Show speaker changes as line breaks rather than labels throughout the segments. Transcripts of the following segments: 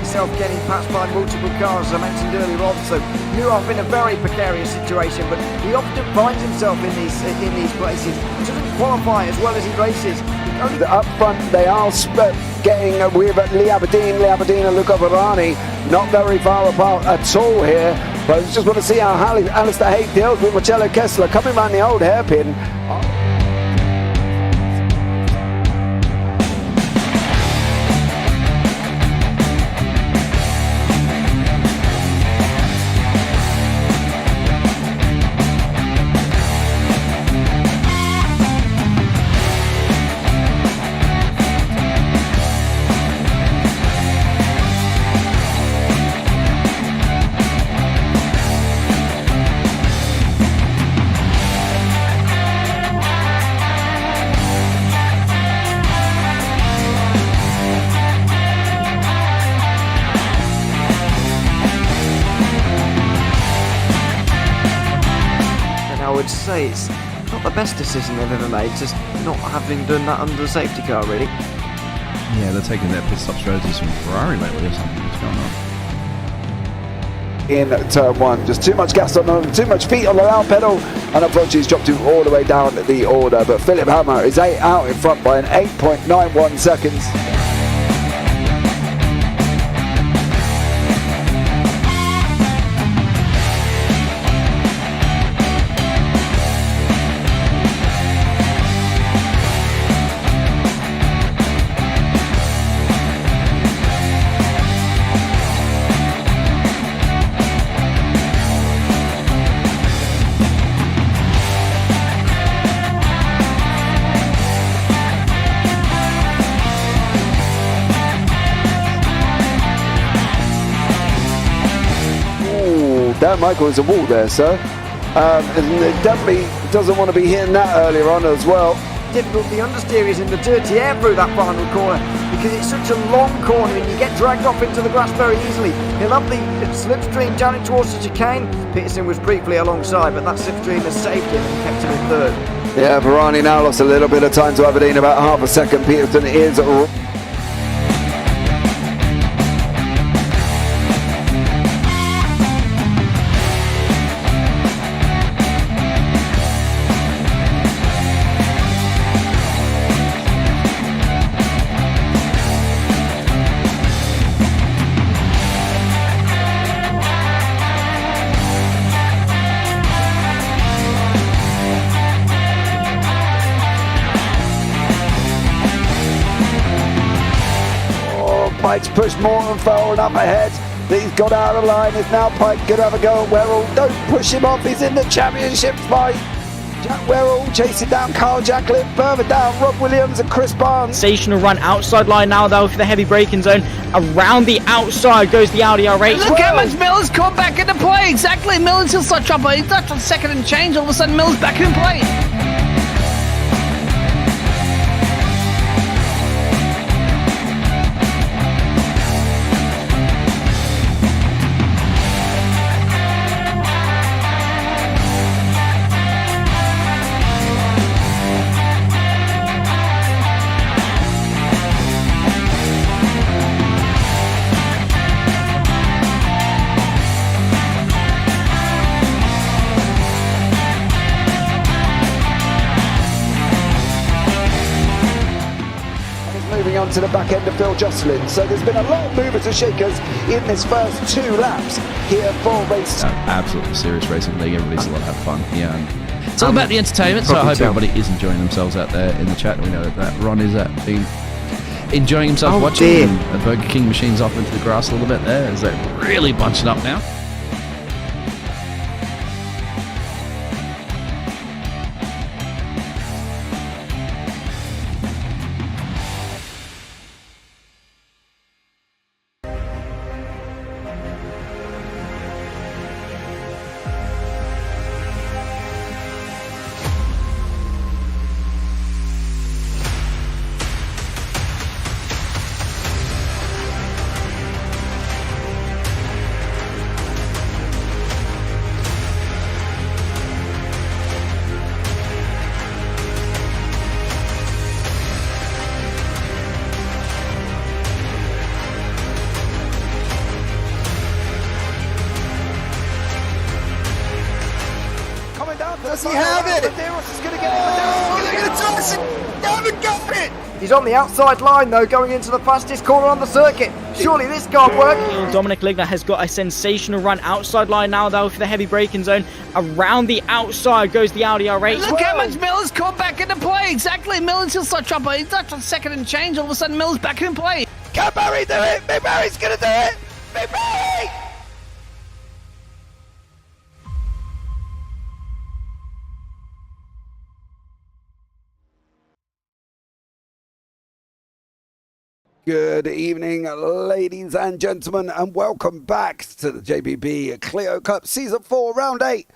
himself getting passed by multiple cars, as I mentioned earlier on, so knew off in a very precarious situation, but he often finds himself in these places. He doesn't qualify as well as he races.
Up front, they are getting with Lee Aberdeen and Luca Varani, not very far apart at all here. But I just want to see how Alistair Haig deals with Marcello Kessler coming around the old hairpin.
Say it's not the best decision they've ever made, just not having done that under the safety car, really.
Yeah, they're taking their pit stop strategies from Ferrari lately or something. What's going on?
In turn one, just too much gas on them, too much feet on the loud pedal, and unfortunately he's dropped him all the way down the order. But Philip Hammer is out in front by an 8.91 seconds. Dan Michael is a wall there, sir. And definitely doesn't want to be hitting that earlier on as well.
Difficult, the understeer is in the dirty air through that final corner because it's such a long corner and you get dragged off into the grass very easily. He'll have the slipstream down towards the chicane. Peterson was briefly alongside, but that slipstream has saved him and kept him in third.
Yeah, Varani now lost a little bit of time to Aberdeen, about half a second. Peterson is Pike's pushed Morton forward up ahead. He's got out of line. It's now Pike going to have a go at Werrell. Don't push him off. He's in the championship fight. Jack Werrell chasing down Carl Jacklin. Further down, Rob Williams and Chris Barnes.
Sensational run outside line now though for the heavy braking zone. Around the outside goes the Audi R8.
Look how much Miller's come back into play. Exactly. Miller's still start dropping. He's not on second and change. All of a sudden Miller's back in play.
On to the back end of Phil Jocelyn, so there's been a lot of movers and shakers in this first 2 laps here for race.
Absolutely serious racing league. Everybody's allowed to have fun. Yeah, and it's all about the entertainment. So I hope everybody is enjoying themselves out there in the chat. We know that Ron is been enjoying himself watching. The Burger King machine's off into the grass a little bit there. Is that really bunching up now?
Does he have it?
Medeiros is going to get it.
Oh, they're going to toss it. They haven't got it.
He's on the outside line though, going into the fastest corner on the circuit. Surely this can't work.
Dominic Ligner has got a sensational run outside line now though for the heavy braking zone. Around the outside goes the Audi R8.
Look how much Miller's caught back into play. Exactly. Miller's still start chopper. He's not on second and change. All of a sudden, Miller's back in play.
Can Barry do it? Big Barry's going to do it. Big Barry! Good evening, ladies and gentlemen, and welcome back to the JPB Clio Cup Season 4 Round 8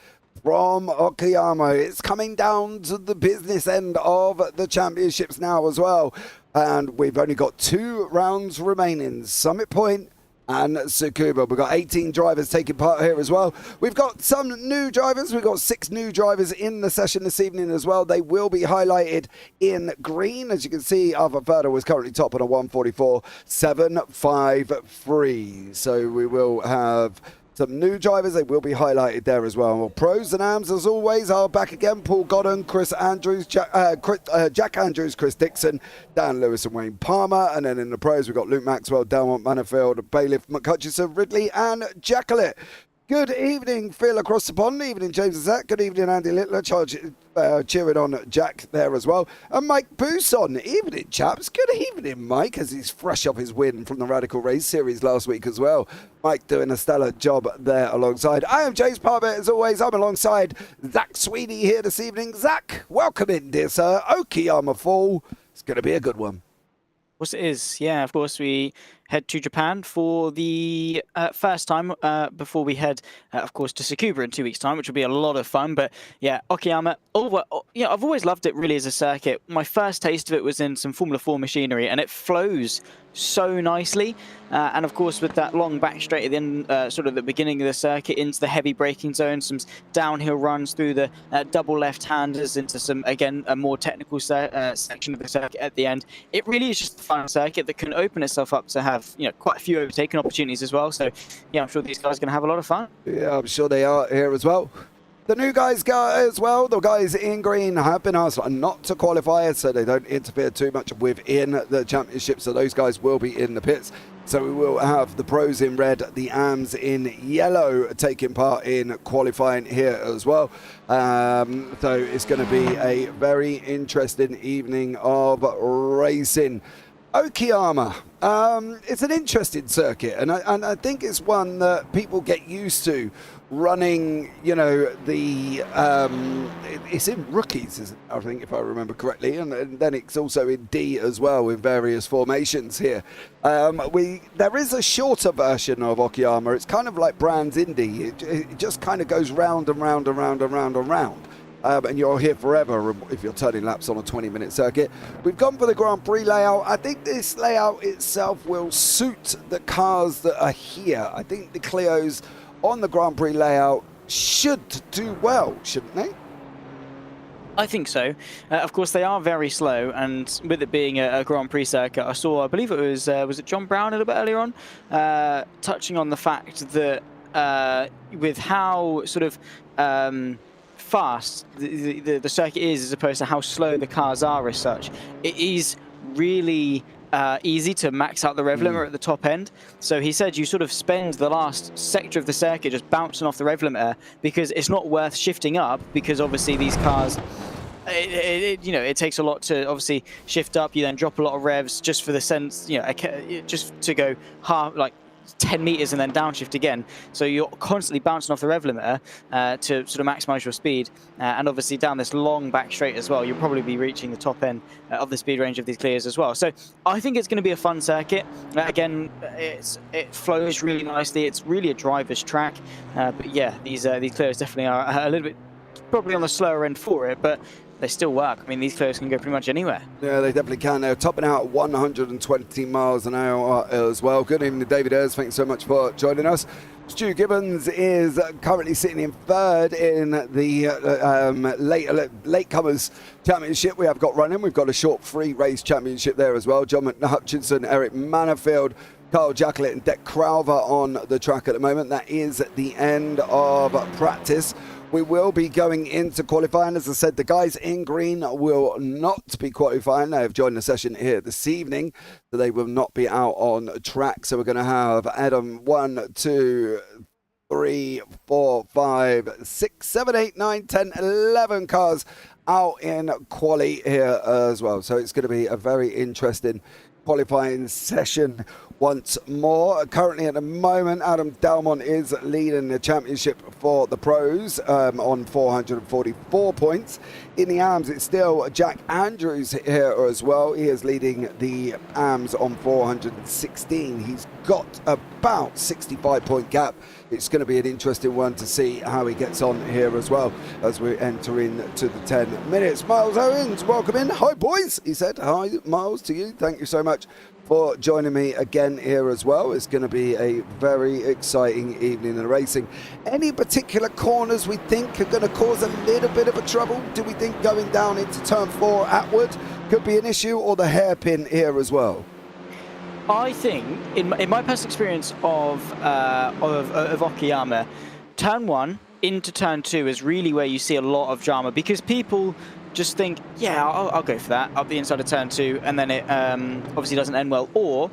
from Okayama. It's coming down to the business end of the championships now as well, and we've only got 2 rounds remaining, Summit Point and Tsukuba. We've got 18 drivers taking part here as well. We've got some new drivers. We've got 6 new drivers in the session this evening as well. They will be highlighted in green. As you can see, Arthur Ferder was currently top on a 144.753. So we will have some new drivers. They will be highlighted there as well. Well, pros and AMs, as always, are back again. Paul Godden, Chris Andrews, Jack Andrews, Chris Dixon, Dan Lewis and Wayne Palmer. And then in the pros, we've got Luke Maxwell, Delmont Manifield, Bailiff, McCutcheon, Ridley and Jackalette. Good evening, Phil across the pond. Evening, James and Zach. Good evening, Andy Littler. Cheering on Jack there as well. And Mike Bousson. Evening, chaps. Good evening, Mike, as he's fresh off his win from the Radical Race Series last week as well. Mike doing a stellar job there alongside. I am James Parfitt, as always. I'm alongside Zach Sweeney here this evening. Zach, welcome in, dear sir. Okayama Fall. It's going to be a good one.
Of course it is. Yeah, of course we head to Japan for the first time before we head, of course, to Tsukuba in 2 weeks' time, which will be a lot of fun. But yeah, Okayama, I've always loved it really as a circuit. My first taste of it was in some Formula 4 machinery, and it flows so nicely. And of course, with that long back straight at the end, sort of the beginning of the circuit into the heavy braking zone, some downhill runs through the double left-handers into some, again, a more technical section of the circuit at the end. It really is just a fun circuit that can open itself up to have, quite a few overtaking opportunities as well. So yeah, I'm sure these guys are going to have a lot of fun.
Yeah, I'm sure they are here as well. The new guys go as well. The guys in green have been asked not to qualify, so they don't interfere too much within the championship. So those guys will be in the pits. So we will have the pros in red, the AMs in yellow taking part in qualifying here as well. So it's going to be a very interesting evening of racing. Okayama, it's an interesting circuit, and I think it's one that people get used to running. It's in rookies, I think, if I remember correctly, and then it's also in D as well with various formations here. There is a shorter version of Okayama. It's kind of like Brands Indy. It just kind of goes round and round and round and round and round. And you're here forever if you're turning laps on a 20-minute circuit. We've gone for the Grand Prix layout. I think this layout itself will suit the cars that are here. I think the Clios on the Grand Prix layout should do well, shouldn't they?
I think so. Of course, they are very slow, and with it being a Grand Prix circuit, I believe it was it John Brown a little bit earlier on, touching on the fact that with how sort of fast the circuit is as opposed to how slow the cars are as such, it is really easy to max out the rev limiter at the top end. So he said you sort of spend the last sector of the circuit just bouncing off the rev limiter because it's not worth shifting up, because obviously these cars, it takes a lot to obviously shift up. You then drop a lot of revs just for the sense, just to go half, like 10 meters and then downshift again. So you're constantly bouncing off the rev limiter to sort of maximize your speed. And obviously down this long back straight as well, you'll probably be reaching the top end of the speed range of these Clios as well. So I think it's going to be a fun circuit. Again, it flows really nicely. It's really a driver's track. But yeah, these Clios definitely are a little bit probably on the slower end for it, but they still work. I mean, these Clios can go pretty much anywhere. Yeah,
they definitely can. They're topping out at 120 miles an hour as well. Good evening, David Ayres. Thanks so much for joining us. Stu Gibbons is currently sitting in third in the Latecomers Championship we have got running. We've got a short free race championship there as well. John Hutchinson, Eric Manifield, Carl Jackalette and Deck Crowther on the track at the moment. That is the end of practice. we will be going into qualifying. As I said, the guys in green will not be qualifying. They have joined the session here this evening, so they will not be out on track. So we're going to have Adam 1, 2, 3, 4, 5, 6, 7, 8, 9, 10, 11 cars out in quali here as well. So it's going to be a very interesting qualifying session once more. Currently at the moment, Adam Dalmont is leading the championship for the pros on 444 points. In the AMS, it's still Jack Andrews here as well. He is leading the AMS on 416. He's got about 65-point gap. It's going to be an interesting one to see how he gets on here as well as we enter into the 10 minutes. Miles Owens, welcome in. Hi, boys, he said. Hi, Miles, to you. Thank you so much for joining me again here as well. It's going to be a very exciting evening in racing. Any particular corners we think are going to cause a little bit of a trouble? Do we think going down into turn 4 Atwood could be an issue, or the hairpin here as well?
I think, in my personal experience of Okayama, turn 1 into turn 2 is really where you see a lot of drama, because people just think, yeah, I'll go for that up the inside of turn 2, and then it obviously doesn't end well. Or,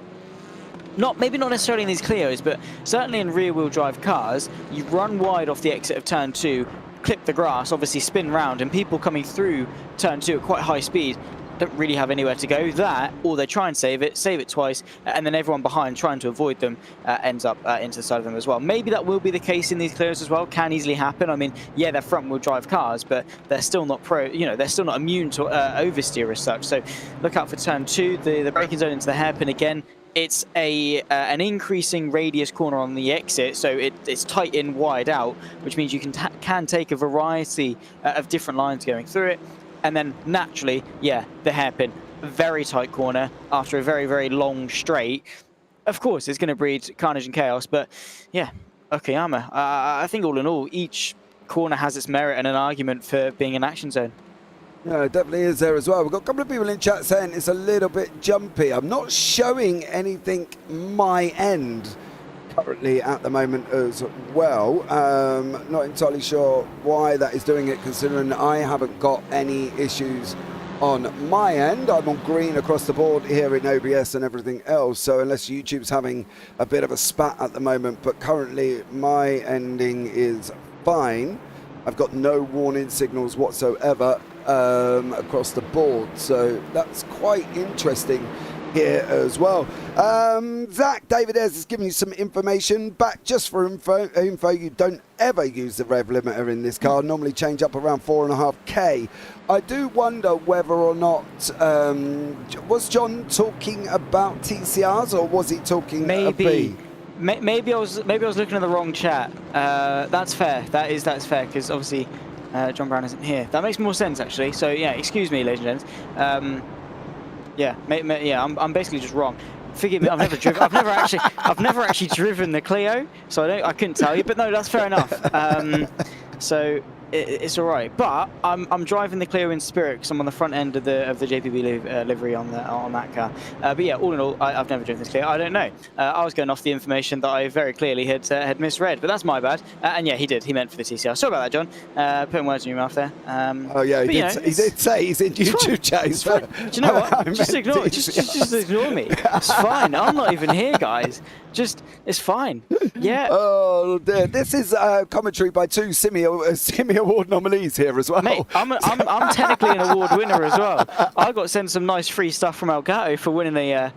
maybe not necessarily in these Clios, but certainly in rear-wheel drive cars, you run wide off the exit of turn 2, clip the grass, obviously spin round, and people coming through turn 2 at quite high speed don't really have anywhere to go. That, or they try and save it twice, and then everyone behind trying to avoid them ends up into the side of them as well. Maybe that will be the case in these Clios as well. Can easily happen. I mean, yeah, they're front-wheel drive cars, but they're still not they're still not immune to oversteer as such. So look out for turn 2, the braking zone into the hairpin again. It's an increasing radius corner on the exit, so it's tight in, wide out, which means you can take a variety of different lines going through it. And then naturally, yeah, the hairpin, very tight corner after a very, very long straight. Of course, it's going to breed carnage and chaos, but yeah, Okayama. I think all in all, each corner has its merit and an argument for being an action zone.
Yeah, it definitely is there as well. We've got a couple of people in chat saying it's a little bit jumpy. I'm not showing anything my end currently at the moment as well. Not entirely sure why that is doing it, considering I haven't got any issues on my end. I'm on green across the board here in OBS and everything else, so unless YouTube's having a bit of a spat at the moment, but currently my ending is fine. I've got no warning signals whatsoever across the board, so that's quite interesting here as well. Zach, David Ayres is giving you some information back just for info. You don't ever use the rev limiter in this car, normally change up around 4.5k. I do wonder whether or not was John talking about TCRs, or was he talking
maybe maybe I was looking at the wrong chat. That's fair. That's fair, because obviously John Brown isn't here. That makes more sense actually. So yeah, excuse me, ladies and gents. Yeah, I'm basically just wrong. Forgive me. I've never actually driven the Clio, so I couldn't tell you. But no, that's fair enough. So it's all right. But I'm driving the Clio in spirit because I'm on the front end of the JPB livery on that car. But yeah, all in all, I've never driven this Clio. I don't know. I was going off the information that I very clearly had misread, but that's my bad. And yeah, he did. He meant for the TCR. Sorry about that, John. Putting words in your mouth there.
Oh yeah, he did say he's in YouTube chat.
Do you know what? Just ignore me. It's fine. I'm not even here, guys. It's fine. Yeah.
Oh dear. This is commentary by two Simi Award nominees here as well.
Mate, I'm technically an award winner as well. I got sent some nice free stuff from Elgato for winning a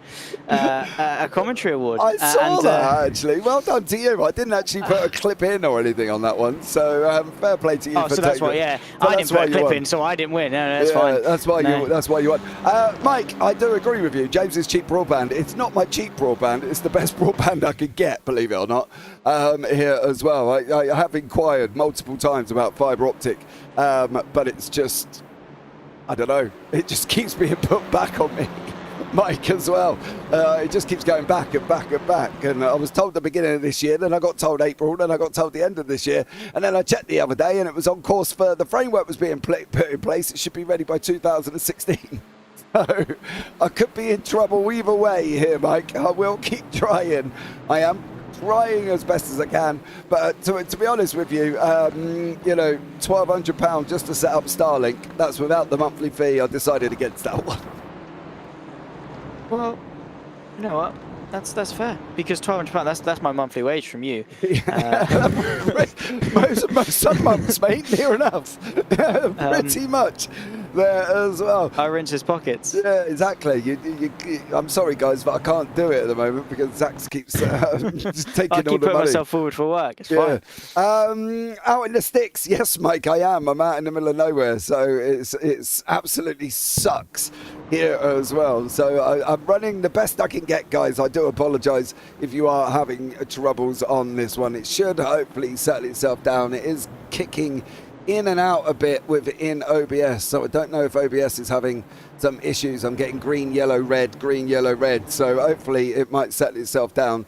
commentary award.
I saw that actually. Well done to you. I didn't actually put a clip in or anything on that one, so fair play to you.
Oh,
for
so that's why. Yeah, I didn't put a clip in, so I didn't win. No, that's fine.
That's why you won. Mike, I do agree with you. James's cheap broadband. It's not my cheap broadband. It's the best broadband I could get, believe it or not. Here as well. I have inquired multiple times about fibre optic, but it's just, I don't know, it just keeps being put back on me, Mike, as well. It just keeps going back and back and back, and I was told the beginning of this year, then I got told April, then I got told the end of this year, and then I checked the other day and it was on course for, the framework was being put in place. It should be ready by 2016. So I could be in trouble either way here, Mike. I will keep trying. I am trying as best as I can, But to be honest with you, you know, £1,200 just to set up Starlink, that's without the monthly fee. I decided against that one.
Well, you know what? That's fair, because £1,200, that's my monthly wage from you.
Some months, mate, near enough. Pretty much there as well.
I rinse his pockets.
Yeah, exactly. I'm sorry, guys, but I can't do it at the moment because Zach keeps just taking
I
all
keep
the
putting
money.
myself forward for work. It's fine.
Out in the sticks, yes, Mike, I am. I'm out in the middle of nowhere, so it's absolutely sucks here as well. So I'm running the best I can get, guys. I do apologise if you are having troubles on this one. It should hopefully settle itself down. It is kicking in and out a bit within OBS, so I don't know if OBS is having some issues. I'm getting green, yellow, red, so hopefully it might settle itself down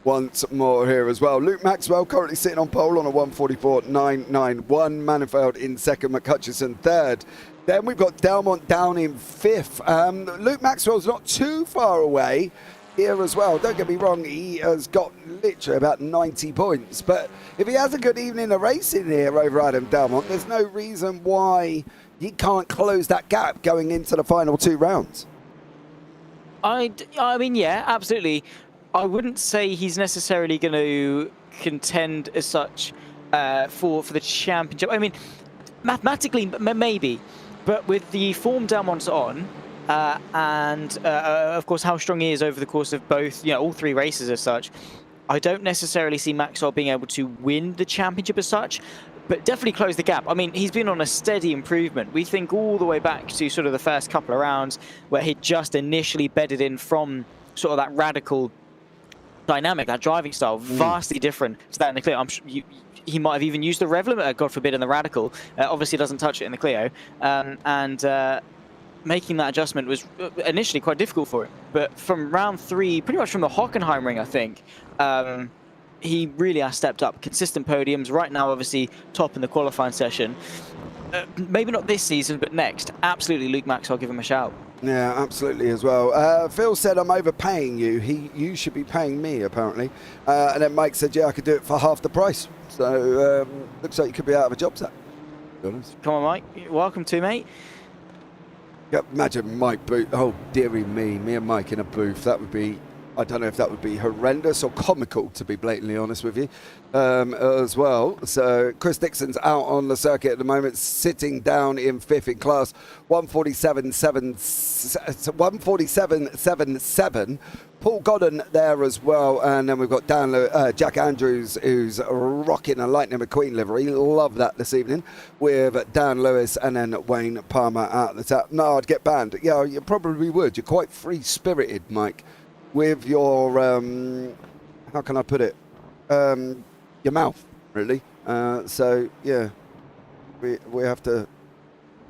once more here as well. Luke Maxwell currently sitting on pole on a 1:44.991. Manifeld in second, McCutcheon third. Then we've got Delmont down in fifth. Luke Maxwell's not too far away here as well. Don't get me wrong, he has got literally about 90 points. But if he has a good evening of racing here over Adam Delmont, there's no reason why he can't close that gap going into the final 2 rounds.
I mean, yeah, absolutely. I wouldn't say he's necessarily going to contend as such for the championship. I mean, mathematically, maybe. But with the form Delmont's on, and of course how strong he is over the course of both, you know, all 3 races as such, I don't necessarily see Maxwell being able to win the championship as such, but definitely close the gap. I mean, he's been on a steady improvement. We think all the way back to sort of the first couple of rounds where he just initially bedded in from sort of that radical dynamic, that driving style, vastly different to that in the Clio. I'm sure he might have even used the rev limiter, God forbid, in the Radical. Obviously doesn't touch it in the Clio. Making that adjustment was initially quite difficult for him. But from round 3, pretty much from the Hockenheimring, I think, he really has stepped up. Consistent podiums. Right now, obviously, top in the qualifying session. Maybe not this season, but next. Absolutely, Luke Maxwell, give him a shout.
Yeah, absolutely as well. Phil said, I'm overpaying you. You should be paying me, apparently. And then Mike said, yeah, I could do it for half the price. So, looks like you could be out of a job, Zach, to be honest.
Come on, Mike. Welcome to, mate.
Yeah, imagine Mike booth. Oh, dearie me and Mike in a booth. That would be, I don't know if that would be horrendous or comical, to be blatantly honest with you, as well. So Chris Dixon's out on the circuit at the moment, sitting down in 5th in class, 147.77. Paul Godden there as well, and then we've got Jack Andrews, who's rocking a Lightning McQueen livery. Love that this evening, with Dan Lewis and then Wayne Palmer out the top. No, I'd get banned. Yeah, you probably would. You're quite free-spirited, Mike, with your, how can I put it, your mouth, really. So, yeah, we have to,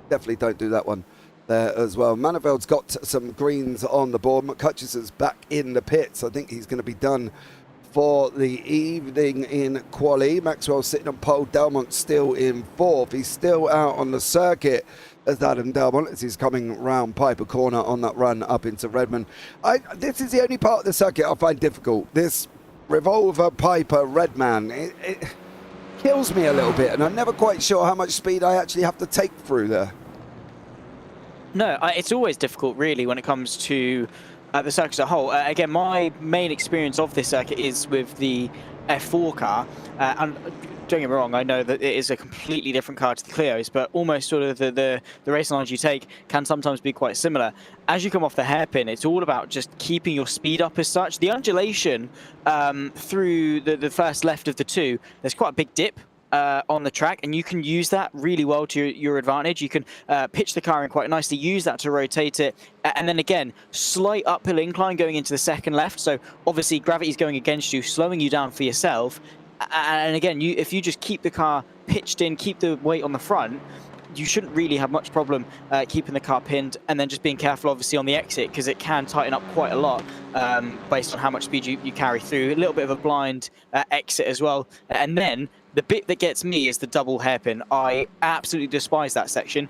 definitely don't do that one there as well. Manifeld's got some greens on the board. McCutcheson's back in the pits. I think he's going to be done for the evening in quali. Maxwell sitting on pole. Delmont still in 4th. He's still out on the circuit as Adam Delmont, as he's coming round Piper Corner on that run up into Redmond. This is the only part of the circuit I find difficult. This Revolver Piper Redman, it kills me a little bit, and I'm never quite sure how much speed I actually have to take through there.
No, it's always difficult, really, when it comes to the circuit as a whole. Again, my main experience of this circuit is with the F4 car. And don't get me wrong, I know that it is a completely different car to the Clios, but almost sort of the racing lines you take can sometimes be quite similar. As you come off the hairpin, it's all about just keeping your speed up as such. The undulation through the first left of the 2, there's quite a big dip on the track, and you can use that really well to your advantage. You can pitch the car in quite nicely, use that to rotate it, and then again, slight uphill incline going into the second left. So obviously gravity's going against you, slowing you down for yourself. And again, if you just keep the car pitched in, keep the weight on the front, you shouldn't really have much problem keeping the car pinned, and then just being careful obviously on the exit, because it can tighten up quite a lot based on how much speed you carry through. A little bit of a blind exit as well. And then the bit that gets me is the double hairpin. I absolutely despise that section,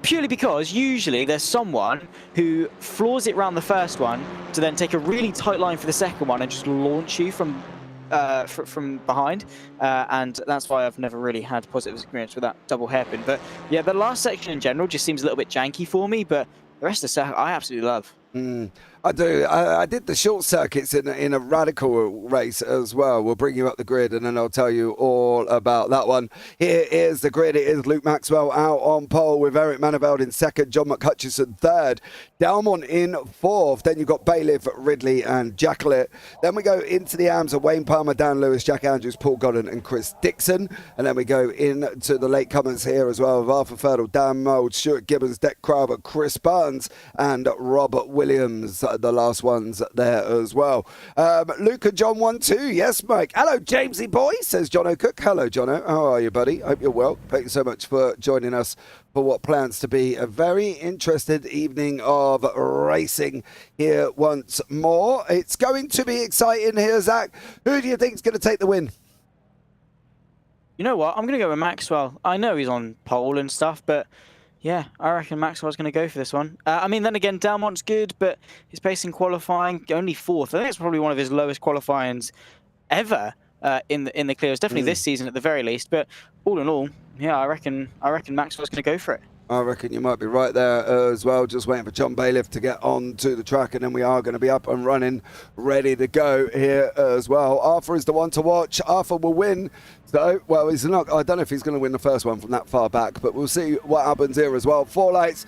purely because usually there's someone who floors it around the first one to then take a really tight line for the second one and just launch you from from behind, and that's why I've never really had positive experience with that double hairpin. But yeah, the last section in general just seems a little bit janky for me, but the rest of the circuit I absolutely love.
I do. I did the short circuits in a radical race as well. We'll bring you up the grid and then I'll tell you all about that one. Here is the grid. It is Luke Maxwell out on pole with Eric Maneveld in second, John McHutchison third, Dalmont in fourth. Then you've got Bailiff, Ridley and Jacklett. Then we go into the AMs of Wayne Palmer, Dan Lewis, Jack Andrews, Paul Godden and Chris Dixon. And then we go into the latecomers here as well with Arthur Ferdle, Dan Mould, Stuart Gibbons, Deck Crowber, Chris Barnes and Robert Williams. The last ones there as well. Luke and John 1-2. Yes, Mike. Hello, Jamesy boy, says John O'Cook. Hello, Jono. How are you, buddy? Hope you're well. Thank you so much for joining us for what plans to be a very interesting evening of racing here once more. It's going to be exciting here, Zach. Who do you think is going to take the win?
You know what? I'm going to go with Maxwell. I know he's on pole and stuff, but yeah, I reckon Maxwell's going to go for this one. I mean, then again, Dalmont's good, but his pace in qualifying, only fourth. I think it's probably one of his lowest qualifyings ever in the Clios. Definitely this season at the very least. But all in all, yeah, I reckon Maxwell's going to go for it.
I reckon you might be right there as well. Just waiting for John Bailiff to get onto the track, and then we are going to be up and running, ready to go here as well. Arthur is the one to watch. Arthur will win. So, well, he's not. I don't know if he's going to win the first one from that far back, but we'll see what happens here as well. 4 lights,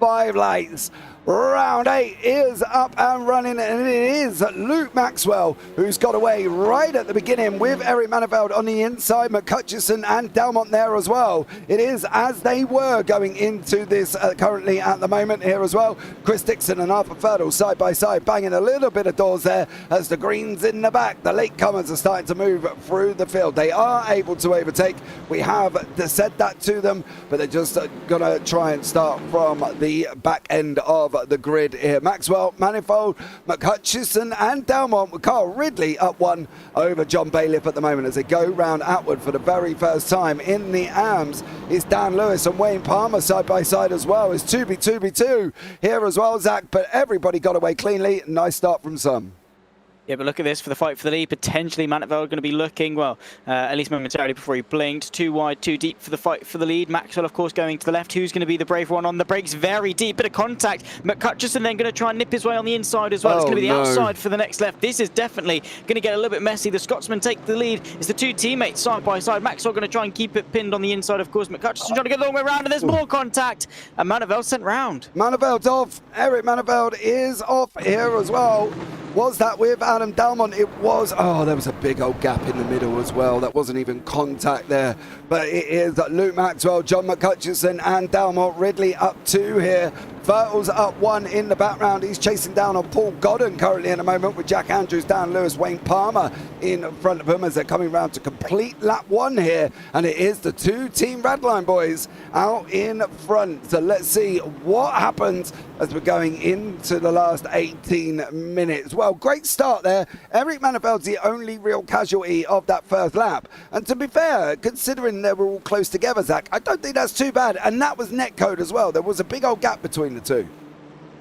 5 lights. Round 8 is up and running, and it is Luke Maxwell who's got away right at the beginning with Eric Maneveld on the inside, McHutchison and Dalmont there as well. It is as they were going into this currently at the moment here as well. Chris Dixon and Arthur Ferdle side by side, banging a little bit of doors there as the greens in the back. The latecomers are starting to move through the field. They are able to overtake. We have said that to them, but they're just going to try and start from the back end of the grid here. Maxwell, Manifold, McHutchison and Dalmont with Carl Ridley up 1 over John Bailiff at the moment as they go round outward for the very first time in the AMs. Is Dan Lewis and Wayne Palmer side by side as well. It's 2v2 here as well, Zach, but everybody got away cleanly. Nice start from some.
Yeah, but look at this for the fight for the lead. Potentially Maneveld going to be looking, well, at least momentarily before he blinked. Too wide, too deep for the fight for the lead. Maxwell, of course, going to the left. Who's going to be the brave one on the brakes? Very deep, bit of contact. McHutchison then going to try and nip his way on the inside as well. It's going to be the outside for the next left. This is definitely going to get a little bit messy. The Scotsman take the lead. It's the 2 teammates side by side. Maxwell going to try and keep it pinned on the inside, of course. McHutchison trying to get the long way around, and there's more contact. And Maneveld sent round.
Maneveld's off. Eric Maneveld is off here as well. Was that with Adam Dalmont? It was. Oh, there was a big old gap in the middle as well. That wasn't even contact there. But it is Luke Maxwell, John McHutchison and Dalmont. Ridley up 2 here. Ferdle's up 1 in the background. He's chasing down on Paul Godden currently in a moment with Jack Andrews, Dan Lewis, Wayne Palmer in front of him as they're coming round to complete lap 1 here. And it is the 2 Team Radline boys out in front. So let's see what happens as we're going into the last 18 minutes. Well, great start there. Eric Maneveld's the only real casualty of that first lap. And to be fair, considering they were all close together, Zach, I don't think that's too bad. And that was netcode as well. There was a big old gap between the two.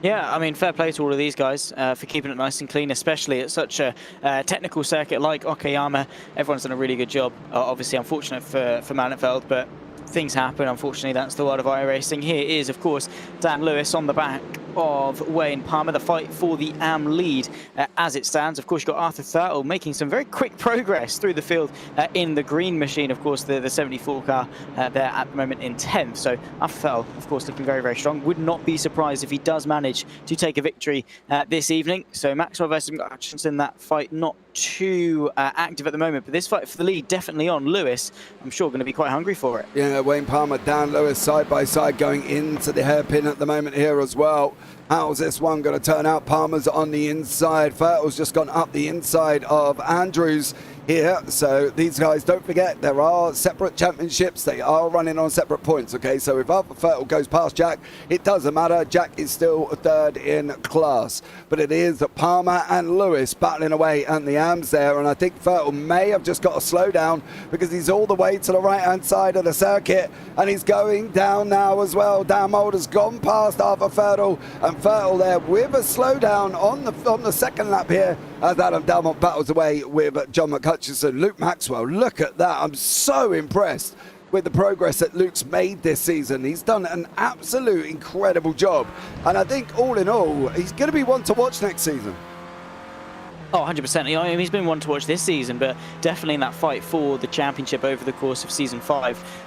Yeah, I mean, fair play to all of these guys for keeping it nice and clean, especially at such a technical circuit like Okayama. Everyone's done a really good job. Obviously, unfortunate for Maneveld, but things happen. Unfortunately, that's the world of iRacing. Here is, of course, Dan Lewis on the back of Wayne Palmer, the fight for the AM lead as it stands. Of course, you've got Arthur Thurtle making some very quick progress through the field in the green machine, of course, the 74 car there at the moment in 10th. So Arthur Thurtle, of course, looking very, very strong. Would not be surprised if he does manage to take a victory this evening. So Maxwell versus Hutchinson, that fight not too active at the moment, but this fight for the lead definitely on. Lewis, I'm sure, going to be quite hungry for it.
Yeah, Wayne Palmer, Dan Lewis side by side going into the hairpin at the moment here as well. How's this one going to turn out? Palmer's on the inside. Fertle's just gone up the inside of Andrews here. So these guys, don't forget, there are separate championships. They are running on separate points, okay? So if Arthur Fertle goes past Jack, it doesn't matter. Jack is still 3rd in class. But it is Palmer and Lewis battling away at the AMs there. And I think Fertle may have just got to slow down because he's all the way to the right-hand side of the circuit. And he's going down now as well. Dan Mould has gone past Arthur Fertle. And Fertle there with a slowdown on the second lap here. as Adam Dalmont battles away with John McHutchison. Luke Maxwell, look at that. I'm so impressed with the progress that Luke's made this season. He's done an absolute incredible job. And I think all in all, he's going to be one to watch next season.
Oh, 100%. You know, he's been one to watch this season, but definitely in that fight for the championship over the course of season 5,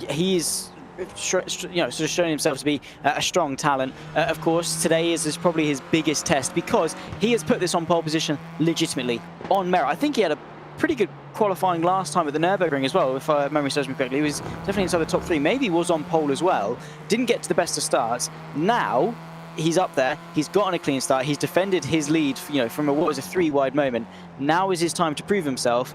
he's sort of showing himself to be a strong talent. Of course, today is probably his biggest test because he has put this on pole position legitimately, on merit. I think he had a pretty good qualifying last time at the Nürburgring as well, if memory serves me correctly. He was definitely inside the top 3, maybe was on pole as well. Didn't get to the best of starts. Now he's up there, he's gotten a clean start, he's defended his lead, from what was a 3-wide moment. Now is his time to prove himself.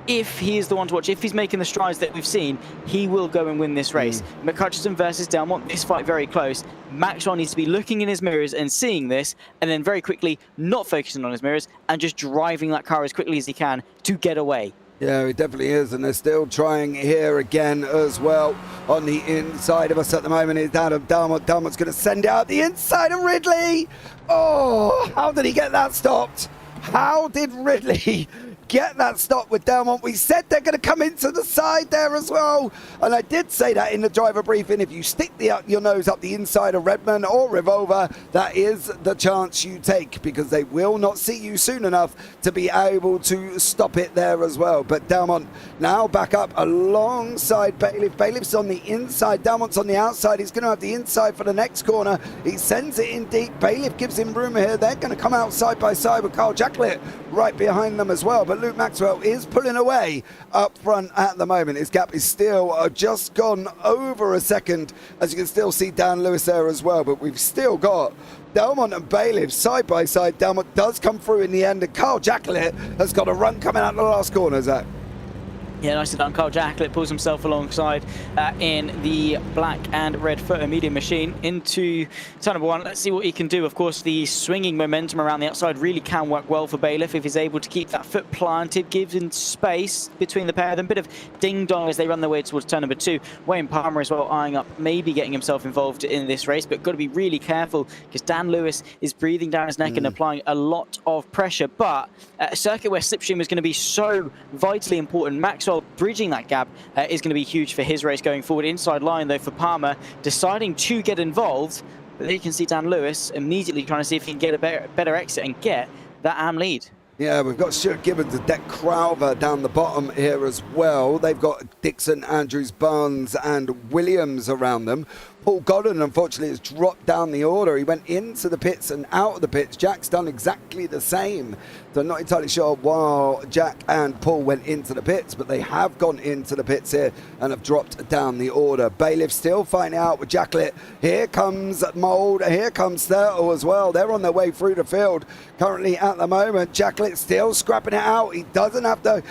If he is the one to watch, if he's making the strides that we've seen, he will go and win this race. McHutchison versus Dalmont, this fight very close. Maxwell needs to be looking in his mirrors and seeing this, and then very quickly not focusing on his mirrors and just driving that car as quickly as he can to get away.
Yeah, he definitely is, and they're still trying here again as well. On the inside of us at the moment is Adam Dalmont. Dalmont's going to send out the inside of Ridley. Oh, how did he get that stopped? How did Ridley get that stop with Dalmont? We said they're going to come into the side there as well, and I did say that in the driver briefing. If you stick your nose up the inside of Redman or Revolver, that is the chance you take, because they will not see you soon enough to be able to stop it there as well. But Dalmont now back up alongside Bailiff. Bailiff's on the inside, Dalmont's on the outside. He's going to have the inside for the next corner. He sends it in deep. Bailiff gives him room here. They're going to come out side by side with Carl Jacklett right behind them as well. But Luke Maxwell is pulling away up front at the moment. His gap is still just gone over a second, as you can still see Dan Lewis there as well. But we've still got Dalmont and Bailiff side by side. Dalmont does come through in the end, and Carl Jacklett has got a run coming out the last corner, Zach.
Yeah, nicely done. Carl Jacklett pulls himself alongside in the black and red photo medium machine into turn number 1. Let's see what he can do. Of course, the swinging momentum around the outside really can work well for Bailiff if he's able to keep that foot planted, gives in space between the pair of them. Bit of ding-dong as they run their way towards turn number 2. Wayne Palmer as well eyeing up, maybe getting himself involved in this race, but got to be really careful because Dan Lewis is breathing down his neck and applying a lot of pressure. But a circuit where slipstream is going to be so vitally important, Maxwell bridging that gap is going to be huge for his race going forward. Inside line though for Palmer, deciding to get involved, but there you can see Dan Lewis immediately trying to see if he can get a better exit and get that AM lead.
Yeah, we've got Stuart Gibbons and Deck Crowther down the bottom here as well. They've got Dixon, Andrews, Barnes and Williams around them. Paul Godden, unfortunately, has dropped down the order. He went into the pits and out of the pits. Jack's done exactly the same. So I'm not entirely sure why Jack and Paul went into the pits, but they have gone into the pits here and have dropped down the order. Bailiff still fighting out with Jacklett. Here comes Mould. Here comes Thurtle as well. They're on their way through the field currently at the moment. Jacklett still scrapping it out. He doesn't have to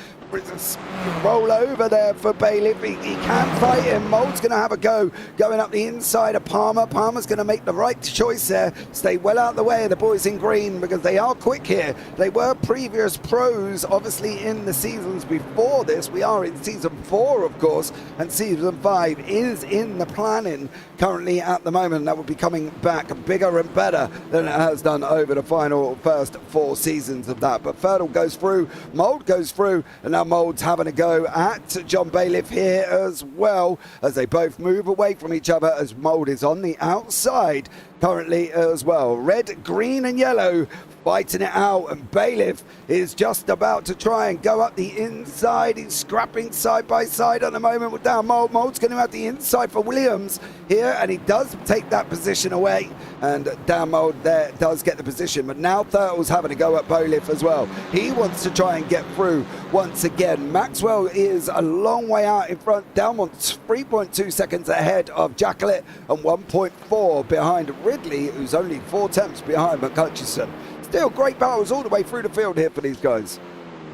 roll over there for Bailiff. He can fight him. Mould's going to have a go going up the inside of Palmer. Palmer's going to make the right choice there. Stay well out the way of the boys in green because they are quick here. They were previous pros, obviously, in the seasons before this. We are in season 4, of course, and season 5 is in the planning currently at the moment. That will be coming back bigger and better than it has done over the final first 4 seasons of that. But Fertile goes through, Mould goes through, and now Mould's having a go at John Bailiff here as well as they both move away from each other as Mould is on the outside currently as well. Red, green and yellow fighting it out, and Bailiff is just about to try and go up the inside. He's scrapping side by side at the moment with Dan Mould. Mould's going to have the inside for Williams here, and he does take that position away, and Dan Mould there does get the position, but now Thurtle's having to go at Bailiff as well. He wants to try and get through once again. Maxwell is a long way out in front. Dalmont's 3.2 seconds ahead of Jacklett and 1.4 behind Ridley, who's only 4 tenths behind McHutchison. Still great battles all the way through the field here for these guys.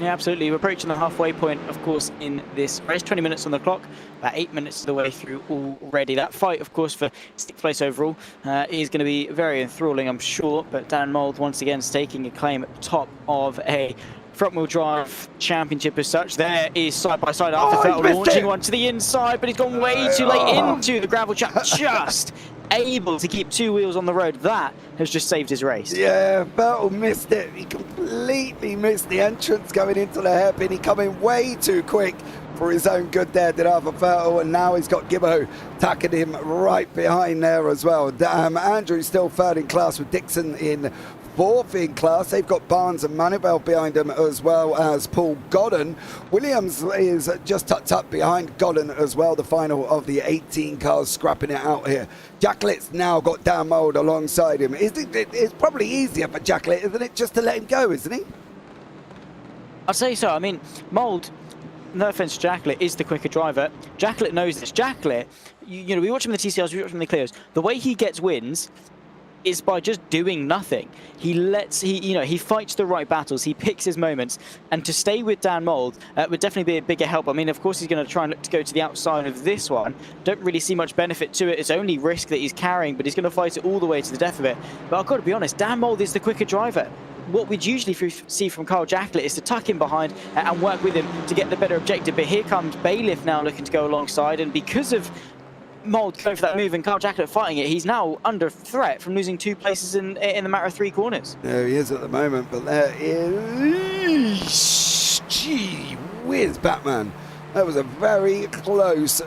Yeah, absolutely. We're approaching the halfway point, of course, in this race. 20 minutes on the clock, about 8 minutes of the way through already. That fight, of course, for 6th place overall is going to be very enthralling, I'm sure. But Dan Mould, once again, is taking a claim at the top of a front-wheel drive championship as such. There is side-by-side after Vettel launching one to the inside, but he's gone way too late into the gravel trap. Just able to keep 2 wheels on the road. That has just saved his race.
Yeah, Vettel missed it. He completely missed the entrance going into the hairpin. He coming way too quick for his own good there, did Arthur Vettel, and now he's got Gibbo tacking him right behind there as well. Andrew's still third in class with Dixon in fourth in class. They've got Barnes and Manivelle behind him, as well as Paul Godden. Williams is just tucked up behind Godden as well, the final of the 18 cars scrapping it out here. Jacquelette's now got Dan Mould alongside him. It's probably easier for Jacquelette, isn't it, just to let him go, isn't he?
I'd say so. I mean, Mould, no offense to Jacquelette, is the quicker driver. Jacquelette knows this. Jacquelette, you know, we watch him in the TCRs, we watch him in the Clios. The way he gets wins is by just doing nothing. He fights the right battles, he picks his moments, and to stay with Dan Mould would definitely be a bigger help. I mean, of course, he's going to try and look to go to the outside of this one. Don't really see much benefit to it. It's only risk that he's carrying, but he's going to fight it all the way to the death of it. But I've got to be honest, Dan Mould is the quicker driver. What we'd usually see from Carl Jacquelette is to tuck him behind and work with him to get the better objective. But here comes Bailiff now looking to go alongside, and because of Mould going for that move and Carl Jacquelette fighting it, he's now under threat from losing 2 places in the matter of 3 corners.
There he is at the moment, but there is... Gee whiz, Batman. That was a very close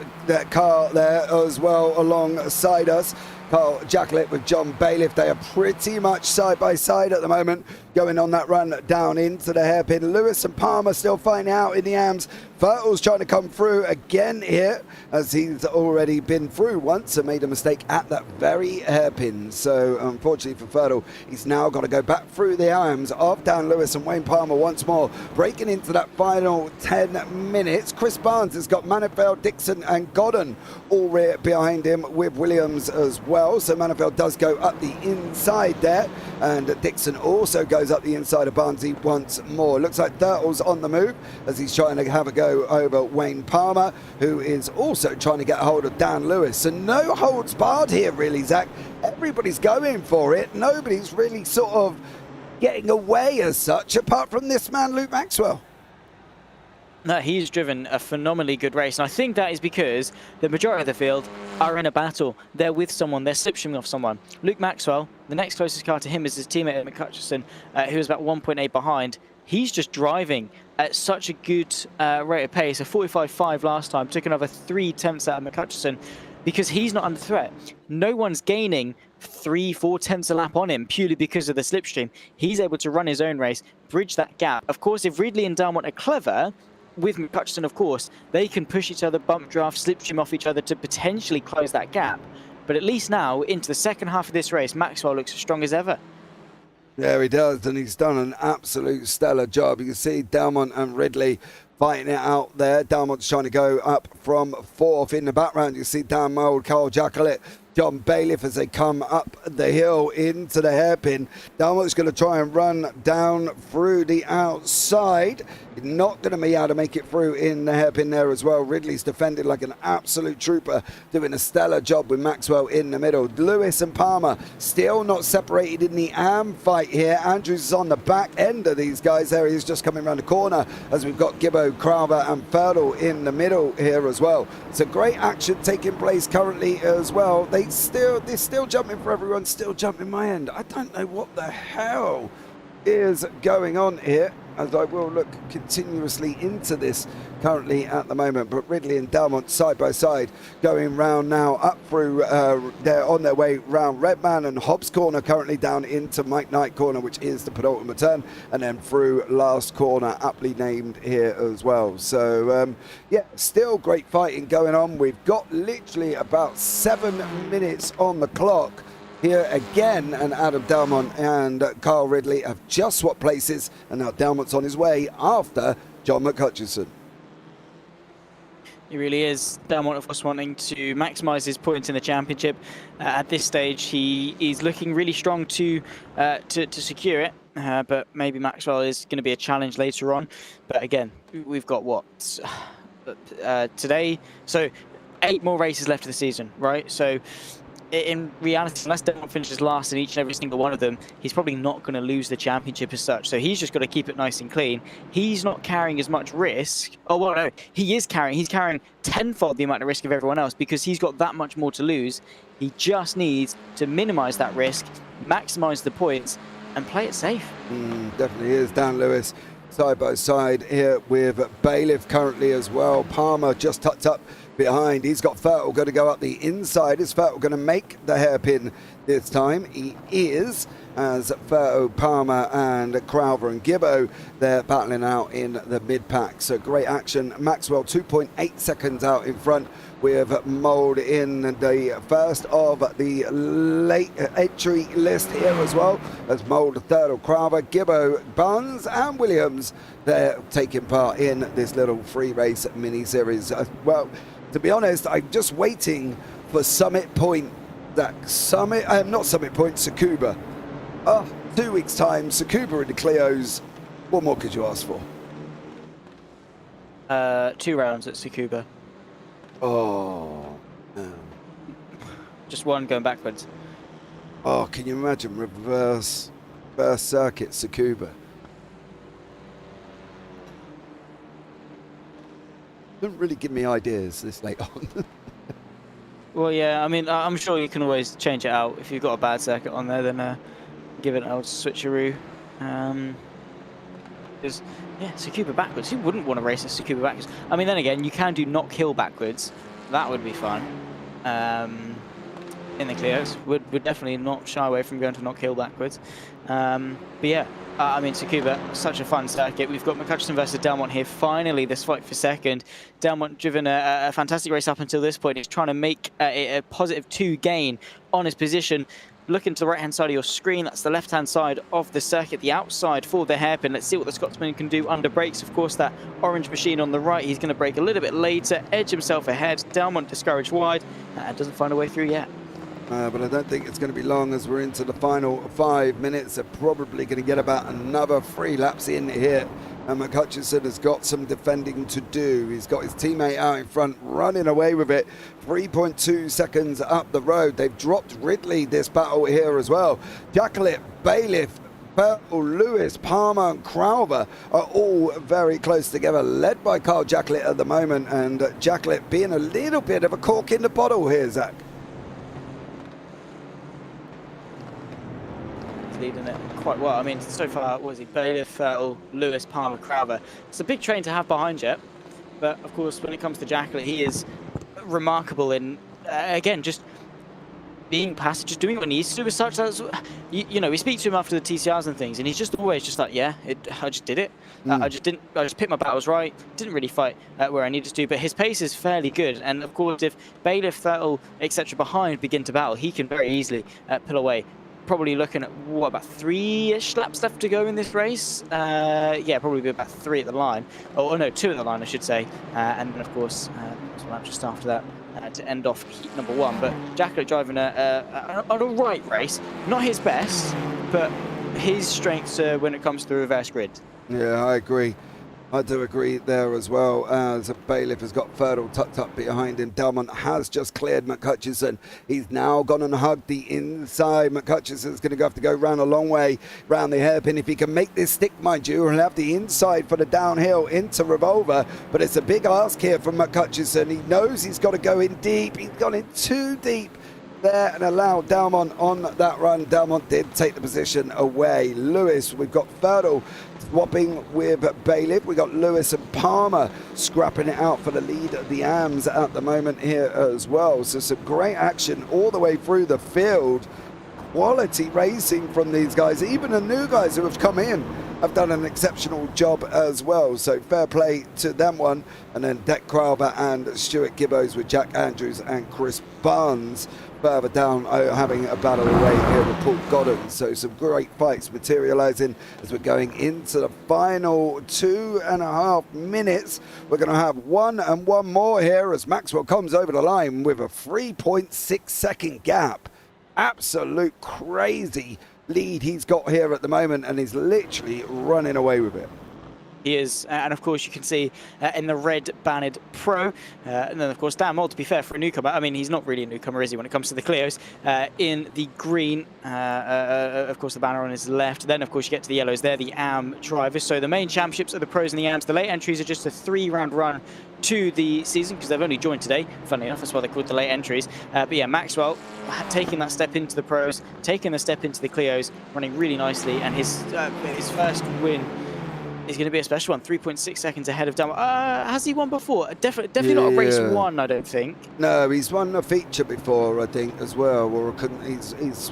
car there as well alongside us. Carl Jacquelette with John Bailiff. They are pretty much side by side at the moment, going on that run down into the hairpin. Lewis and Palmer still fighting out in the AMs. Vettel's trying to come through again here, as he's already been through once and made a mistake at that very hairpin. So unfortunately for Vettel, he's now got to go back through the AMs of Dan Lewis and Wayne Palmer once more, breaking into that final 10 minutes. Chris Barnes has got Manifeld, Dixon and Godden all behind him with Williams as well. So Manifeld does go up the inside there, and Dixon also goes up the inside of Barnesy once more. Looks like Dirtle's on the move as he's trying to have a go over Wayne Palmer, who is also trying to get a hold of Dan Lewis. So no holds barred here really, Zach. Everybody's going for it. Nobody's really sort of getting away as such, apart from this man, Luke Maxwell.
No, he's driven a phenomenally good race, and I think that is because the majority of the field are in a battle. They're with someone, they're slipstreaming off someone. Luke Maxwell, the next closest car to him is his teammate at McCutcheon, who is about 1.8 behind. He's just driving at such a good rate of pace, a 45.5 last time, took another 3 tenths out of McCutcheon, because he's not under threat. No one's gaining 3-4 tenths a lap on him purely because of the slipstream. He's able to run his own race, bridge that gap. Of course, if Ridley and Darmont are clever, with McCutcheon, of course, they can push each other, bump draft, slipstream off each other to potentially close that gap. But at least now, into the second half of this race, Maxwell looks as strong as ever.
Yeah, he does, and he's done an absolute stellar job. You can see Dalmont and Ridley fighting it out there. Dalmont's trying to go up from 4th. In the background, you see Dan Mould, Carl Jacquelette, John Bailiff as they come up the hill into the hairpin. Dalmont's going to try and run down through the outside. Not going to be able to make it through in the hairpin there as well. Ridley's defending like an absolute trooper, doing a stellar job with Maxwell in the middle. Lewis and Palmer still not separated in the AM fight here. Andrews is on the back end of these guys. There he is, just coming around the corner, as we've got Gibbo, Crowther and Ferdl in the middle here as well. It's a great action taking place currently as well. They're still jumping for everyone, still jumping my end. I don't know what the hell is going on here, as I will look continuously into this currently at the moment. But Ridley and Dalmont side by side going round now up through they're on their way round Redman and Hobbs corner, currently down into Mike Knight corner, which is the penultimate turn, and then through last corner, aptly named here as well. So yeah, still great fighting going on. We've got literally about 7 minutes on the clock here again, and Adam Dalmont and Carl Ridley have just swapped places, and now Dalmont's on his way after John McCutcheon.
He really is. Dalmont, of course, wanting to maximise his points in the championship. At this stage, he is looking really strong to secure it, but maybe Maxwell is going to be a challenge later on. But again, we've got what today, so 8 more races left of the season, right? So in reality, unless Delmont finishes last in each and every single one of them, he's probably not going to lose the championship as such. So he's just got to keep it nice and clean. He's not carrying as much risk. Oh, well, no, he is carrying. He's carrying tenfold the amount of risk of everyone else because he's got that much more to lose. He just needs to minimize that risk, maximize the points, and play it safe.
Definitely is. Dan Lewis side by side here with Bailiff currently as well. Palmer just tucked up behind. He's got Fertel going to go up the inside. Is Fertel going to make the hairpin this time? He is, as Fertel, Palmer and Crowther and Gibbo, they're battling out in the mid-pack. So great action. Maxwell 2.8 seconds out in front with Mould in the first of the late entry list here as well, as Mould, Thurtle, Crowther, Gibbo, Buns and Williams, they're taking part in this little free race mini-series. Well, to be honest, I'm just waiting for Summit Point, not Summit Point, Tsukuba. 2 weeks time, Tsukuba in the Clios. What more could you ask for?
2 rounds at Tsukuba.
Oh, no.
Just one going backwards.
Oh, can you imagine reverse circuit Tsukuba? Don't really give me ideas this late on.
Well, yeah, I mean, I'm sure you can always change it out. If you've got a bad circuit on there, then give it an old switcheroo. Because, yeah, Tsukuba backwards. Who wouldn't want to race a Tsukuba backwards? I mean, then again, you can do knock hill backwards. That would be fun. In the Clios. Would definitely not shy away from going to knock hill backwards. But yeah, I mean, Tsukuba, such a fun circuit. We've got McCutcheon versus Delmont here. Finally, this fight for second. Delmont driven a fantastic race up until this point. He's trying to make a positive 2 gain on his position. Looking to the right-hand side of your screen, that's the left-hand side of the circuit, the outside for the hairpin. Let's see what the Scotsman can do under brakes. Of course, that orange machine on the right, he's going to brake a little bit later, edge himself ahead. Delmont discouraged wide, and doesn't find a way through yet.
But I don't think it's going to be long as we're into the final 5 minutes. They're probably going to get about another 3 laps in here. And McCutcheon has got some defending to do. He's got his teammate out in front, running away with it. 3.2 seconds up the road. They've dropped Ridley this battle here as well. Jacklett, Bailiff, Fertel, Lewis, Palmer and Crowther are all very close together, led by Carl Jacklett at the moment. And Jacklett being a little bit of a cork in the bottle here, Zach.
Leading it quite well. I mean, so far, what was he? Bailiff, Fertel, Lewis, Palmer, Crowther. It's a big train to have behind you, but of course, when it comes to Jacklett, he is remarkable in, again, just being passive, just doing what he needs to do as such. That's, you know, we speak to him after the TCRs and things, and he's just always just like, yeah, I just did it. I just picked my battles right, didn't really fight where I needed to, but his pace is fairly good. And of course, if Bailiff, Fertel, etc. behind begin to battle, he can very easily pull away. Probably looking at, what, about 3-ish laps left to go in this race? Yeah, probably be about 3 at the line. Oh, no, 2 at the line, I should say. And then, of course, one lap just after that to end off heat number 1. But Jacklett driving a right race. Not his best, but his strengths when it comes to the reverse grid.
Yeah, I agree. I do agree there as well, as Bailiff has got Fertel tucked up behind him. Delmont has just cleared McCutcheon. He's now gone and hugged the inside. McCutcheon's going to have to go round a long way round the hairpin. If he can make this stick, mind you, he'll have the inside for the downhill into Revolver. But it's a big ask here from McCutcheon. He knows he's got to go in deep. He's gone in too deep there and allowed Delmont on that run. Delmont did take the position away. Lewis, we've got Fertel swapping with Bailiff. We got Lewis and Palmer scrapping it out for the lead of the AMs at the moment here as well. So some great action all the way through the field. Quality racing from these guys. Even the new guys who have come in have done an exceptional job as well. So fair play to them one. And then Deck Crowther and Stuart Gibbos with Jack Andrews and Chris Barnes further down, having a battle away here with Paul Godden. So some great fights materialising as we're going into the final 2.5 minutes. We're going to have one more here as Maxwell comes over the line with a 3.6 second gap. Absolute crazy lead he's got here at the moment, and he's literally running away with it.
He is, and of course you can see in the red bannered Pro, and then of course Dan Mould, to be fair, for a newcomer, I mean he's not really a newcomer, is he, when it comes to the Clios, in the green, of course the banner on his left, then of course you get to the yellows, they're the AM drivers, so the main championships are the Pros and the AMs, the late entries are just a 3-round run to the season, because they've only joined today, funnily enough, that's why they're called the late entries, but yeah, Maxwell taking that step into the Pros, taking the step into the Clios, running really nicely, and his first win is going to be a special one, 3.6 seconds ahead of Dan. Has he won before? Definitely not a race one, I don't think.
No, he's won a feature before, I think, as well. Or it's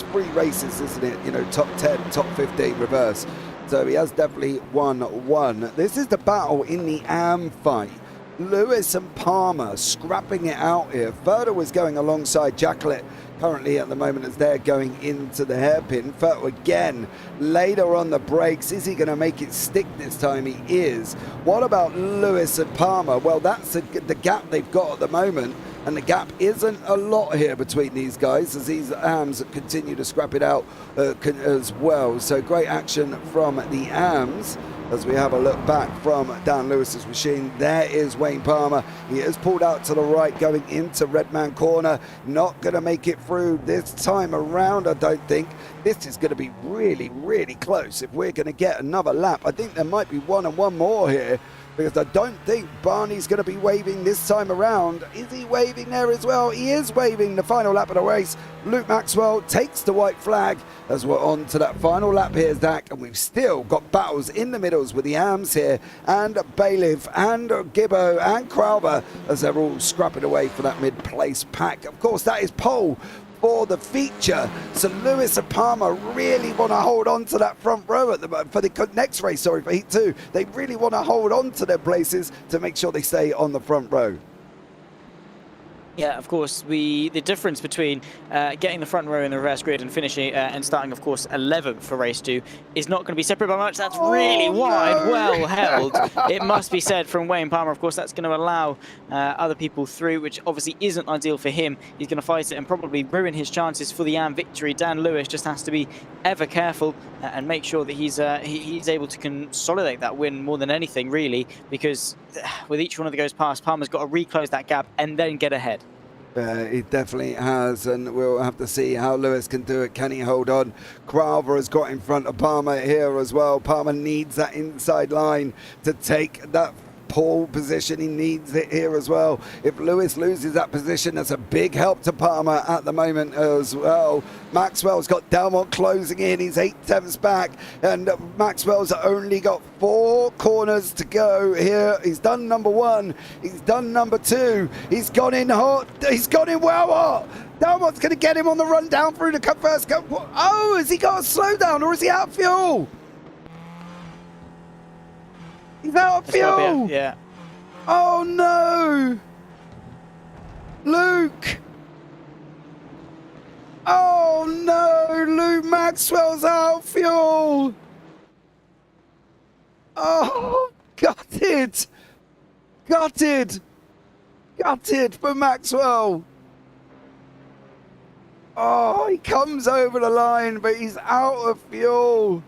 3 races, isn't it? You know, top 10, top 15 reverse. So he has definitely won one. This is the battle in the AM fight. Lewis and Palmer scrapping it out here. Furter was going alongside Jacqueline currently at the moment as they're going into the hairpin. Furter again later on the brakes. Is he going to make it stick this time? He is. What about Lewis and Palmer? Well, that's the gap they've got at the moment, and the gap isn't a lot here between these guys as these AMs continue to scrap it out as well. So great action from the AMs. As we have a look back from Dan Lewis's machine, there is Wayne Palmer. He is pulled out to the right going into Redman Corner. Not going to make it through this time around, I don't think. This is going to be really, really close if we're going to get another lap. I think there might be one and one more here, because I don't think Barney's going to be waving this time around. Is he waving there as well? He is waving the final lap of the race. Luke Maxwell takes the white flag as we're on to that final lap here, Zach, and we've still got battles in the middles with the AMs here, and Bailiff, and Gibbo, and Crowber, as they're all scrapping away for that mid-place pack. Of course, that is pole for the feature, so Lewis and Palmer really want to hold on to that front row for the next race, sorry, for Heat 2. They really want to hold on to their places to make sure they stay on the front row.
Yeah, of course, the difference between getting the front row in the reverse grid and finishing and starting, of course, 11th for race 2 is not going to be separate by much. That's really wide, well held. It must be said from Wayne Palmer. Of course, that's going to allow other people through, which obviously isn't ideal for him. He's going to fight it and probably ruin his chances for the AM victory. Dan Lewis just has to be ever careful and make sure that he's able to consolidate that win more than anything, really, because with each one of the goes past, Palmer's got to reclose that gap and then get ahead.
He definitely has, and we'll have to see how Lewis can do it. Can he hold on? Crowther has got in front of Palmer here as well. Palmer needs that inside line to take that pole position. He needs it here as well. If Lewis loses that position, that's a big help to Palmer at the moment as well. Maxwell's got Delmont closing in. He's 8/10 back, and Maxwell's only got 4 corners to go here. He's done number 1. He's done number 2. He's gone in hot. He's gone in well hot. Delmont's going to get him on the run down through the first cup. Oh, has he got a slowdown, or is he out of fuel? He's out of fuel!
Yeah.
Oh no! Luke! Oh no! Luke Maxwell's out of fuel! Oh, gutted! Gutted! Gutted for Maxwell! Oh, he comes over the line, but he's out of fuel!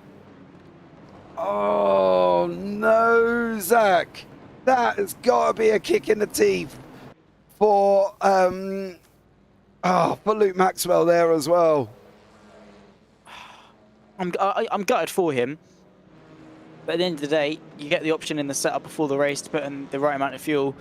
Oh no, Zach! That has got to be a kick in the teeth for Luke Maxwell there as well.
I'm gutted for him, but at the end of the day, you get the option in the setup before the race to put in the right amount of fuel.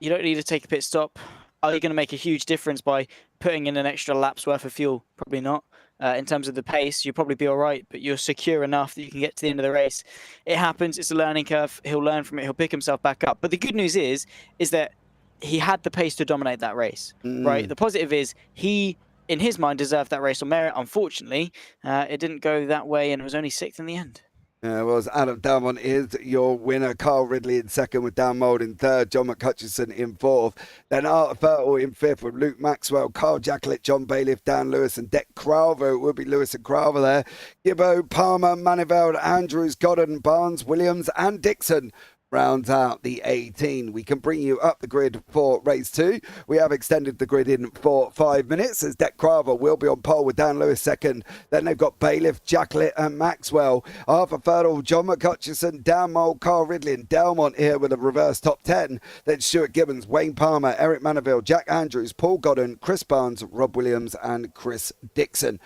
You don't need to take a pit stop. Are you going to make a huge difference by putting in an extra lap's worth of fuel? Probably not. In terms of the pace, you'll probably be all right, but you're secure enough that you can get to the end of the race. It happens. It's a learning curve. He'll learn from it. He'll pick himself back up. But the good news is that he had the pace to dominate that race, right? The positive is he, in his mind, deserved that race on merit. Unfortunately, it didn't go that way, and it was only 6th in the end.
Well, Adam Dalmont is your winner. Carl Ridley in 2nd with Dan Mould in 3rd. John McCutcheon in 4th. Then Art Fertile in 5th with Luke Maxwell, Carl Jacklett, John Bailiff, Dan Lewis and Deck Crowther. It will be Lewis and Crowther there. Gibbo, Palmer, Maniveld, Andrews, Goddard, Barnes, Williams and Dixon rounds out the 18. We can bring you up the grid for race 2. We have extended the grid in for 5 minutes as Deck Craver will be on pole with Dan Lewis second. Then they've got Bailiff, Jacklet and Maxwell. Arthur Fertile, John McCutcheon, Dan Mole, Carl Ridley and Delmont here with a reverse top 10. Then Stuart Gibbons, Wayne Palmer, Eric Manaville, Jack Andrews, Paul Godden, Chris Barnes, Rob Williams and Chris Dixon.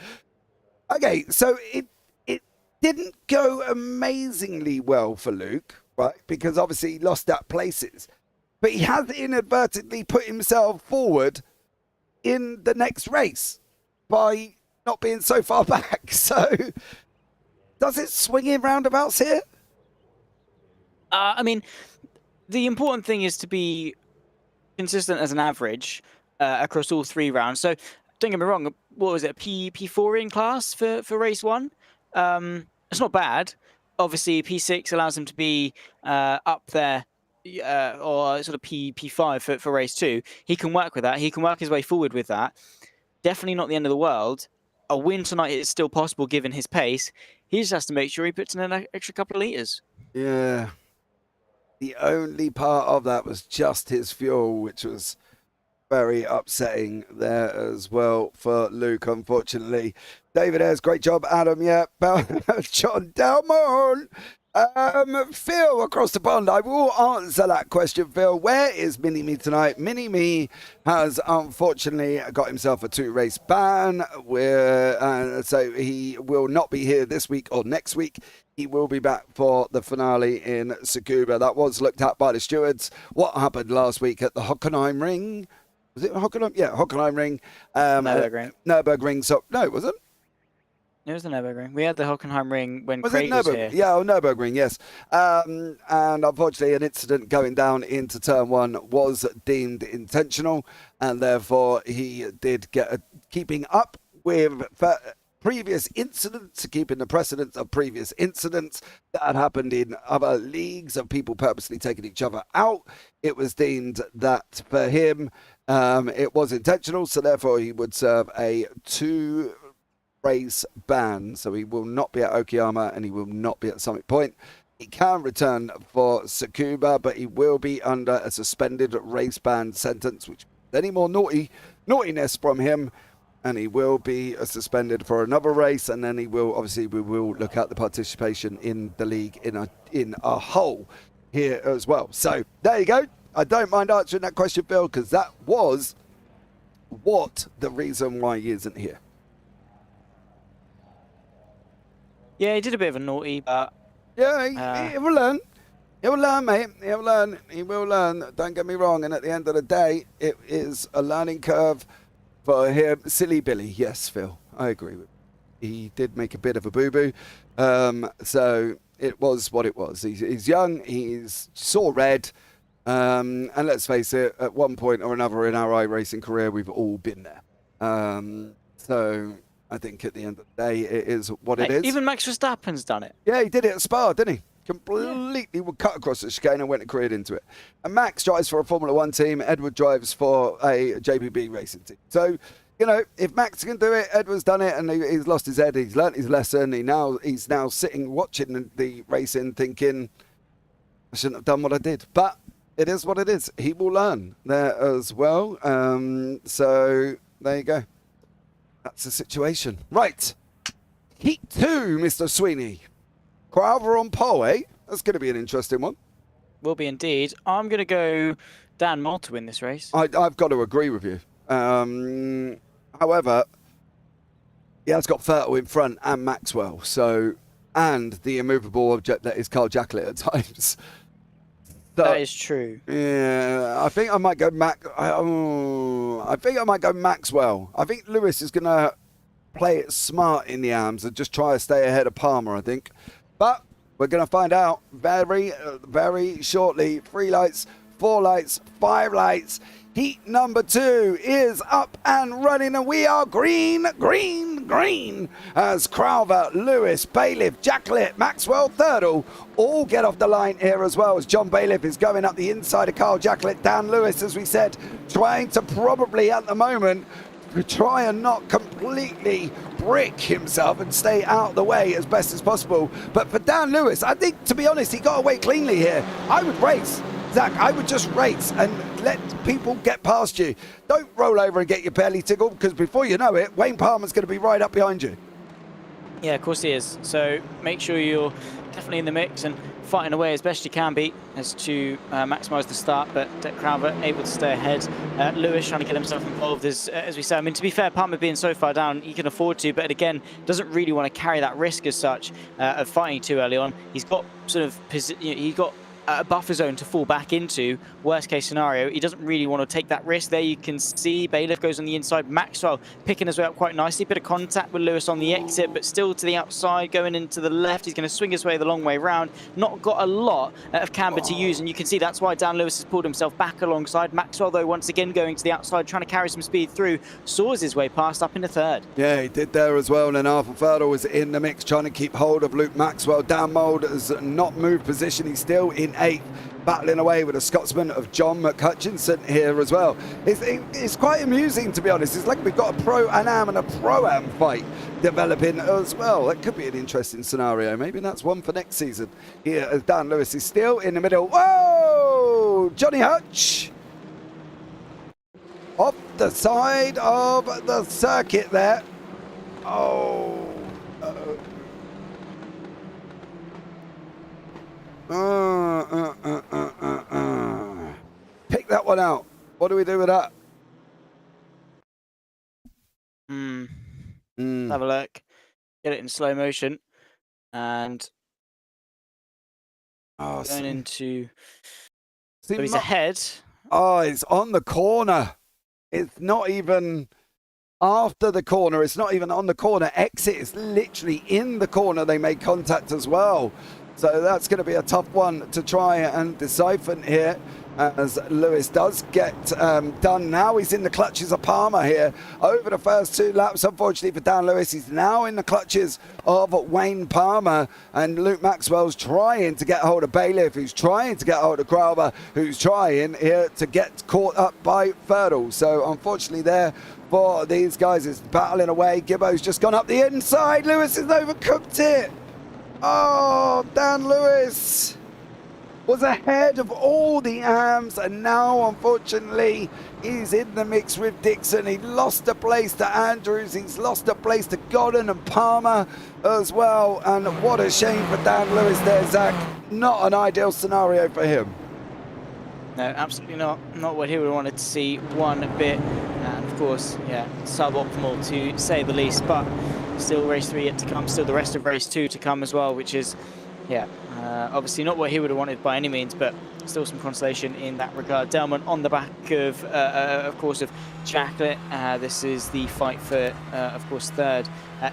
Okay, so it didn't go amazingly well for Luke. Right, because obviously he lost that places. But he has inadvertently put himself forward in the next race by not being so far back. So, does it swing in roundabouts here?
I mean, the important thing is to be consistent as an average across all 3 rounds. So, don't get me wrong, what was it, a P4 in class for race 1? It's not bad. Obviously, P6 allows him to be up there, or sort of P5 for race 2. He can work with that. He can work his way forward with that. Definitely not the end of the world. A win tonight is still possible given his pace. He just has to make sure he puts in an extra couple of litres.
Yeah. The only part of that was just his fuel, which was very upsetting there as well for Luke, unfortunately. David Ayres, great job, Adam. Yeah, John Delmont. Phil across the pond. I will answer that question, Phil. Where is Mini-Me tonight? Mini-Me has unfortunately got himself a 2-race ban. So he will not be here this week or next week. He will be back for the finale in Tsukuba. That was looked at by the stewards. What happened last week at the Hockenheim Ring? Was it Hockenheim? Yeah, Hockenheim Ring. Nürburgring. So, no, was it?
It was the Nürburgring. We had the Hockenheim Ring when
Was
Craig
it
was
Nürburgring?
here.
Yeah, Nürburgring, yes. And unfortunately, an incident going down into turn 1 was deemed intentional, and therefore he did get keeping up with previous incidents, keeping the precedence of previous incidents that had happened in other leagues of people purposely taking each other out. It was deemed that for him, it was intentional, so therefore he would serve a 2-race ban. So he will not be at Okayama and he will not be at Summit Point. He can return for Tsukuba, but he will be under a suspended race ban sentence, which any more naughtiness from him, and he will be suspended for another race, and then he will, obviously, we will look at the participation in the league in a whole here as well. So there you go. I don't mind answering that question, Phil, because that was the reason why he isn't here.
Yeah, he did a bit of a naughty, but...
Yeah, he will learn. He will learn, mate. He will learn. He will learn. Don't get me wrong. And at the end of the day, it is a learning curve for him. Silly Billy. Yes, Phil. I agree with you. He did make a bit of a boo-boo. So it was what it was. He's young. He's saw red. And let's face it, at one point or another in our iRacing career, we've all been there. So I think at the end of the day, it is what it is.
Even Max Verstappen's done it.
Yeah, he did it at Spa, didn't he? Completely cut across the chicane and went and careered into it. And Max drives for a Formula 1 team. Edward drives for a JPB racing team. So, you know, if Max can do it, Edward's done it, and he's lost his head. He's learnt his lesson. He's now sitting, watching the racing, thinking, I shouldn't have done what I did. But it is what it is. He will learn there as well. So there you go. That's the situation. Right. Heat 2, Mr. Sweeney. Craver on pole, eh? That's going to be an interesting one.
Will be indeed. I'm going to go Dan Moll to win this race.
I've got to agree with you. However, he has got Fertile in front and Maxwell. So, and the immovable object that is Carl Jacklet at times. So,
that is true.
Yeah, I think I might go I think I might go Maxwell. I think Lewis is going to play it smart in the arms and just try to stay ahead of Palmer, I think. But we're going to find out very, very shortly. 3 lights, 4 lights, 5 lights. Heat number 2 is up and running, and we are green, green, green. As Crowther, Lewis, Bailiff, Jacklet, Maxwell, Thirdle all get off the line here as well, as John Bailiff is going up the inside of Carl Jacklet. Dan Lewis, as we said, trying to probably at the moment try and not completely brick himself and stay out of the way as best as possible. But for Dan Lewis, I think, to be honest, he got away cleanly here. I would race. Zach, I would just race and let people get past you. Don't roll over and get your belly tickled, because before you know it, Wayne Palmer's going to be right up behind you.
Yeah, of course he is. So make sure you're definitely in the mix and fighting away as best you can be as to maximise the start, but Crowther able to stay ahead. Lewis trying to get himself involved as we say. I mean, to be fair, Palmer being so far down, he can afford to, but again, doesn't really want to carry that risk as such of fighting too early on. He's got sort of, he's got a buffer zone to fall back into, worst case scenario. He doesn't really want to take that risk. There you can see Bailiff goes on the inside. Maxwell picking his way up quite nicely. Bit of contact with Lewis on the exit, but still to the outside, going into the left. He's going to swing his way the long way round. Not got a lot of camber to use, and you can see that's why Dan Lewis has pulled himself back alongside. Maxwell, though, once again going to the outside, trying to carry some speed through. Saws his way past up into third.
Yeah, he did there as well, and then Arthur Ferdel was in the mix trying to keep hold of Luke Maxwell. Dan Mould has not moved position. He's still in 8th, battling away with a Scotsman of John McHutchinson here as well. It's quite amusing, to be honest. It's like we've got a Pro-Am and a Pro-Am fight developing as well. That could be an interesting scenario. Maybe that's one for next season here as Dan Lewis is still in the middle. Whoa! Johnny Hutch off the side of the circuit there. Oh. Pick that one out. What do we do with that?
Have a look. Get it in slow motion. And going into... So he's ahead.
Oh, it's on the corner. It's not even after the corner. It's not even on the corner. Exit is literally in the corner. They made contact as well. So that's going to be a tough one to try and decipher here, as Lewis does get done. Now he's in the clutches of Palmer here over the first 2 laps. Unfortunately for Dan Lewis, he's now in the clutches of Wayne Palmer, and Luke Maxwell's trying to get hold of Bailiff, who's trying to get hold of Crowther, who's trying here to get caught up by Ferdel. So unfortunately there for these guys, it's battling away. Gibbo's just gone up the inside. Lewis has overcooked it. Oh, Dan Lewis was ahead of all the AMs, and now, unfortunately, he's in the mix with Dixon. He lost a place to Andrews. He's lost a place to Godden and Palmer as well. And what a shame for Dan Lewis there, Zach. Not an ideal scenario for him.
No, absolutely not. Not what he would have wanted to see one bit. And, of course, yeah, suboptimal to say the least. But still race 3 yet to come, still the rest of race 2 to come as well, which is, yeah, obviously not what he would have wanted by any means, but still some consolation in that regard. Delmont on the back of course, of Jacklett. This is the fight for, of course, third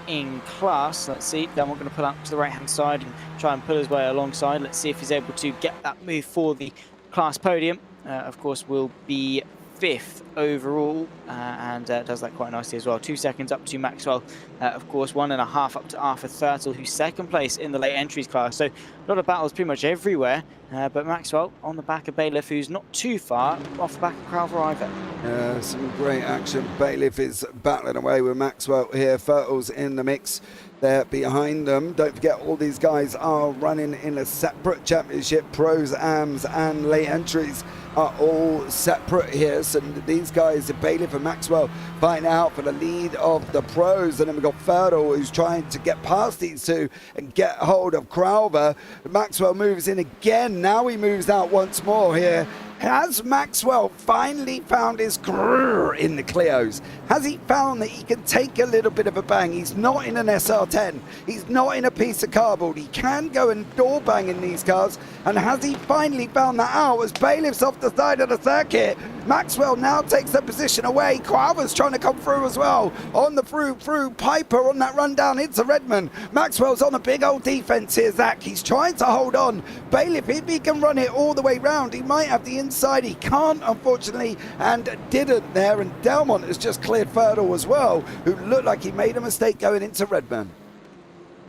in class. Let's see, Delmont going to pull up to the right-hand side and try and pull his way alongside. Let's see if he's able to get that move for the class podium. Of course, will be 5th overall, and does that quite nicely as well. 2 seconds up to Maxwell, of course, 1.5 up to Arthur Thurtle, who's 2nd place in the late entries class. So a lot of battles pretty much everywhere, but Maxwell on the back of Bailiff, who's not too far off the back of Crowther either.
Yeah, some great action. Bailiff is battling away with Maxwell here. Thurtle's in the mix there behind them. Don't forget, all these guys are running in a separate championship. Pros, AMs and late entries are all separate here. So these guys, Bailiff and Maxwell, fighting out for the lead of the pros. And then we've got Ferdel, who's trying to get past these two and get hold of Crowther. Maxwell moves in again. Now he moves out once more here. Has Maxwell finally found his groove in the Clios? Has he found that he can take a little bit of a bang? He's not in an SR10. He's not in a piece of cardboard. He can go and door bang in these cars. And has he finally found that out? As Bailiff's off the side of the circuit, Maxwell now takes the position away. Crowther's trying to come through as well. On the through Piper on that run down into Redmond. Maxwell's on a big old defense here, Zach. He's trying to hold on. Bailiff, if he can run it all the way round, he might have the inside. He can't, unfortunately, and didn't there. And Delmont has just cleared Ferdel as well, who looked like he made a mistake going into Redmond.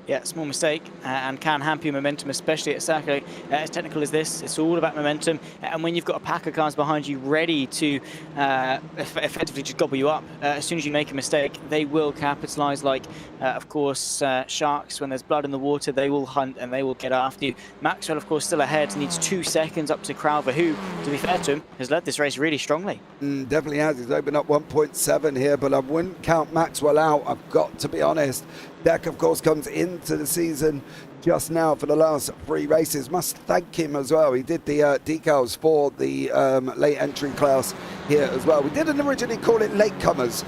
Yeah, small mistake, and can hamper your momentum, especially at circuit as technical as this. It's all about momentum, and when you've got a pack of cars behind you ready to effectively just gobble you up, as soon as you make a mistake, they will capitalise. Like, of course, sharks, when there's blood in the water, they will hunt and they will get after you. Maxwell, of course, still ahead, needs 2 seconds up to Crowther, who, to be fair to him, has led this race really strongly.
Definitely has. He's opened up 1.7 here, but I wouldn't count Maxwell out, I've got to be honest. Deck, of course, comes into the season just now for the last 3 races. Must thank him as well. He did the decals for the late entry class here as well. We didn't originally call it latecomers,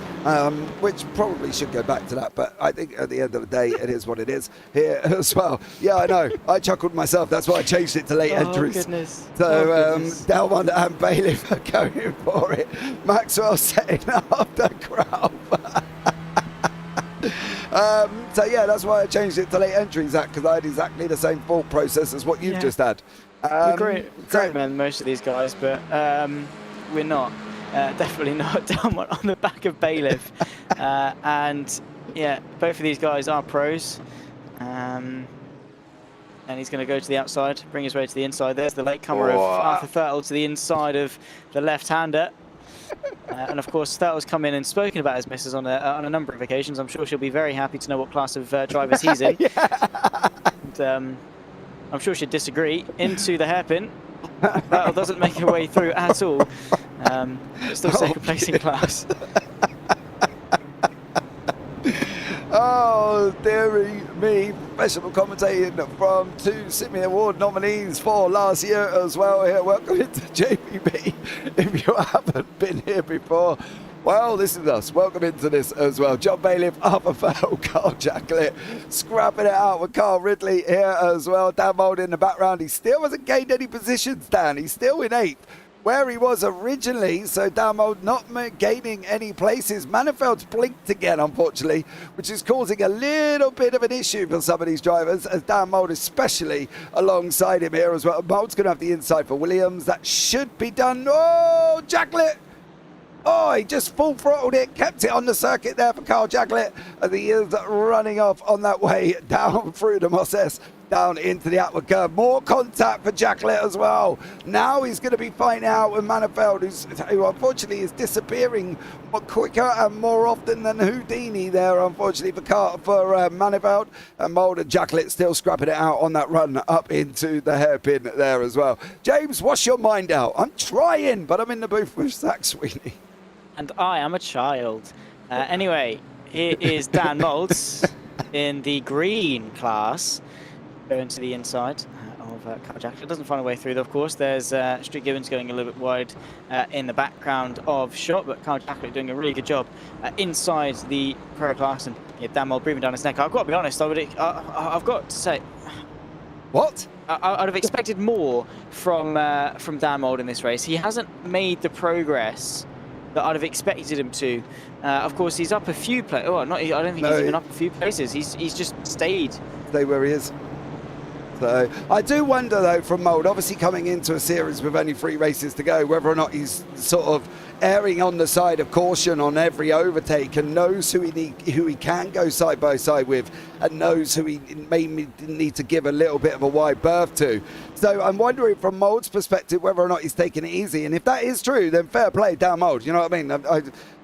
which probably should go back to that, but I think at the end of the day, it is what it is here as well. Yeah, I know. I chuckled myself. That's why I changed it to late entries.
Goodness.
So Delmont and Bailiff are going for it. Maxwell setting up the crowd. So yeah, that's why I changed it to late entries, Zach, because I had exactly the same thought process as what you've just had.
Great man, most of these guys, but we're not. Definitely not down on the back of Bailiff. And yeah, both of these guys are pros. And he's going to go to the outside, bring his way to the inside. There's the latecomer of Arthur Thurtle to the inside of the left-hander. And of course, Thurtle's come in and spoken about his misses on a number of occasions. I'm sure she'll be very happy to know what class of drivers he's in. And, I'm sure she'd disagree. Into the hairpin. Thurtle doesn't make her way through at all. Still second place in class.
Oh, dearie me. Professional commentating from 2 Sydney Award nominees for last year as well here. Welcome into JPB. If you haven't been here before, well, this is us. Welcome into this as well. John Bailiff, Arthur Thurtle, Carl Jacklett, scrapping it out with Carl Ridley here as well. Dan Mould in the background. He still hasn't gained any positions, Dan. He's still in 8th. Where he was originally, so Dan Mould not gaining any places. Manifeld's blinked again, unfortunately, which is causing a little bit of an issue for some of these drivers, as Dan Mould especially alongside him here as well. Mould's going to have the inside for Williams. That should be done. Oh, Jacklett! Oh, he just full throttled it, kept it on the circuit there for Carl Jacklett, as he is running off on that way down through the Mosses, down into the outward curve. More contact for Jacklett as well. Now he's going to be fighting out with Manifeld, who unfortunately is disappearing quicker and more often than Houdini there, unfortunately, for Manifeld. And Mould and Jacklett still scrapping it out on that run up into the hairpin there as well. James, wash your mind out. I'm trying, but I'm in the booth with Zach Sweeney.
And I am a child. Anyway, here is Dan Moulds in the green class, going to the inside of Carl Jacklett. Doesn't find a way through, though, of course. There's Stu Gibbons going a little bit wide in the background of shot, but Carl Jacklett doing a really good job inside the pro class. And yeah, Dan Mould breathing down his neck. I've got to be honest, I've got to say,
what?
I'd have expected more from Dan Mould in this race. He hasn't made the progress that I'd have expected him to. Of course, he's up a few places. Oh, I don't think he's even up a few places. He's just stayed.
Stay where he is. So I do wonder, though, from Mould, obviously coming into a series with only 3 races to go, whether or not he's sort of erring on the side of caution on every overtake and knows who he can go side by side with and knows who he may need to give a little bit of a wide berth to. So I'm wondering from Mould's perspective whether or not he's taking it easy. And if that is true, then fair play down Mould. You know what I mean?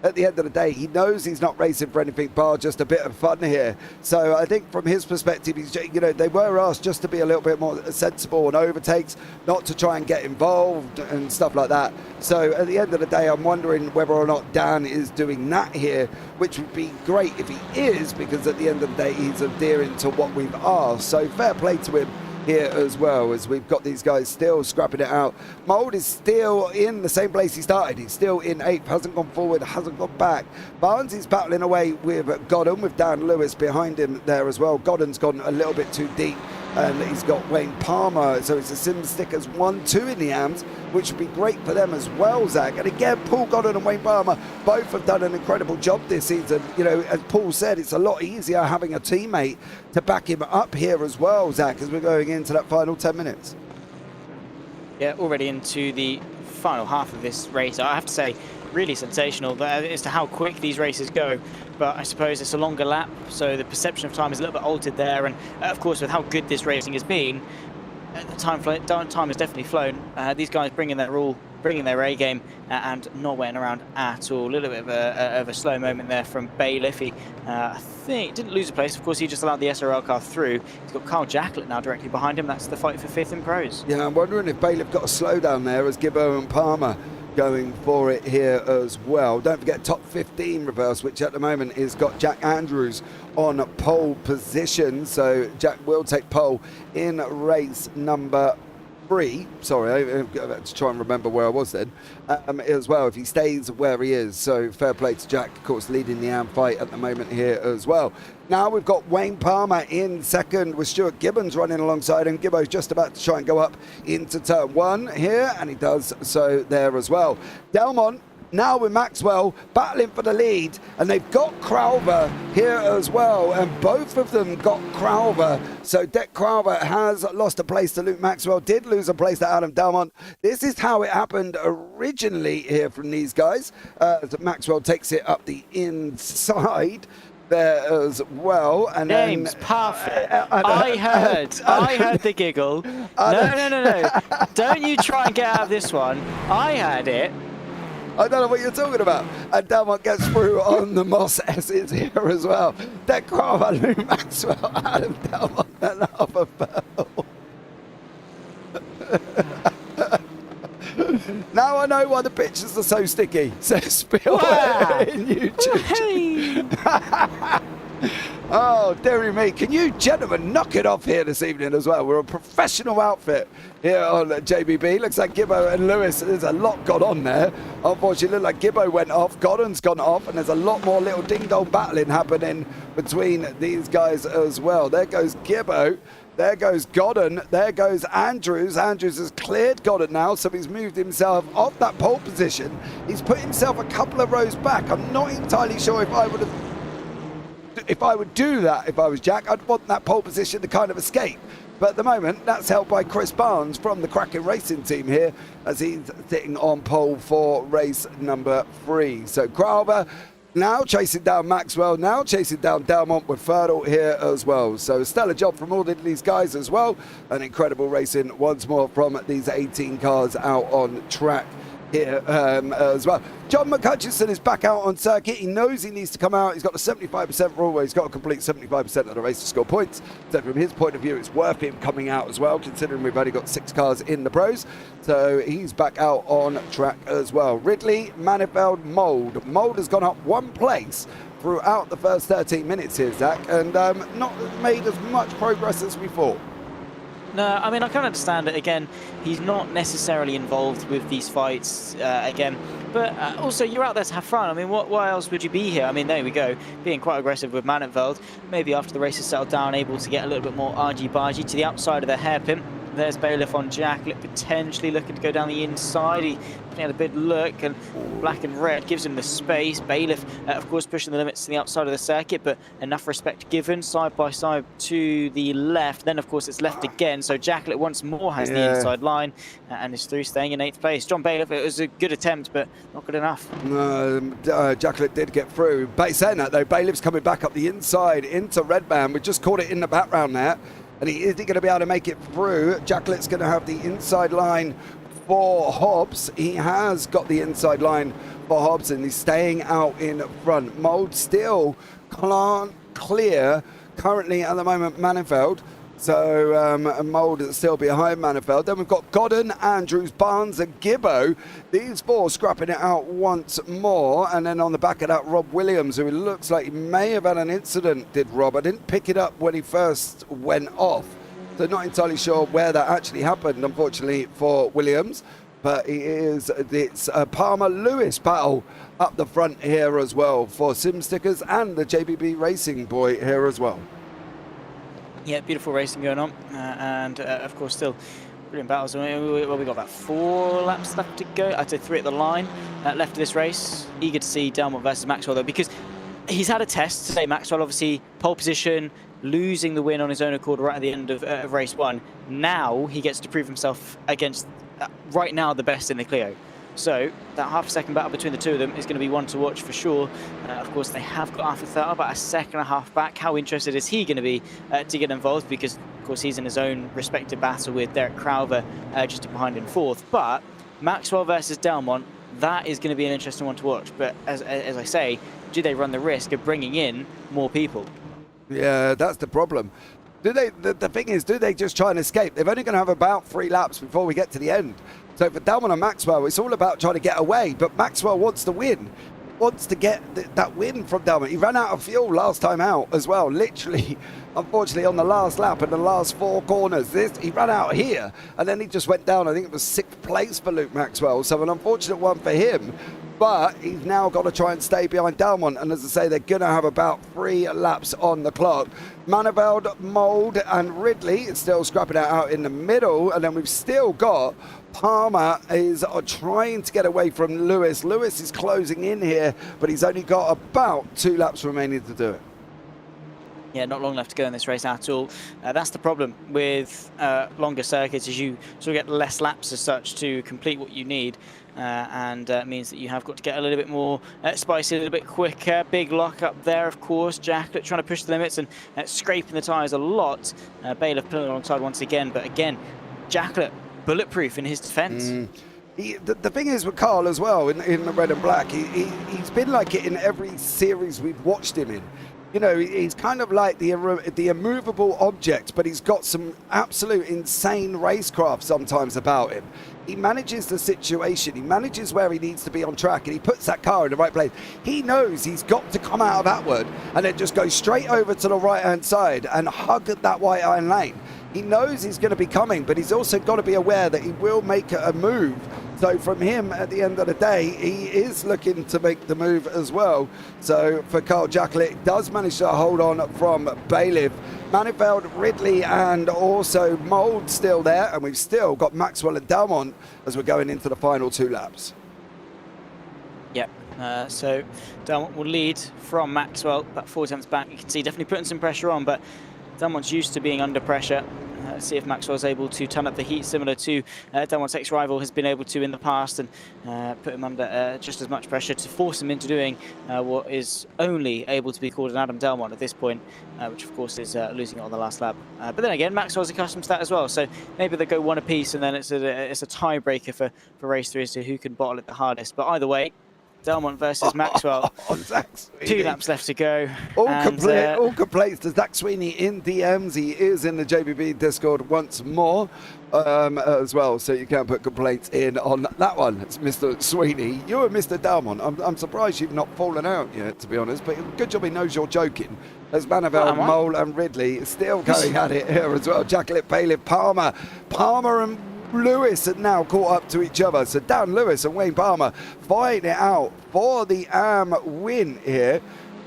At the end of the day, he knows he's not racing for anything bar just a bit of fun here. So I think from his perspective, he's, they were asked just to be a little bit more sensible on overtakes, not to try and get involved and stuff like that. So at the end of the day, I'm wondering whether or not Dan is doing that here, which would be great if he is, because at the end of the day, he's adhering to what we've asked. So fair play to him here as well, as we've got these guys still scrapping it out. Mould is still in the same place he started. He's still in 8th, hasn't gone forward, hasn't gone back. Barnes is battling away with Godden, with Dan Lewis behind him there as well. Godden's gone a little bit too deep, and he's got Wayne Palmer, so it's a sim stickers 1-2 in the AMs, which would be great for them as well, Zach. And again, Paul Godden and Wayne Palmer both have done an incredible job this season. As Paul said, it's a lot easier having a teammate to back him up here as well, Zach, as we're going into that final 10 minutes.
Yeah, already into the final half of this race. I have to say, really sensational as to how quick these races go. But I suppose it's a longer lap, so the perception of time is a little bit altered there. And of course, with how good this racing has been, the time has definitely flown. These guys bringing their A game and not waiting around at all. A little bit of a slow moment there from Bailiff. He, I think, didn't lose a place. Of course, he just allowed the SRL car through. He's got Kyle Jacklett now directly behind him. That's the fight for 5th in pros.
Yeah, I'm wondering if Bailiff got a slowdown there as Gibbo and Palmer going for it here as well. Don't forget top 15 reverse, which at the moment is got Jack Andrews on pole position. So Jack will take pole in race number 3. Sorry, I have to try and remember where I was then as well, if he stays where he is. So fair play to Jack, of course, leading the AM fight at the moment here as well. Now we've got Wayne Palmer in second with Stuart Gibbons running alongside him. Gibbo's just about to try and go up into turn 1 here, and he does so there as well. Delmont now with Maxwell battling for the lead, and they've got Crowther here as well, and both of them got Crowther. So Deck Crowther has lost a place to Luke Maxwell, did lose a place to Adam Delmont. This is how it happened originally here from these guys. Maxwell takes it up the inside there as well, and
James,
then
Parfitt. I heard the giggle. No. Don't you try and get out of this one. I heard it.
I don't know what you're talking about. And Delmont gets through on the Moss S's here as well. Deck Crowther, Luke Maxwell, Adam Delmont, and Arthur Pearl. Now I know why the pictures are so sticky, says Spill in YouTube. Oh, dearie me. Can you gentlemen knock it off here this evening as well? We're a professional outfit here on JBB. Looks like Gibbo and Lewis, there's a lot gone on there. Unfortunately, look like Gibbo went off, Godden's gone off, and there's a lot more little ding-dong battling happening between these guys as well. There goes Gibbo. There goes Godden. There goes Andrews. Andrews has cleared Godden now, so he's moved himself off that pole position. He's put himself a couple of rows back. I'm not entirely sure if I would do that if I was Jack. I'd want that pole position to kind of escape. But at the moment, that's held by Chris Barnes from the Kraken Racing team here, as he's sitting on pole for race number 3. So Crowther now chasing down Maxwell, now chasing down Delmont with Fertile here as well. So a stellar job from all of these guys as well. An incredible racing once more from these 18 cars out on track here as well. John McHutchison is back out on circuit. He knows he needs to come out. He's got a 75% rule where he's got to complete 75% of the race to score points. So from his point of view, it's worth him coming out as well, considering we've only got 6 cars in the pros. So he's back out on track as well. Ridley, Manifeld, Mould. Mould has gone up 1 place throughout the first 13 minutes here, Zach, and not made as much progress as we thought.
No, I mean, I can understand it. Again, he's not necessarily involved with these fights again. But also, you're out there to have fun. I mean, why else would you be here? I mean, there we go. Being quite aggressive with Manenveld. Maybe after the race has settled down, able to get a little bit more argy-bargy to the outside of the hairpin. There's Bailiff on Jacklett, potentially looking to go down the inside. He had a bit look, and black and red gives him the space. Bailiff, of course, pushing the limits to the outside of the circuit, but enough respect given side by side to the left. Then, of course, it's left again. So Jacklett once more has the inside line and is through, staying in 8th place. John Bailiff, it was a good attempt, but not good enough.
Jacklett did get through. Saying that, though, Bailiff's coming back up the inside into Redman. We just caught it in the background there. And is he going to be able to make it through? Jacklett's going to have the inside line for Hobbs. He has got the inside line for Hobbs, and he's staying out in front. Mould still can't clear currently at the moment Manenfeld. So Mould is still behind Manenfeld. Then we've got Godden, Andrews, Barnes and Gibbo. These 4 scrapping it out once more. And then on the back of that, Rob Williams, who looks like he may have had an incident, did Rob. I didn't pick it up when he first went off. So not entirely sure where that actually happened, unfortunately, for Williams. But it's a Palmer-Lewis battle up the front here as well for Sim Stickers and the JPB Racing boy here as well.
Yeah, beautiful racing going on, and of course still brilliant battles. Well, we've got about 4 laps left to go. I'd say 3 at the line left of this race. Eager to see Delmont versus Maxwell though, because he's had a test today. Maxwell obviously pole position, losing the win on his own accord right at the end of race 1. Now he gets to prove himself against right now the best in the Clio. So that half a second battle between the two of them is going to be one to watch for sure. Of course, they have got Alpha about a second and a half back. How interested is he going to be to get involved? Because, of course, he's in his own respective battle with Derek Crowther just behind in fourth. But Maxwell versus Delmont, that is going to be an interesting one to watch. But as I say, do they run the risk of bringing in more people?
Yeah, that's the problem. Do they? The thing is, do they just try and escape? They're only going to have about 3 laps before we get to the end. So for Delmont and Maxwell, it's all about trying to get away. But Maxwell wants to win, wants to get that win from Delmont. He ran out of fuel last time out as well. Literally, unfortunately, on the last lap and the last 4 corners, he ran out here, and then he just went down. I think it was 6th place for Luke Maxwell. So an unfortunate one for him. But he's now got to try and stay behind Delmont. And as I say, they're going to have about 3 laps on the clock. Maniveld, Mould and Ridley is still scrapping it out in the middle. And then we've still got Palmer is trying to get away from Lewis. Lewis is closing in here, but he's only got about 2 laps remaining to do it.
Yeah, not long left to go in this race at all. That's the problem with longer circuits, is you sort of get less laps as such to complete what you need. And means that you have got to get a little bit more spicy, a little bit quicker. Big lock up there, of course. Jacklet trying to push the limits and scraping the tyres a lot. Bailiff pulling alongside once again, but again, Jacklet bulletproof in his defence.
The thing is with Carl as well, in the red and black, he's been like it in every series we've watched him in. You know, he's kind of like the immovable object, but he's got some absolute insane racecraft sometimes about him. He manages the situation, he manages where he needs to be on track, and he puts that car in the right place. He knows he's got to come out of Atwood and then just go straight over to the right-hand side and hug that white iron lane. He knows he's going to be coming, but he's also got to be aware that he will make a move. So from him, at the end of the day, he is looking to make the move as well. So for Carl Jacklet, it does manage to hold on from Bailiff. Maniveld, Ridley and also Mould still there. And we've still got Maxwell and Delmont as we're going into the final 2 laps.
Yep. So Delmont will lead from Maxwell, about 4 tenths back. You can see definitely putting some pressure on, but Delmont's used to being under pressure. Let's see if Maxwell's able to turn up the heat, similar to Delmont's ex-rival has been able to in the past, and put him under just as much pressure to force him into doing what is only able to be called an Adam Delmont at this point, which of course is losing it on the last lap. But then again, Maxwell's accustomed to that as well, so maybe they go one apiece and then it's a tiebreaker for race 3 as to who can bottle it the hardest. But either way, Delmont versus Maxwell. 2 laps left to go.
All complaints to Zach Sweeney in DMs. He is in the JPB Discord once more as well, so you can put complaints in on that one. It's Mr. Sweeney. You and Mr. Delmont. I'm surprised you've not fallen out yet, to be honest, but good job he knows you're joking. As Maniveld, Mole and Ridley still going at it here as well. Jacklet, Bailiff, Palmer and Lewis are now caught up to each other. So Dan Lewis and Wayne Palmer fighting it out for the win here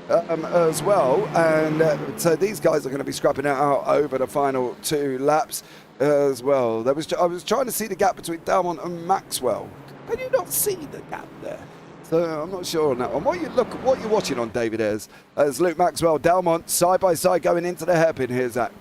as well. And so these guys are going to be scrapping it out over the final 2 laps as well. I was trying to see the gap between Delmont and Maxwell. Can you not see the gap there? So I'm not sure on that one. What you're watching on David Ayres as Luke Maxwell, Delmont side by side going into the hairpin here, Zach.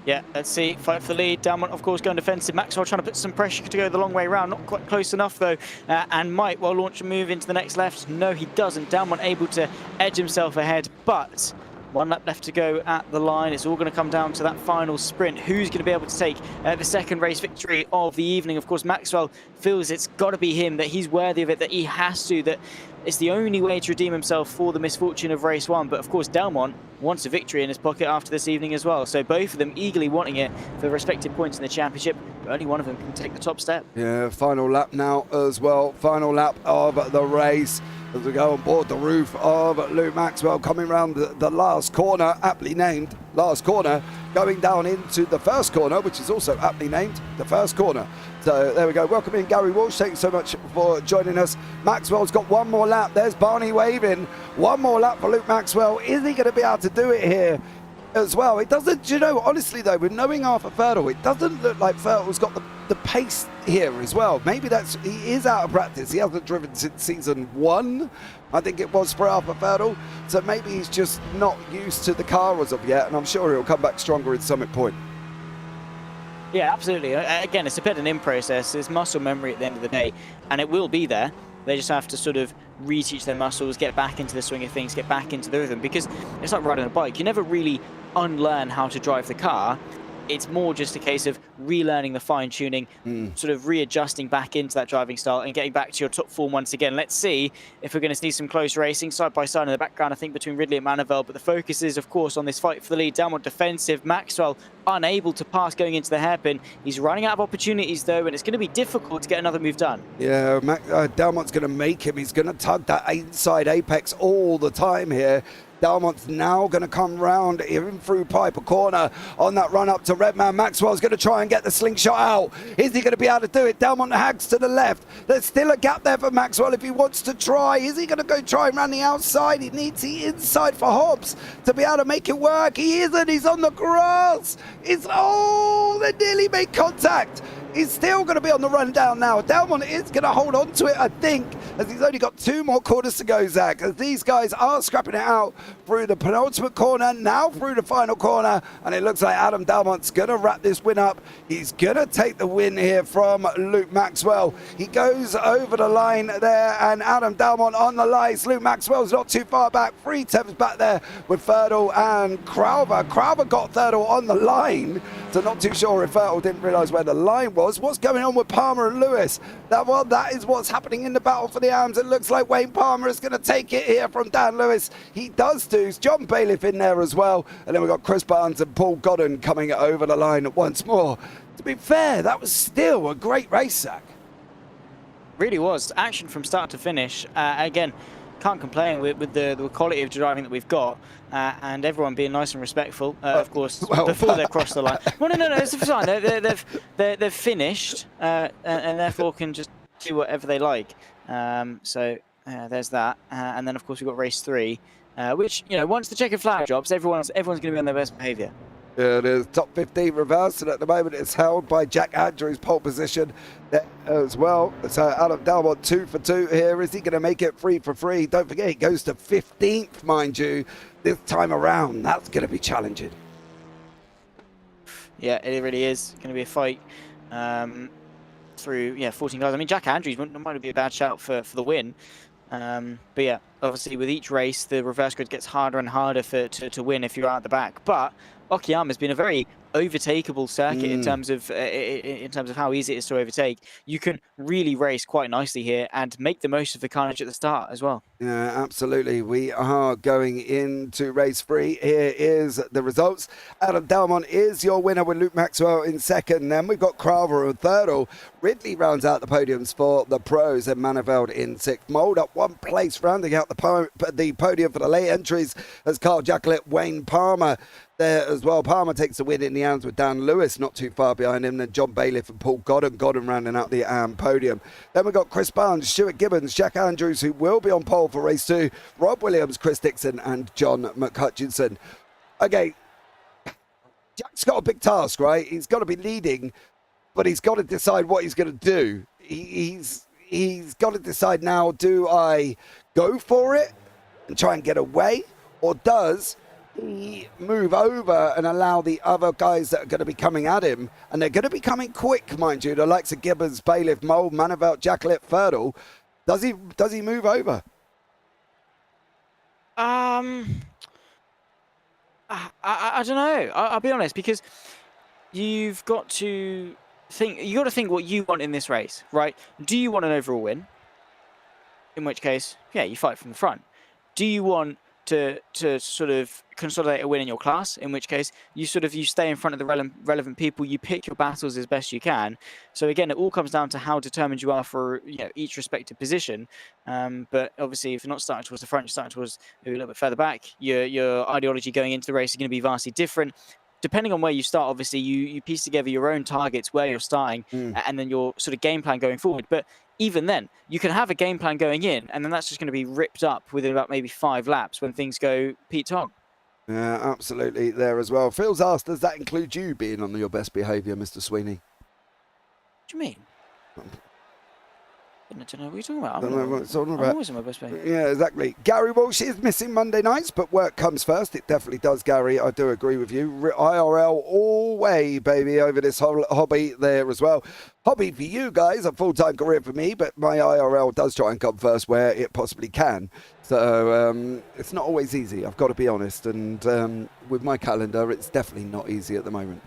Yeah, let's see. Fight for the lead. Delmont, of course, going defensive. Maxwell trying to put some pressure to go the long way around. Not quite close enough, though. And might well launch a move into the next left. No, he doesn't. Delmont able to edge himself ahead. But 1 lap left to go at the line. It's all going to come down to that final sprint. Who's going to be able to take the second race victory of the evening? Of course, Maxwell feels it's got to be him, that he's worthy of it, that he has to, that it's the only way to redeem himself for the misfortune of race 1. But of course, Delmont wants a victory in his pocket after this evening as well. So both of them eagerly wanting it for respective points in the championship. But only one of them can take the top step.
Yeah, final lap now as well. Final lap of the race as we go on board the roof of Luke Maxwell, coming round the last corner, aptly named last corner, going down into the first corner, which is also aptly named the first corner. So there we go. Welcome in Gary Walsh. Thank you so much for joining us. Maxwell's got 1 more lap. There's Barney waving. 1 more lap for Luke Maxwell. Is he going to be able to do it here as well? It doesn't, you know, honestly though, with knowing Arthur Fertile, it doesn't look like Fertile's got the pace here as well. Maybe he is out of practice. He hasn't driven since season 1, I think it was, for Arthur Fertile. So maybe he's just not used to the car as of yet, and I'm sure he'll come back stronger at Summit Point.
Yeah, absolutely. Again, it's a bit of an in process. It's muscle memory at the end of the day, and it will be there. They just have to sort of reteach their muscles, get back into the swing of things, get back into the rhythm, because it's like riding a bike. You never really unlearn how to drive the car. It's more just a case of relearning the fine-tuning, sort of readjusting back into that driving style and getting back to your top form once again. Let's see if we're going to see some close racing side by side in the background, I think, between Ridley and Manivelle. But the focus is, of course, on this fight for the lead. Delmont defensive. Maxwell unable to pass going into the hairpin. He's running out of opportunities, though, and it's going to be difficult to get another move done.
Yeah, Delmont's going to make him. He's going to tug that inside apex all the time here. Delmont's now going to come round even through Piper Corner on that run up to Redman. Maxwell's going to try and get the slingshot out. Is he going to be able to do it? Delmont hags to the left. There's still a gap there for Maxwell if he wants to try. Is he going to go try and run the outside? He needs the inside for Hobbs to be able to make it work. He isn't. He's on the grass. They nearly made contact. He's still going to be on the run down now. Delmont is going to hold on to it, I think, as he's only got 2 more corners to go, Zach, as these guys are scrapping it out through the penultimate corner, now through the final corner, and it looks like Adam Delmont's going to wrap this win up. He's going to take the win here from Luke Maxwell. He goes over the line there, and Adam Delmont on the lights. Luke Maxwell's not too far back. 3 tenths back there with Thurtle and Crowther. Crowther got Thurtle on the line, so not too sure if Thurtle didn't realise where the line was. What's going on with Palmer and Lewis? That is what's happening in the battle for the arms. It looks like Wayne Palmer is going to take it here from Dan Lewis. He does too. John Bailiff in there as well. And then we've got Chris Barnes and Paul Godden coming over the line once more. To be fair, that was still a great race, Zach.
Really was. Action from start to finish. Again, can't complain with the quality of driving that we've got, and everyone being nice and respectful, of course, before they cross the line. Well, no, it's fine. They've finished, and therefore can just do whatever they like. So there's that, and then of course we've got race 3, which, you know, once the checkered flag drops, everyone's going to be on their best behaviour.
Yeah, it is top 15 reversed, and at the moment it's held by Jack Andrews, pole position there as well. So Adam Delmont 2 for 2 here. Is he going to make it 3 for 3? Don't forget, he goes to 15th, mind you, this time around. That's going to be challenging.
Yeah, it really is going to be a fight through 14 guys. I mean, Jack Andrews might be a bad shout for the win. But yeah, obviously with each race, the reverse grid gets harder and harder to win if you're out the back. But Okayama has been a very overtakeable circuit in terms of how easy it is to overtake. You can really race quite nicely here and make the most of the carnage at the start as well.
Yeah, absolutely. We are going into race 3. Here is the results. Adam Delmont is your winner with Luke Maxwell in second. Then we've got Crowther and Thurtle. Ridley rounds out the podiums for the pros, and Manivelle in 6th. Mould up 1 place, rounding out the podium for the late entries as Carl Jacklett, Wayne Palmer there as well. Palmer takes the win in the hands with Dan Lewis not too far behind him. Then John Bailiff and Paul Godden rounding out the podium. Then we've got Chris Barnes, Stuart Gibbons, Jack Andrews, who will be on pole for race 2, Rob Williams, Chris Dixon and John McHutchinson. Okay, Jack's got a big task, right? He's got to be leading, but he's got to decide what he's going to do. He's got to decide now, do I go for it and try and get away, or does he move over and allow the other guys that are going to be coming at him, and they're going to be coming quick, mind you, the likes of Gibbons, Bailiff, Mould, Manivelle, Jacklett, Thurtle. Does he move over?
I don't know. I'll be honest, because you've got to think what you want in this race, right? Do you want an overall win? In which case, yeah, you fight from the front. Do you want to sort of consolidate a win in your class, in which case you stay in front of the relevant people, you pick your battles as best you can. So again, it all comes down to how determined you are for each respective position. But obviously, if you're not starting towards the front, you're starting towards maybe a little bit further back, your ideology going into the race is going to be vastly different. Depending on where you start, obviously, you piece together your own targets, where you're starting, and then your sort of game plan going forward. But even then, you can have a game plan going in, and then that's just going to be ripped up within about maybe 5 laps when things go Pete Tong.
Yeah, absolutely there as well. Phil's asked, does that include you being on your best behaviour, Mr. Sweeney?
What do you mean? don't know what you're talking about.
Don't know what it's talking
I'm
about.
always in my best behaviour.
Yeah, exactly. Gary Walsh is missing Monday nights, but work comes first. It definitely does, Gary. I do agree with you. IRL all way, baby, over this whole hobby there as well. Hobby for you guys, a full-time career for me, but my IRL does try and come first where it possibly can. So it's not always easy, I've got to be honest. And with my calendar, it's definitely not easy at the moment.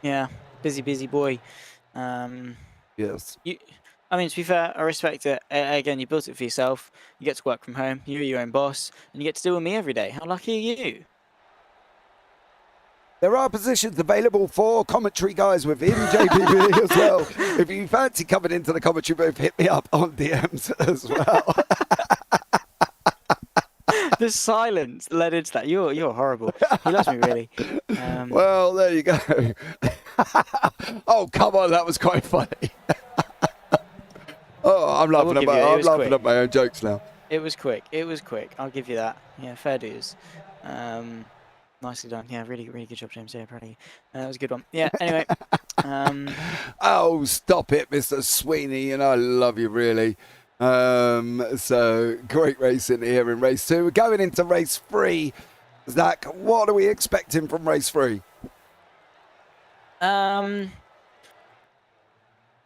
Yeah, busy boy.
Yes.
I mean, to be fair, I respect it. Again, you built it for yourself. You get to work from home. You're your own boss, and you get to deal with me every day. How lucky are you?
There are positions available for commentary guys within JPB as well. If you fancy coming into the commentary booth, hit me up on DMs as well.
The silence led into that. You're horrible. He loves me, really.
Well, there you go. Oh, come on, that was quite funny. Oh, I'm laughing at my own jokes now.
It was quick. I'll give you that. Yeah, fair dues. Nicely done. Yeah, really good job, James. Yeah, proud of you. That was a good one. Yeah, anyway.
Oh, stop it, Mr. Sweeney, and I love you, really. So, great racing here in race 2. We're going into race 3. Zach, what are we expecting from race 3?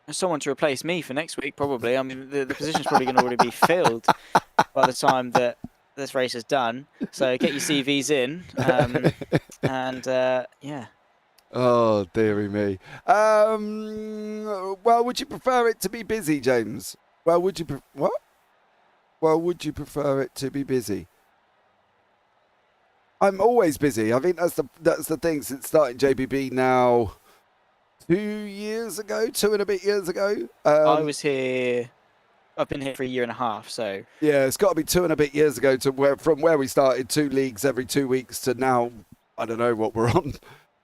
Someone to replace me for next week, probably. I mean, the position's probably going to already be filled by the time that this race is done. So get your CVs in, yeah.
Oh, dearie me. Well, would you prefer it to be busy, James? Well, would you what? Well, would you prefer it to be busy? I'm always busy. I think that's the thing since starting JPB now 2 years ago, 2 and a bit years ago.
I was here. I've been here for 1.5 years, so
yeah, it's got to be 2 and a bit years ago to from where we started 2 leagues every 2 weeks to now. I don't know what we're on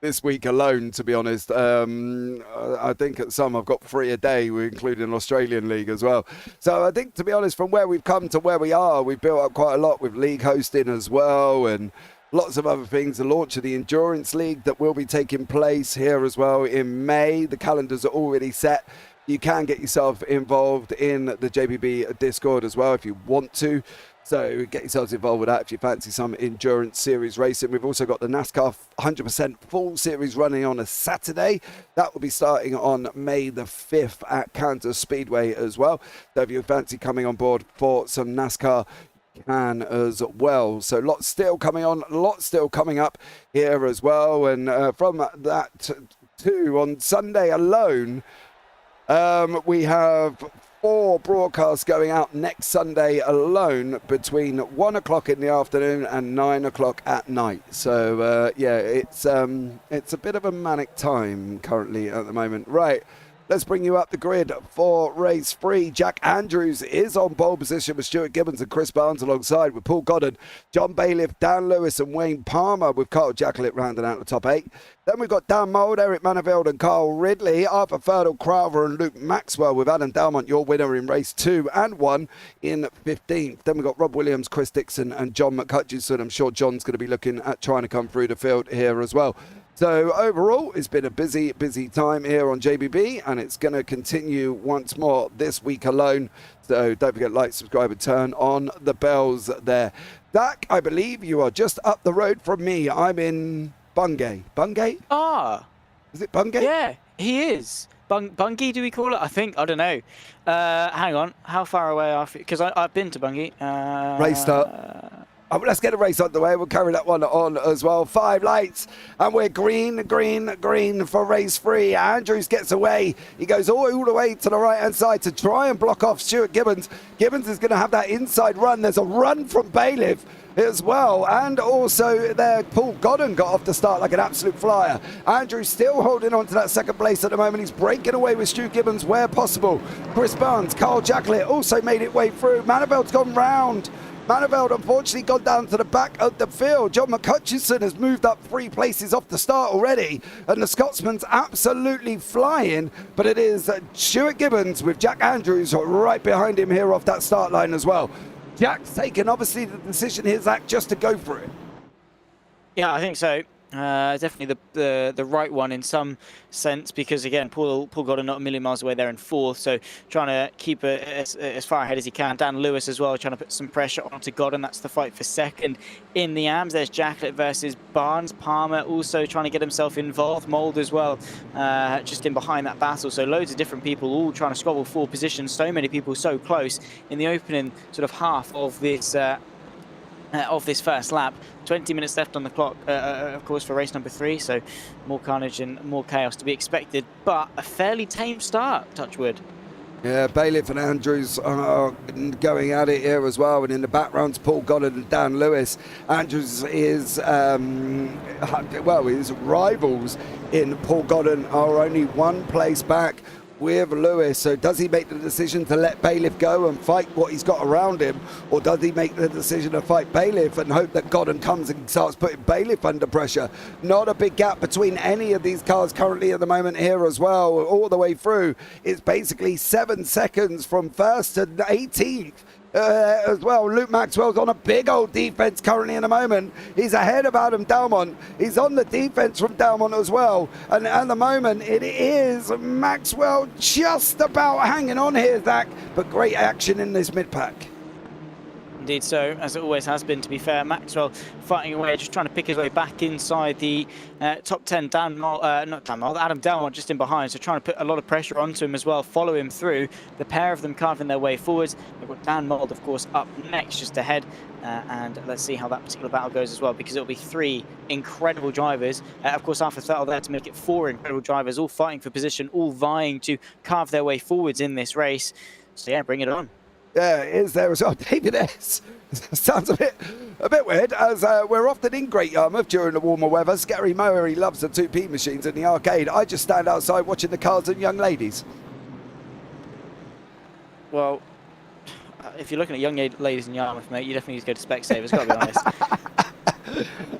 this week alone, to be honest. I think at some I've got 3 a day, including an Australian league as well. So I think, to be honest, from where we've come to where we are, we've built up quite a lot with league hosting as well, and lots of other things. The launch of the Endurance League that will be taking place here as well in May. The calendars are already set. You can get yourself involved in the JPB Discord as well if you want to. So get yourselves involved with that if you fancy some endurance series racing. We've also got the NASCAR 100% full series running on a Saturday. That will be starting on May the 5th at Kansas Speedway as well. So if you fancy coming on board for some NASCAR, you can as well. So lots still coming on, lots still coming up here as well. And from that too, on Sunday alone, we have 4 broadcasts going out next Sunday alone between 1 o'clock in the afternoon and 9 o'clock at night. So yeah, it's a bit of a manic time currently at the moment. Right, let's bring you up the grid for race 3. Jack Andrews is on pole position with Stuart Gibbons and Chris Barnes alongside with Paul Goddard, John Bailiff, Dan Lewis and Wayne Palmer with Carl Jacklett rounding out the top 8. Then we've got Dan Mould, Eric Manaveld and Carl Ridley, Arthur Ferdle, Crowther and Luke Maxwell with Adam Dalmont, your winner in race 2 and 1 in 15th. Then we've got Rob Williams, Chris Dixon and John McHutchison. I'm sure John's going to be looking at trying to come through the field here as well. So overall, it's been a busy time here on JPB, and it's going to continue once more this week alone. So don't forget, like, subscribe and turn on the bells there. Dak, I believe you are just up the road from me. I'm in Bungay. Bungay?
Ah.
Is it Bungay?
Yeah, he is. Bungay, do we call it? I think. I don't know. Hang on. How far away are you? Because I've been to Bungay.
Race start. Let's get a race on the way. We'll carry that one on as well. 5 lights, and we're green for race 3. Andrews gets away. He goes all the way to the right-hand side to try and block off Stuart Gibbons. Gibbons is going to have that inside run. There's a run from Bailiff as well, and also there Paul Godden got off the start like an absolute flyer. Andrews still holding on to that second place at the moment. He's breaking away with Stu Gibbons where possible. Chris Barnes, Carl Jacklett also made it way through. Maniveld's gone round. Maniveld unfortunately gone down to the back of the field. John McHutchison has moved up 3 places off the start already, and the Scotsman's absolutely flying, but it is Stuart Gibbons with Jack Andrews right behind him here off that start line as well. Jack's taken obviously the decision here, Zach, just to go for it.
Yeah, I think so. Definitely the right one in some sense, because again, Paul Godden not a million miles away there in fourth, so trying to keep it as far ahead as he can. Dan Lewis as well, trying to put some pressure onto Godden. That's the fight for second in the AMs. There's Jacklett versus Barnes. Palmer also trying to get himself involved. Mould as well, just in behind that battle. So loads of different people all trying to squabble for positions. So many people so close in the opening sort of half of this first lap. 20 minutes left on the clock, of course, for race number 3, so more carnage and more chaos to be expected, but a fairly tame start, touch wood.
Yeah, Bailiff and Andrews are going at it here as well, and in the background's Paul Goddard and Dan Lewis. Andrews is, his rivals in Paul Goddard are only one place back with Lewis. So does he make the decision to let Bailiff go and fight what he's got around him, or does he make the decision to fight Bailiff and hope that Godden comes and starts putting Bailiff under pressure? Not a big gap between any of these cars currently at the moment here as well, all the way through. It's basically 7 seconds from first to 18th. As well, Luke Maxwell's on a big old defense currently in the moment. He's ahead of Adam Dalmont. He's on the defense from Dalmont as well. And at the moment, it is Maxwell just about hanging on here, Zach. But great action in this mid-pack.
Indeed so, as it always has been, to be fair. Maxwell fighting away, just trying to pick his way back inside the top 10. Adam Dalmont just in behind, so trying to put a lot of pressure onto him as well, follow him through. The pair of them carving their way forwards. We've got Dan Mould, of course, up next, just ahead. And let's see how that particular battle goes as well, because it'll be 3 incredible drivers. Of course, Alpha Throttle there to make it 4 incredible drivers, all fighting for position, all vying to carve their way forwards in this race. So yeah, bring it on.
Yeah, it is there as well. David S. Sounds a bit weird, as we're often in Great Yarmouth during the warmer weather. Scary Murray loves the 2P machines in the arcade. I just stand outside watching the cars and young ladies.
Well, if you're looking at young ladies in Yarmouth, mate, you definitely need to go to Specsavers, got to be honest.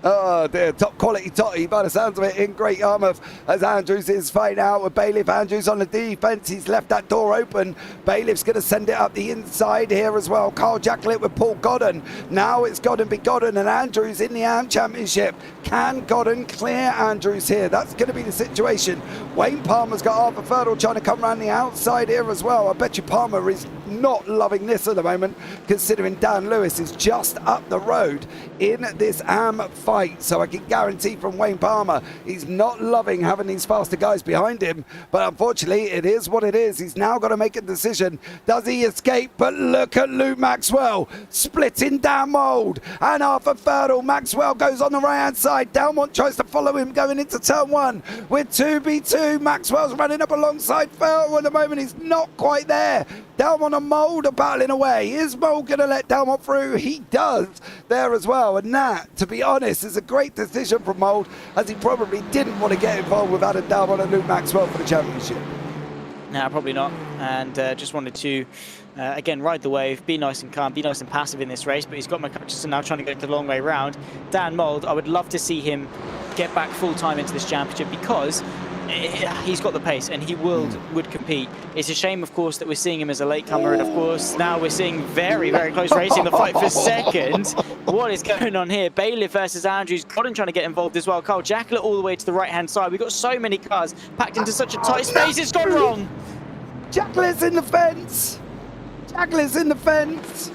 Oh dear, top quality totty by the sounds of it in Great Yarmouth, as Andrews is fighting out with Bailiff. Andrews on the defence, he's left that door open. Bailiff's going to send it up the inside here as well. Carl Jacklett with Paul Godden. Now it's Godden be Godden, and Andrews in the AM Championship. Can Godden clear Andrews here? That's going to be the situation. Wayne Palmer's got Arthur Ferdle trying to come around the outside here as well. I bet you Palmer is not loving this at the moment, considering Dan Lewis is just up the road in this AM fight. So I can guarantee from Wayne Palmer, he's not loving having these faster guys behind him. But unfortunately, it is what it is. He's now got to make a decision. Does he escape? But look at Luke Maxwell splitting Dan Mould and Arthur Ferdle. Maxwell goes on the right hand side. Dalmont tries to follow him going into turn 1 with 2B2. Maxwell's running up alongside Ferdle at the moment. He's not quite there. Dalmont and Mould are battling away. Is Mould going to let Dalmont through? He does there as well. And that, to be honest, is a great decision from Mould, as he probably didn't want to get involved with Adam Dalmont and Luke Maxwell for the championship.
No, probably not. And just wanted to, again, ride the wave, be nice and calm, be nice and passive in this race. But he's got McCutcheon now trying to go the long way round. Dan Mould, I would love to see him get back full time into this championship, because he's got the pace and he would compete. It's a shame, of course, that we're seeing him as a latecomer, and of course now we're seeing very, very close racing, the fight for second. What is going on here? Bailiff versus Andrews. Godden trying to get involved as well. Carl Jacklett all the way to the right-hand side. We've got so many cars packed into such a tight space. It's gone wrong.
Jacklett's in the fence. Jacklett's in the fence.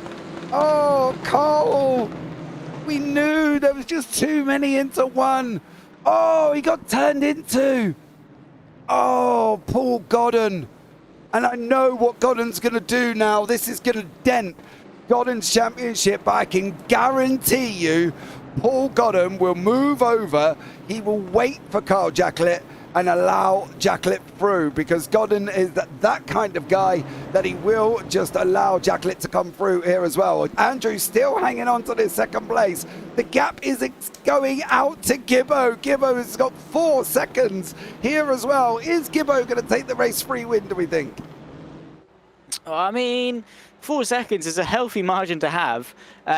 Oh, Carl. We knew there was just too many into one. Oh, he got turned into. Oh, Paul Godden. And I know what Godden's going to do now. This is going to dent Godden's championship, but I can guarantee you Paul Godden will move over. He will wait for Carl Jacklett and allow Jacklett through, because Godden is that kind of guy that he will just allow Jacklett to come through here as well. Andrew still hanging on to this second place. The gap is going out to Gibbo. Gibbo has got 4 seconds here as well. Is Gibbo going to take the race free win, do we think?
I mean, 4 seconds is a healthy margin to have.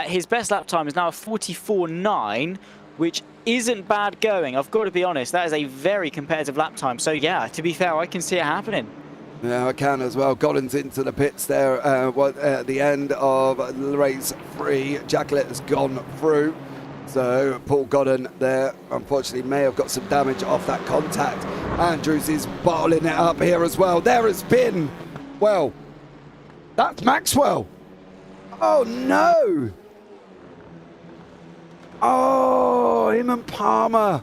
His best lap time is now 44.9, which isn't bad going. I've got to be honest, that is a very competitive lap time. So yeah, to be fair, I can see it happening. Yeah,
I can as well. Godden's into the pits there at the end of race 3. Jacklett has gone through. So Paul Godden there, unfortunately, may have got some damage off that contact. Andrews is bottling it up here as well. There has been, well, that's Maxwell. Oh no! Oh, him and Palmer.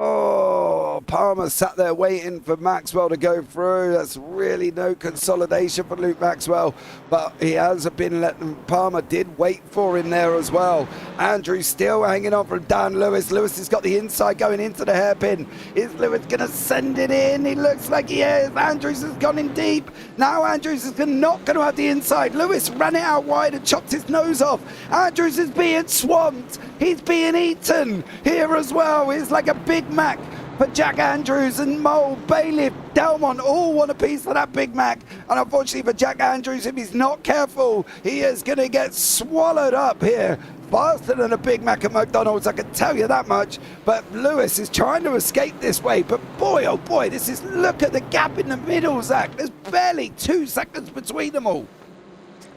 Oh, Palmer sat there waiting for Maxwell to go through. That's really no consolidation for Luke Maxwell, but he has been letting, Palmer did wait for him there as well. Andrew still hanging on from Dan Lewis. Lewis has got the inside going into the hairpin. Is Lewis going to send it in? He looks like he is. Andrews has gone in deep. Now Andrews is not going to have the inside. Lewis ran it out wide and chopped his nose off. Andrews is being swamped. He's being eaten here as well. It's like a Big Mac for Jack Andrews and Mole, Bailiff, Delmont all want a piece of that Big Mac. And unfortunately for Jack Andrews, if he's not careful, he is going to get swallowed up here. Faster than a Big Mac at McDonald's, I can tell you that much. But Lewis is trying to escape this way. But boy, oh boy, this is, look at the gap in the middle, Zach. There's barely 2 seconds between them all.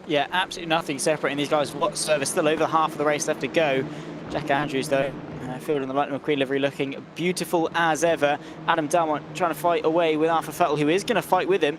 Yeah, absolutely nothing separating these guys whatsoever. Still over half of the race left to go. Jack Andrews, though, fielding the Lightning McQueen livery, looking beautiful as ever. Adam Dalmont trying to fight away with Arthur Fettel, who is going to fight with him,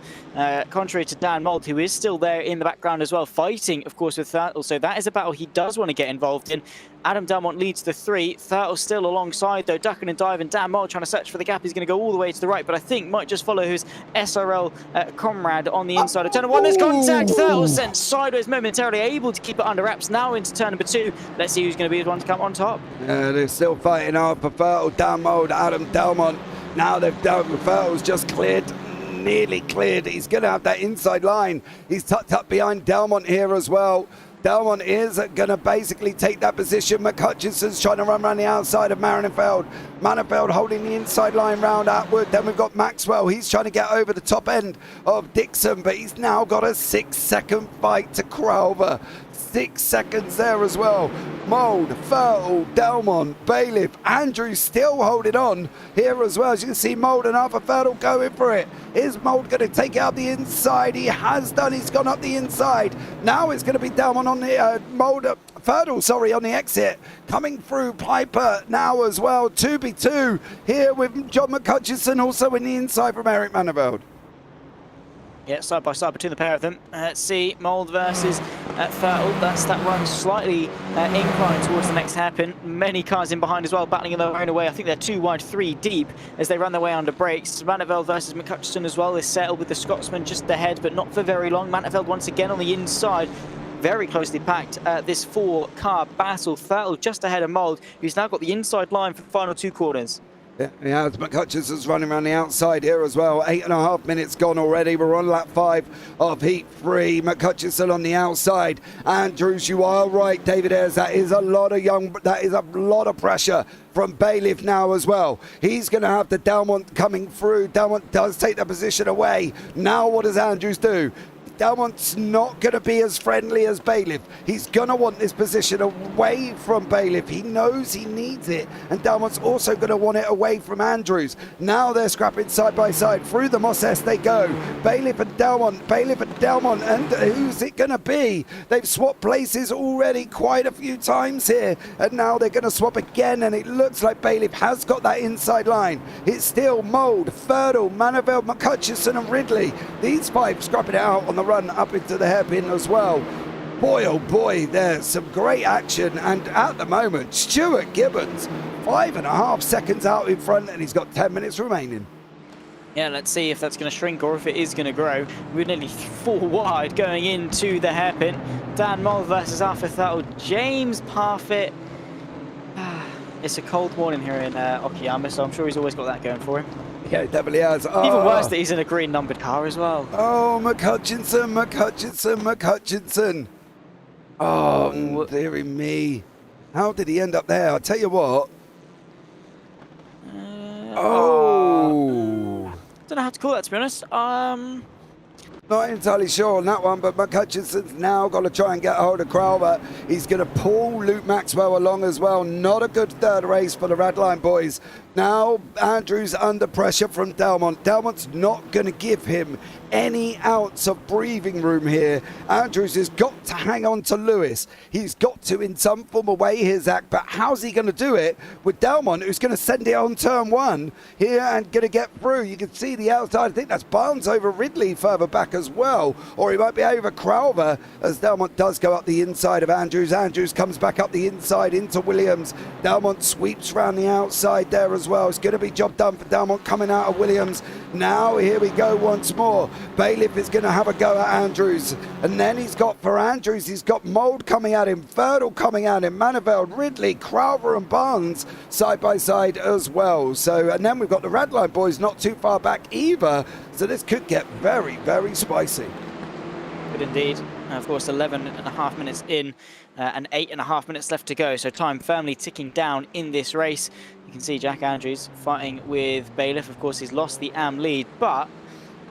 contrary to Dan Mould, who is still there in the background as well, fighting, of course, with Thurtle. So that is a battle he does want to get involved in. Adam Dalmont leads the 3. Thurtle still alongside, though, ducking and diving. Dan Mould trying to search for the gap. He's going to go all the way to the right, but I think might just follow his SRL comrade on the inside of turn 1. There's contact. Thurtle sent sideways momentarily, able to keep it under wraps. Now into turn number 2. Let's see who's going to be the one to come on top.
They're still fighting hard for Thurtle, Dan Mould, Adam Dalmont. Now they've dealt with Thurtle's just cleared. Nearly cleared. He's going to have that inside line. He's tucked up behind Delmont here as well. Delmont is going to basically take that position. McHutchinson's trying to run around the outside of Marinefeld. Marinefeld holding the inside line round Atwood. Then we've got Maxwell. He's trying to get over the top end of Dixon, but he's now got a 6-second fight to Crowther. 6 seconds there as well. Mould, Thurtle, Delmont, Bailiff, Andrews still holding on here as well. As you can see, Mould and Arthur Thurtle going for it. Is Mould going to take out the inside? He has done. He's gone up the inside. Now it's going to be Delmont on the Thurtle, sorry, on the exit. Coming through Piper now as well. 2v2 here with John McHutchison also in the inside from Eric Maneveld.
Yeah, side by side between the pair of them. Let's see, Mould versus Thurtle. That's that run slightly inclined towards the next hairpin. Many cars in behind as well, battling in their own way. I think they're 2 wide, 3 deep as they run their way under brakes. Maneveld versus McHutchison as well. They settle with the Scotsman just ahead, but not for very long. Maneveld once again on the inside. Very closely packed, this 4-car battle. Thurtle just ahead of Mould, who's now got the inside line for the final 2 corners.
Yeah, he has. McHutchison's running around the outside here as well. 8.5 minutes gone already. We're on lap 5 of heat 3. McHutchison on the outside. Andrews, you are right, David Ayres. That is a lot of pressure from Bailiff now as well. He's going to have the Delmont coming through. Delmont does take the position away. Now what does Andrews do? Delmont's not going to be as friendly as Bailiff. He's going to want this position away from Bailiff. He knows he needs it. And Delmont's also going to want it away from Andrews. Now they're scrapping side by side. Through the Mosses they go. Bailiff and Delmont. And who's it going to be? They've swapped places already quite a few times here. And now they're going to swap again. And it looks like Bailiff has got that inside line. It's still Mould, Thurtle, Maneveld, McHutchison and Ridley. These 5 scrapping it out on the run up into the hairpin as well. Boy, oh boy, there's some great action. And at the moment, Stuart Gibbons, 5.5 seconds out in front, and he's got 10 minutes remaining.
Yeah, let's see if that's going to shrink or if it is going to grow. We're nearly 4 wide going into the hairpin. Dan Mould versus Arthur Thurtle. James Parfitt. It's a cold morning here in Okayama, so I'm sure he's always got that going for him.
Yeah, it definitely has. Oh.
Even worse that he's in a green numbered car as well.
Oh, McHutchison. Oh, dearie me. How did he end up there? I'll tell you what.
Don't know how to call that, to be honest.
Not entirely sure on that one, but McHutchinson's now got to try and get hold of Crowther. He's going to pull Luke Maxwell along as well. Not a good third race for the Redline boys. Now Andrews under pressure from Delmont. Delmont's not going to give him any ounce of breathing room here. Andrews has got to hang on to Lewis. He's got to in some form of way here, Zach, but how's he going to do it with Delmont, who's going to send it on turn 1 here and going to get through? You can see the outside. I think that's Barnes over Ridley further back as well, or he might be over Crowther as Delmont does go up the inside of Andrews. Andrews comes back up the inside into Williams. Delmont sweeps round the outside there as well. It's going to be job done for Delmont coming out of Williams. Now here we go once more. Bailiff is going to have a go at Andrews, and then he's got for Andrews, he's got Mould coming at him, Ferdl coming at him, Maniveld, Ridley, Crowther and Barnes side by side as well. So, and then we've got the Redline boys not too far back either, so this could get very, very spicy.
Good indeed. Of course, 11.5 minutes in and 8.5 minutes left to go. So time firmly ticking down in this race. You can see Jack Andrews fighting with Bailiff. Of course, he's lost the AM lead, but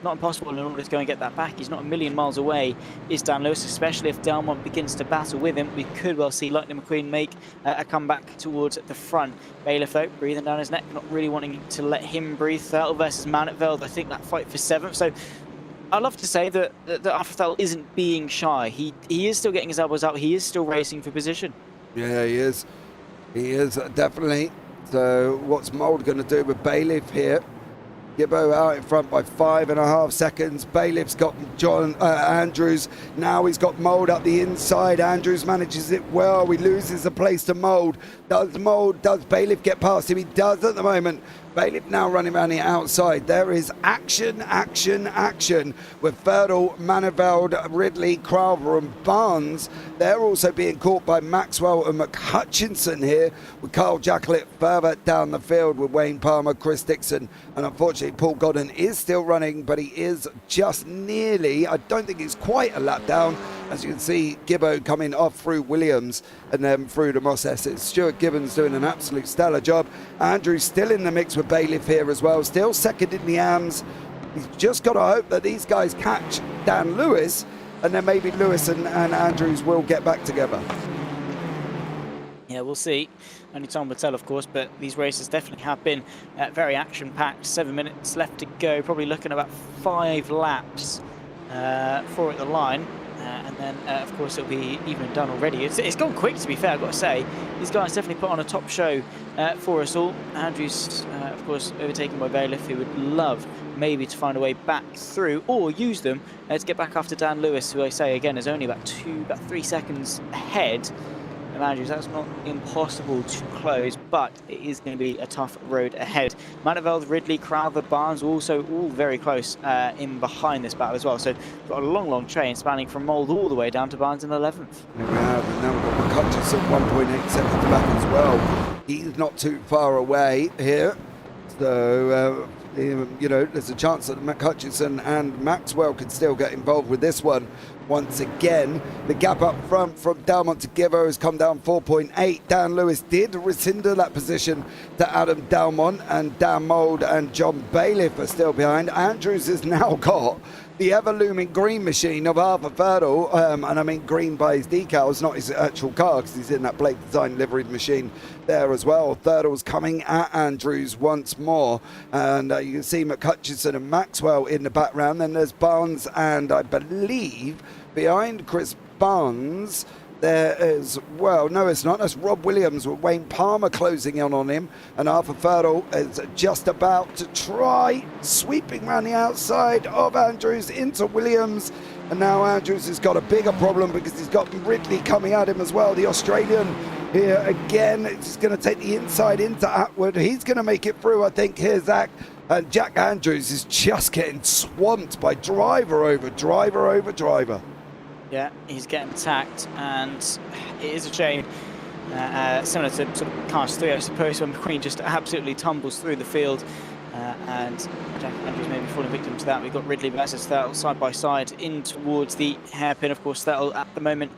not impossible in order to go and get that back. He's not a million miles away, is Dan Lewis, especially if Delmont begins to battle with him. We could well see Lightning McQueen make a comeback towards the front. Bailiff, though, breathing down his neck, not really wanting to let him breathe. Thurtle versus Manetveld, I think that fight for 7th. So I'd love to say that Thurtle isn't being shy. He is still getting his elbows out. He is still racing for position.
Yeah, he is. He is, definitely. So what's Mould going to do with Bailiff here? Gibbo out in front by 5.5 seconds. Bailiff's got Andrews. Now he's got Mould up the inside. Andrews manages it well. He loses the place to Mould. Does Bailiff get past him? He does at the moment. Bailiff now running around the outside. There is action with Ferdl, Maniveld, Ridley, Crowther and Barnes. They're also being caught by Maxwell and McHutchinson here, with Carl Jacklett further down the field with Wayne Palmer, Chris Dixon, and unfortunately Paul Godden is still running, but he is just nearly, I don't think he's quite a lap down. As you can see, Gibbo coming off through Williams and then through to Moss Essex. Stuart Gibbons doing an absolute stellar job. Andrew's still in the mix with Bailiff here as well, still second in the AMs. He's just got to hope that these guys catch Dan Lewis, and then maybe Lewis and Andrews will get back together.
Yeah, we'll see. Only time will tell, of course, but these races definitely have been very action-packed. 7 minutes left to go, probably looking about 5 laps for at the line. And then, of course, it'll be even done already. It's gone quick, to be fair, I've got to say. These guys definitely put on a top show for us all. Andrews, of course, overtaken by Bailiff, who would love maybe to find a way back through or use them to get back after Dan Lewis, who I say, again, is only about 3 seconds ahead of Andrews. That's not impossible to close, but it is going to be a tough road ahead. Maniveld, Ridley, Crowther, Barnes also all very close in behind this battle as well. So we've got a long train spanning from Mould all the way down to Barnes in 11th.
We have, and now we've got McHutchison 1.8 seconds back as well. He's not too far away here. So, you know, there's a chance that McHutchison and Maxwell could still get involved with this one. Once again, the gap up front from Delmont to Gibbo has come down 4.8. Dan Lewis did rescind that position to Adam Delmont, and Dan Mould and John Bailiff are still behind. Andrews has now got the ever-looming green machine of Arthur Ferdl, and I mean green by his decals, not his actual car, because he's in that Blake Design liveried machine there as well. Ferdl's coming at Andrews once more, and you can see McHutchison and Maxwell in the background. Then there's Barnes, and I believe behind Chris Barnes there is, well, no it's not, that's Rob Williams with Wayne Palmer closing in on him, and Arthur Ferdl is just about to try sweeping around the outside of Andrews into Williams. And now Andrews has got a bigger problem because he's got Ridley coming at him as well, the Australian here again. It's going to take the inside into Atwood. He's going to make it through, I think. Here's Zach. And Jack Andrews is just getting swamped by driver over driver.
Yeah, he's getting attacked, and it is a shame. Similar to sort of Cars 3, I suppose, when McQueen just absolutely tumbles through the field. And Jack Andrews may be falling victim to that. We've got Ridley versus Thurtle side by side in towards the hairpin. Of course, Thurtle at the moment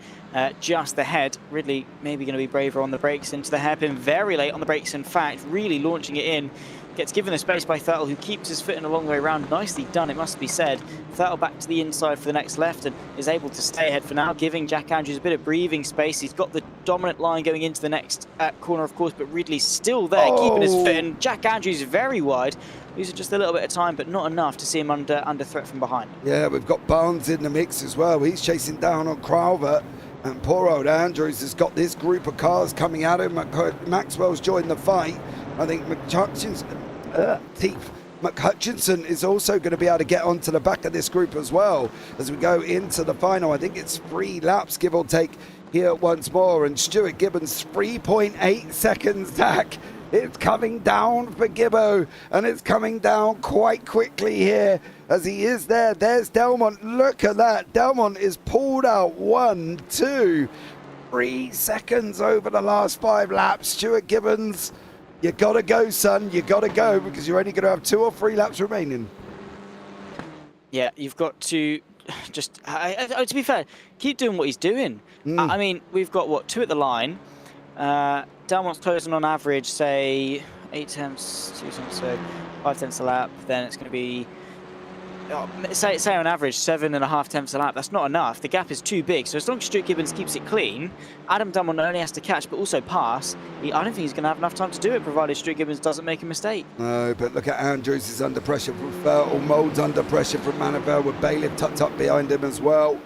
just ahead. Ridley maybe going to be braver on the brakes into the hairpin. Very late on the brakes, in fact, really launching it in Gets given the space by Thurtle, who keeps his foot in a long way round. Nicely done, it must be said. Thurtle back to the inside for the next left and is able to stay ahead for now, giving Jack Andrews a bit of breathing space. He's got the dominant line going into the next corner, of course, but Ridley's still there, keeping his foot in. Jack Andrews very wide. Losing just a little bit of time, but not enough to see him under threat from behind.
Yeah, we've got Barnes in the mix as well. He's chasing down on Crowther. And poor old Andrews has got this group of cars coming at him. Maxwell's joined the fight. I think McHutchinson is also going to be able to get onto the back of this group as well as we go into the final. I think it's 3 laps, give or take, here once more. And Stuart Gibbons, 3.8 seconds back. It's coming down for Gibbo, and it's coming down quite quickly here as he is there. There's Delmont. Look at that. Delmont is pulled out 1, 2, 3 seconds over the last 5 laps. Stuart Gibbons, you got to go, son. You got to go because you're only going to have 2 or 3 laps remaining.
Yeah, you've got to just, to be fair, keep doing what he's doing. I mean, we've got, what, 2 at the line. Delmont's closing on average, say 8 tenths, 2 tenths, so 5 tenths a lap. Then it's going to be, say on average 7.5 tenths a lap. That's not enough. The gap is too big. So as long as Stuart Gibbons keeps it clean, Adam Delmont not only has to catch but also pass. I don't think he's going to have enough time to do it, provided Stuart Gibbons doesn't make a mistake. No,
but look at Andrews is under pressure from Fertel. Mold's under pressure from Manivelle with Bailiff tucked up behind him as well.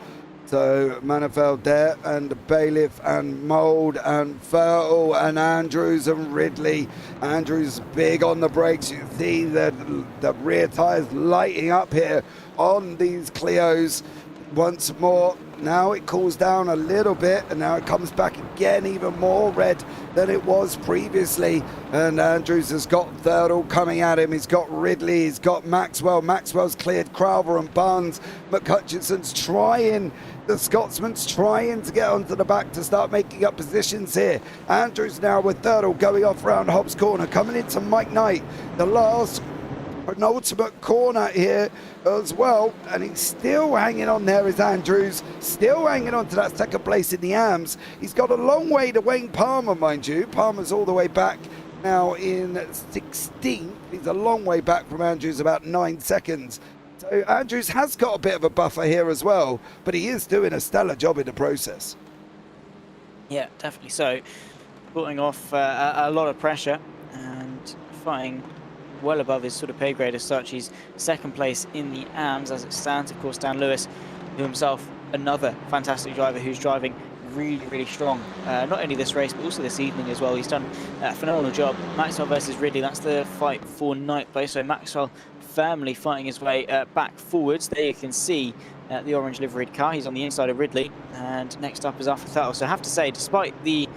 So Manivelle there, and Bailiff and Mould and Fertel and Andrews and Ridley. Andrews big on the brakes. You can see the rear tyres lighting up here on these Clios once more. Now it cools down a little bit, and now it comes back again, even more red than it was previously. And Andrews has got Thurtle coming at him. He's got Ridley. He's got Maxwell. Maxwell's cleared Crowther and Barnes. McHutchinson's trying. The Scotsman's trying to get onto the back to start making up positions here. Andrews now with Thurtle going off round Hobbs Corner, coming into Mike Knight. The last penultimate corner here as well, and he's still hanging on there is Andrews, still hanging on to that second place in the AMS. He's got a long way to Wayne Palmer, mind you. Palmer's all the way back now in 16th. He's a long way back from Andrews, about 9 seconds. So Andrews has got a bit of a buffer here as well, but he is doing a stellar job in the process.
Yeah, definitely so. Putting off a lot of pressure and fighting well above his sort of pay grade as such. He's second place in the AMS as it stands. Of course, Dan Lewis, who himself another fantastic driver who's driving really, really strong. Not only this race, but also this evening as well. He's done a phenomenal job. Maxwell versus Ridley, that's the fight for ninth place. So Maxwell firmly fighting his way back forwards. There you can see the orange liveried car. He's on the inside of Ridley. And next up is Arthur Thurtle. So I have to say, despite the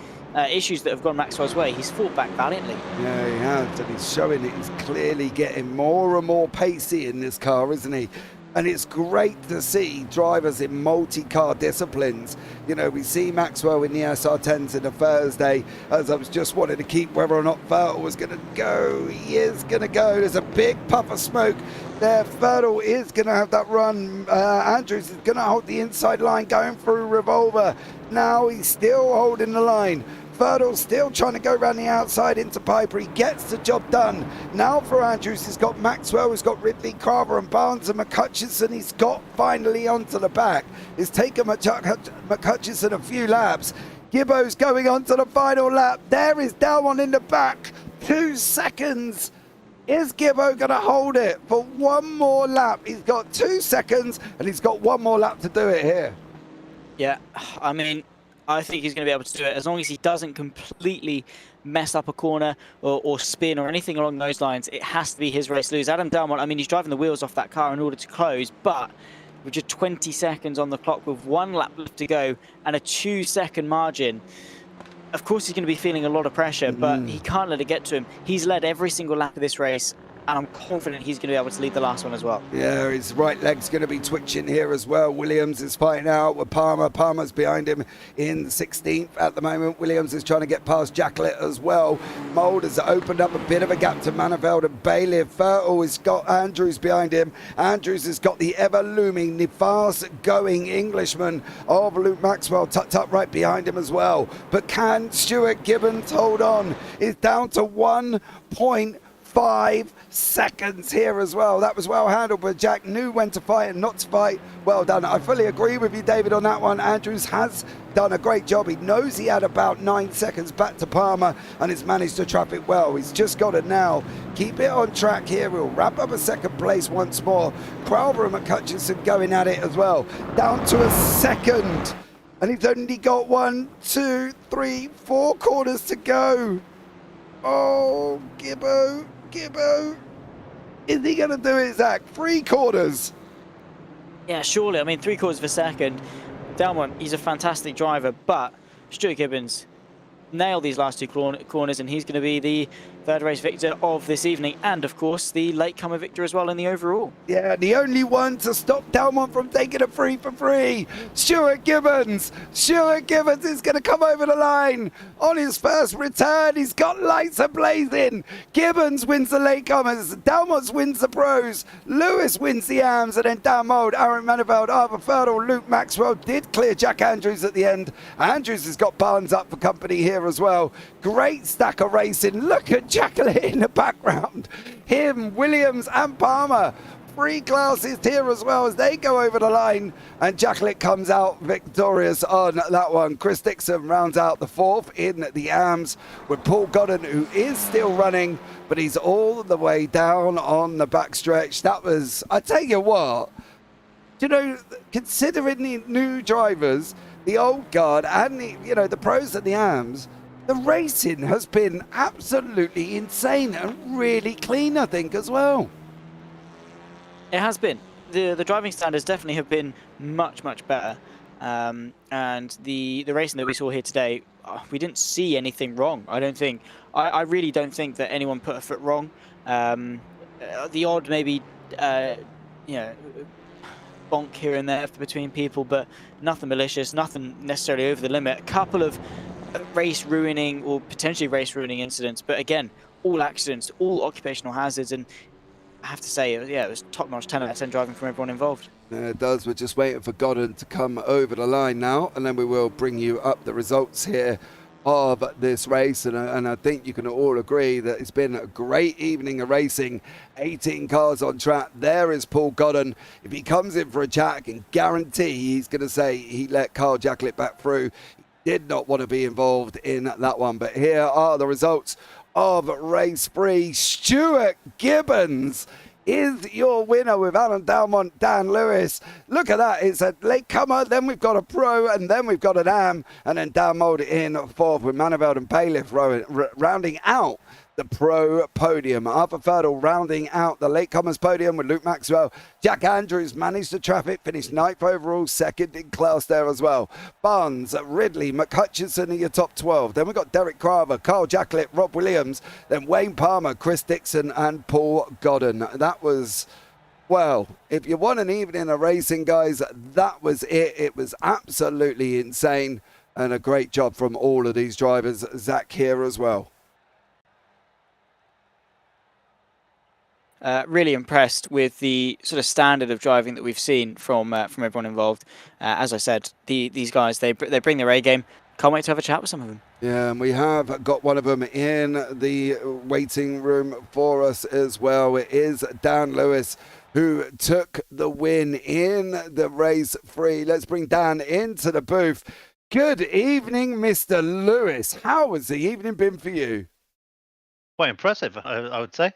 issues that have gone Maxwell's way, he's fought back valiantly. Yeah,
he has, and he's showing it. He's clearly getting more and more pacey in this car, isn't he? And it's great to see drivers in multi-car disciplines. You know, we see Maxwell in the SR10s in a Thursday, as I was just wanting to keep whether or not Fertel was going to go. He is going to go. There's a big puff of smoke there. Fertel is going to have that run. Andrews is going to hold the inside line going through Revolver. Now he's still holding the line. Fertel still trying to go around the outside into Piper. He gets the job done. Now for Andrews, he's got Maxwell, he's got Ridley, Carver and Barnes and McHutchinson. He's got finally onto the back. It's taken McHutchinson a few laps. Gibbo's going on to the final lap. There is Delmont in the back. 2 seconds. Is Gibbo going to hold it for one more lap? He's got 2 seconds and he's got one more lap to do it here.
Yeah, I mean, I think he's going to be able to do it as long as he doesn't completely mess up a corner or spin or anything along those lines. It has to be his race to lose. Adam Delmont, I mean, he's driving the wheels off that car in order to close, but with just 20 seconds on the clock with 1 lap left to go and a 2-second margin, of course he's going to be feeling a lot of pressure, but he can't let it get to him. He's led every single lap of this race, and I'm confident he's going to be able to lead the last one as well. Yeah,
his right leg's going to be twitching here as well. Williams is fighting out with Palmer. Palmer's behind him in 16th at the moment. Williams is trying to get past Jacklett as well. Mould has opened up a bit of a gap to Manivelde and Bailiff. Fertel has got Andrews behind him. Andrews has got the ever-looming, the fast-going Englishman of Luke Maxwell tucked up right behind him as well. But can Stuart Gibbons hold on? It's down to 1.4 5 seconds here as well. That was well handled, but Jack knew when to fight and not to fight. Well done. I fully agree with you, David, on that one. Andrews has done a great job. He knows he had about 9 seconds back to Palmer and has managed to trap it well. He's just got to now keep it on track here. We'll wrap up a second place once more. Crowther and McCutcheon going at it as well. Down to a second. And he's only got 1, 2, 3, 4 corners to go. Oh, Gibbo. Is he going to do it, Zach? 3 quarters.
Yeah, surely. I mean, 3/4 of a second. Dalmont, he's a fantastic driver, but Stuart Gibbons nailed these last 2 corners, and he's going to be the third race victor of this evening, and of course the latecomer victor as well in the overall.
Yeah, the only one to stop Dalmont from taking a 3 for 3. Stuart Gibbons is going to come over the line on his first return. He's got lights ablazing. Gibbons wins the latecomers. Dalmont wins the pros. Lewis wins the AMs, and then Dan Mould, Aaron Maniveld, Arthur Fertile, Luke Maxwell did clear Jack Andrews at the end. Andrews has got Barnes up for company here as well. Great stack of racing. Look at Jacqueline in the background. Him, Williams and Palmer. 3 classes here as well as they go over the line, and Jacqueline comes out victorious on that one. Chris Dixon rounds out the 4th in the AMs with Paul Godden, who is still running, but he's all the way down on the backstretch. That was, I tell you what, you know, considering the new drivers, the old guard, and the pros at the AMs, the racing has been absolutely insane and really clean, I think, as well.
It has been. The driving standards definitely have been much better, and the racing that we saw here today, we didn't see anything wrong. I don't think. I really don't think that anyone put a foot wrong. The odd maybe bonk here and there between people, but nothing malicious, nothing necessarily over the limit. A couple of race ruining or potentially race ruining incidents, but again, all accidents, all occupational hazards, and I have to say, it was top-notch 10 out of 10 driving from everyone involved.
It does. We're just waiting for Godden to come over the line now, and then we will bring you up the results here of this race, and I think you can all agree that it's been a great evening of racing. 18 cars on track. There is Paul Godden. If he comes in for a chat, I can guarantee he's going to say he let Carl Jacklett back through. Did not want to be involved in that one, but here are the results of race 3. Stuart Gibbons is your winner with Alan Dalmont, Dan Lewis. Look at that, it's a latecomer, then we've got a pro, and then we've got an AM, and then Dan Mould in 4th with Maniveld and Bailiff rounding out the pro podium. Arthur Fertile rounding out the latecomers podium with Luke Maxwell. Jack Andrews managed the traffic, finished 9th overall, 2nd in class there as well. Barnes, Ridley, McCutcheon in your top 12. Then we've got Derek Carver, Carl Jacklett, Rob Williams, then Wayne Palmer, Chris Dixon and Paul Godden. That was, well, if you want an evening of racing, guys, that was it. It was absolutely insane, and a great job from all of these drivers. Zach here as well.
Really impressed with the sort of standard of driving that we've seen from everyone involved. As I said, these guys, they bring their A game. Can't wait to have a chat with some of them.
Yeah, and we have got one of them in the waiting room for us as well. It is Dan Lewis, who took the win in the race 3. Let's bring Dan into the booth. Good evening, Mr. Lewis. How has the evening been for you?
Quite impressive, I would say.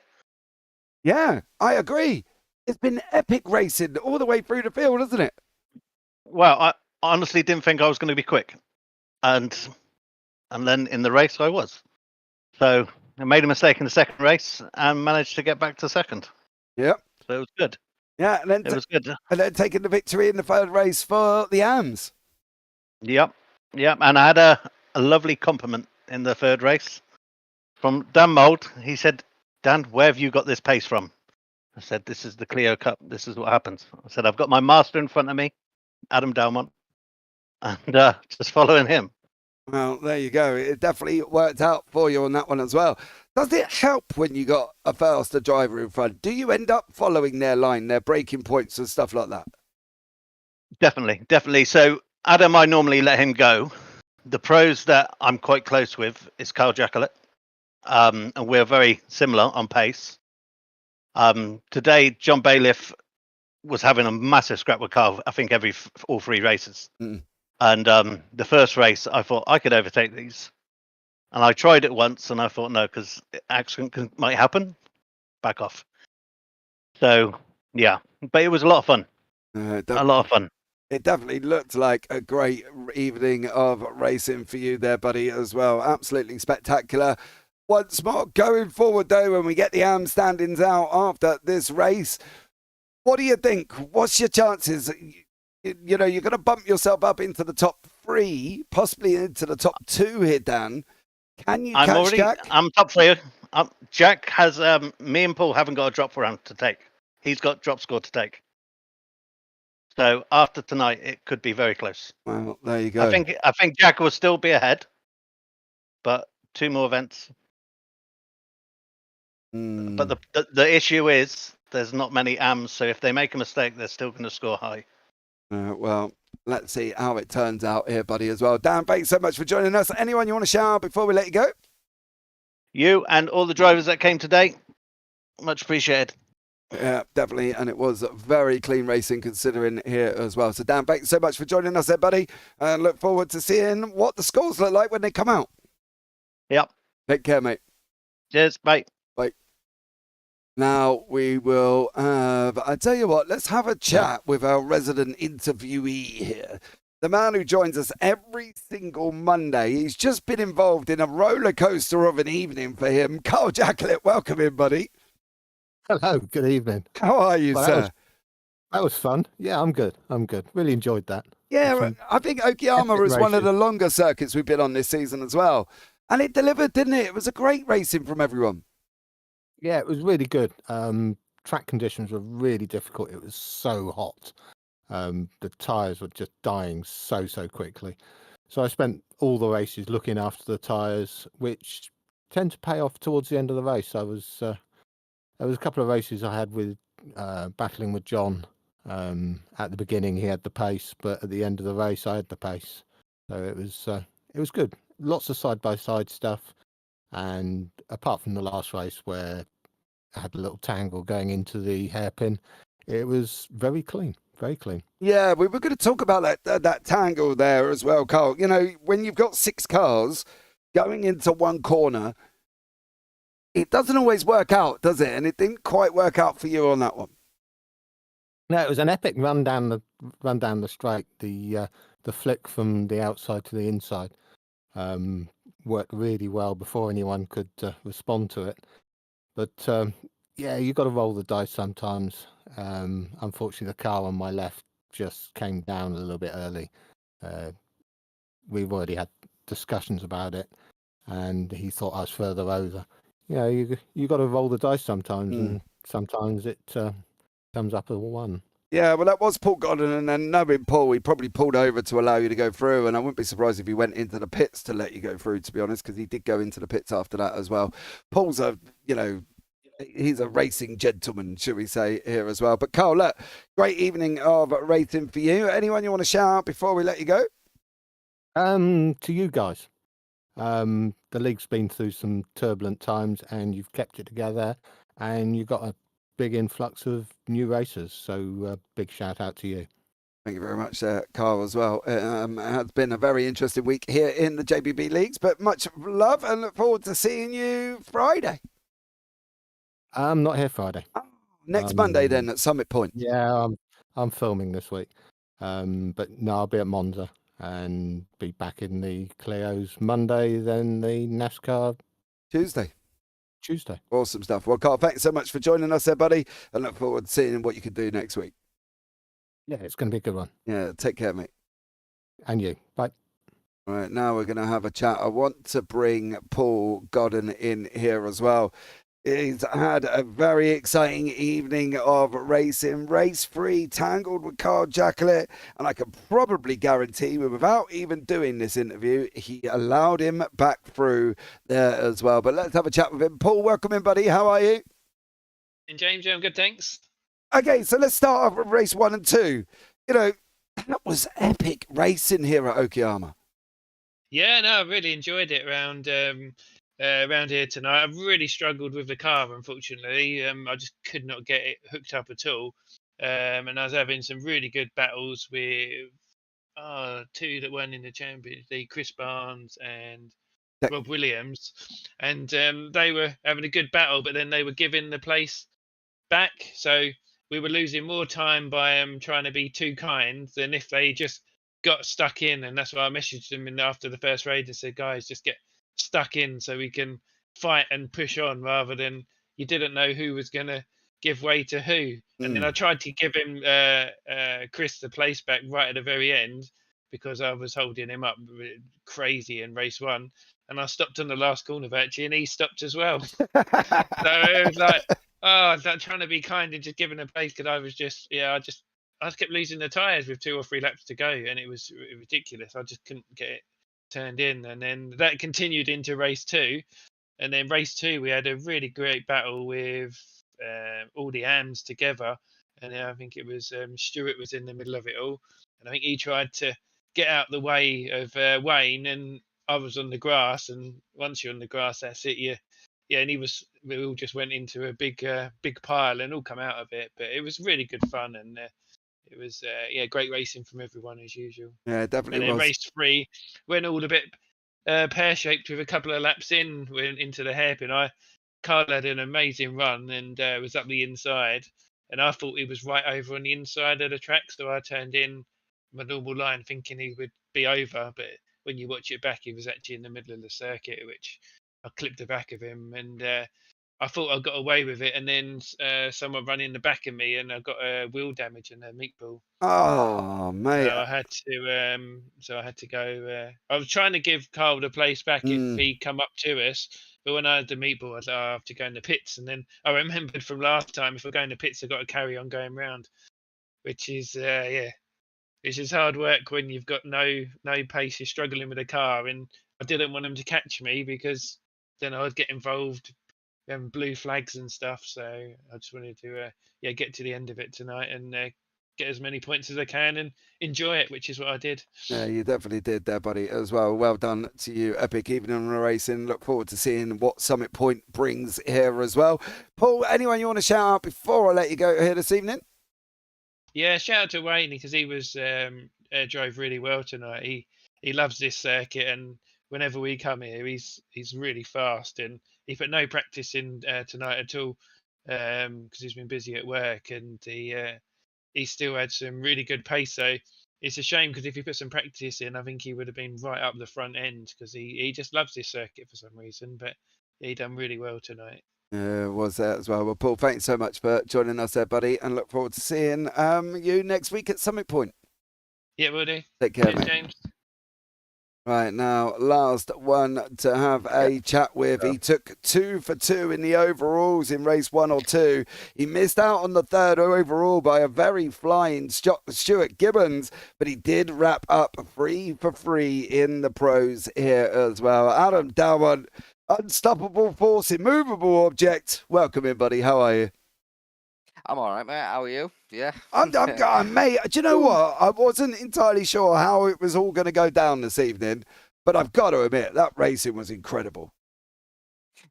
Yeah, I agree. It's been epic racing all the way through the field, hasn't it?
Well, I honestly didn't think I was going to be quick. And then in the race, I was. So I made a mistake in the second race and managed to get back to second.
Yep.
So it was good.
Yeah, and then
it was good.
And then taking the victory in the third race for the AMs.
Yep. And I had a lovely compliment in the third race from Dan Mould. He said, Dan, where have you got this pace from? I said, this is the Clio Cup. This is what happens. I said, I've got my master in front of me, Adam Dalmont, and just following him.
Well, there you go. It definitely worked out for you on that one as well. Does it help when you got a faster driver in front? Do you end up following their line, their braking points and stuff like that?
Definitely. So Adam, I normally let him go. The pros that I'm quite close with is Carl Jacklett. and we're very similar on pace. Today, John Bailiff was having a massive scrap with Carl, I think all 3 races. And the first race, I thought I could overtake these. And I tried it once, and I thought, no, because accident might happen. Back off. So, yeah. But it was a lot of fun. A lot of fun.
It definitely looked like a great evening of racing for you there, buddy, as well. Absolutely spectacular. Once more, going forward, though, when we get the AM standings out after this race, what do you think? What's your chances? You know, you're going to bump yourself up into the top 3, possibly into the top 2 here, Dan. Can you catch Jack?
I'm top 3. Jack has, me and Paul haven't got a drop round to take. He's got drop score to take. So after tonight, it could be very close.
Well, there you go.
I think Jack will still be ahead, but 2 more events. But the issue is there's not many AMs, so if they make a mistake, they're still going to score high.
Well, let's see how it turns out here, buddy, as well. Dan, thanks so much for joining us. Anyone you want to shout out before we let you go?
You and all the drivers that came today, much appreciated.
Yeah, definitely. And it was very clean racing considering here as well. So, Dan, thanks so much for joining us there, buddy. And look forward to seeing what the scores look like when they come out.
Yep.
Take care, mate.
Cheers. Bye.
Bye. Now we will have, I tell you what, let's have a chat with our resident interviewee here. The man who joins us every single Monday. He's just been involved in a roller coaster of an evening for him. Carl Jacklett, welcome in, buddy.
Hello, good evening.
How are you, sir?
That was fun. Yeah, I'm good. Really enjoyed that.
Yeah, I think Okayama was one of the longer circuits we've been on this season as well. And it delivered, didn't it? It was a great racing from everyone.
Yeah, it was really good. Track conditions were really difficult. It was so hot. The tyres were just dying so quickly. So I spent all the races looking after the tyres, which tend to pay off towards the end of the race. There was a couple of races I had with battling with John. At the beginning, he had the pace, but at the end of the race, I had the pace. So it was good. Lots of side-by-side stuff. And apart from the last race where I had a little tangle going into the hairpin, it was very clean. Very clean.
Yeah, we were going to talk about that tangle there as well, Carl. You know, when you've got 6 cars going into one corner, it doesn't always work out, does it? And it didn't quite work out for you on that one.
No, it was an epic run down the straight. The flick from the outside to the inside worked really well before anyone could respond to it. But yeah, you got to roll the dice sometimes. Unfortunately, the car on my left just came down a little bit early. We've already had discussions about it, and he thought I was further over. You know, you got to roll the dice sometimes, and sometimes it comes up as 1.
Yeah, well, that was Paul Godden, and then knowing Paul, he probably pulled over to allow you to go through, and I wouldn't be surprised if he went into the pits to let you go through, to be honest, because he did go into the pits after that as well. Paul's he's a racing gentleman, should we say, here as well. But Carl, look, great evening of racing for you. Anyone you want to shout out before we let you go?
To you guys. The league's been through some turbulent times, and you've kept it together, and you've got a big influx of new racers. So big shout out to you.
Thank you very much, Carl, as well. It has been a very interesting week here in the JPB leagues, but much love and look forward to seeing you Friday.
I'm not here Friday.
Next Monday then at Summit Point.
Yeah, I'm filming this week. But no, I'll be at Monza and be back in the Clios Monday, then the NASCAR
Tuesday.
Awesome
stuff. Well, Carl, thanks so much for joining us there, buddy. And look forward to seeing what you can do next week.
Yeah, it's going to be a good one.
Yeah, take care, mate.
And you. Bye.
All right, now we're going to have a chat. I want to bring Paul Godden in here as well. He's had a very exciting evening of racing, race-free, tangled with Carl Jacklett, and I can probably guarantee, without even doing this interview, he allowed him back through there as well. But let's have a chat with him. Paul, welcome in, buddy. How are you?
And James, I'm good, thanks.
Okay, so let's start off with race 1 and 2. You know, that was epic racing here at Okayama.
Yeah, no, I really enjoyed it around around here tonight. I've really struggled with the car, unfortunately. I just could not get it hooked up at all. And I was having some really good battles with two that won in the Champions League, Chris Barnes and Rob Williams. And they were having a good battle, but then they were giving the place back. So we were losing more time by trying to be too kind than if they just got stuck in. And that's why I messaged them after the first raid and said, guys, just get stuck in so we can fight and push on, rather than you didn't know who was going to give way to who. And then I tried to give him Chris the place back right at the very end, because I was holding him up crazy in race 1, and I stopped on the last corner virtually, and he stopped as well. So it was like, I was like trying to be kind and just giving a place, because I was just, I kept losing the tyres with 2 or 3 laps to go, and it was ridiculous. I just couldn't get it turned in, and then that continued into race 2, and then race 2 we had a really great battle with all the AMs together, and I think it was Stuart was in the middle of it all, and I think he tried to get out the way of Wayne, and I was on the grass, and once you're on the grass, that's it. And we all just went into a big pile and all come out of it. But it was really good fun, and it was great racing from everyone as usual.
Yeah, it definitely
And then
was.
race 3 went all a bit pear-shaped with a couple of laps in, went into the hairpin. Carl had an amazing run and was up the inside, and I thought he was right over on the inside of the track, so I turned in my normal line thinking he would be over, but when you watch it back, he was actually in the middle of the circuit, which I clipped the back of him, and I thought I got away with it, and then someone ran in the back of me, and I got a wheel damage and a meatball.
Oh, mate.
So I had to go. I was trying to give Carl the place back if he come up to us, but when I had the meatball, I thought I have to go in the pits. And then I remembered from last time, if I go in the pits, I've got to carry on going round, which is which is hard work when you've got no pace. You're struggling with a car, and I didn't want him to catch me, because then I'd get involved in blue flags and stuff. So I just wanted to get to the end of it tonight and get as many points as I can and enjoy it, which is what I did.
Yeah, you definitely did there, buddy, as well. Well done to you, Epic Evening on the Racing. Look forward to seeing what Summit Point brings here as well. Paul, anyone you want to shout out before I let you go here this evening?
Yeah, shout out to Wayne, because he was drove really well tonight. He loves this circuit, and whenever we come here, he's really fast, and he put no practice in tonight at all, because he's been busy at work, and he still had some really good pace. So it's a shame, because if he put some practice in, I think he would have been right up the front end, because he just loves this circuit for some reason. But he done really well tonight.
Was there as well. Well, Paul, thanks so much for joining us there, buddy, and look forward to seeing you next week at Summit Point.
Yeah, will do.
Take care,
Cheers,
mate.
James.
Right, now, last one to have a chat with. He took 2 for 2 in the overalls in race 1 or 2. He missed out on the third overall by a very flying Stuart Gibbons, but he did wrap up 3 for 3 in the pros here as well. Adam Dalwan, unstoppable force, immovable object. Welcome in, buddy. How are you?
I'm all right, mate. How are you? Yeah.
I'm mate, do you know what? I wasn't entirely sure how it was all going to go down this evening, but I've got to admit, that racing was incredible.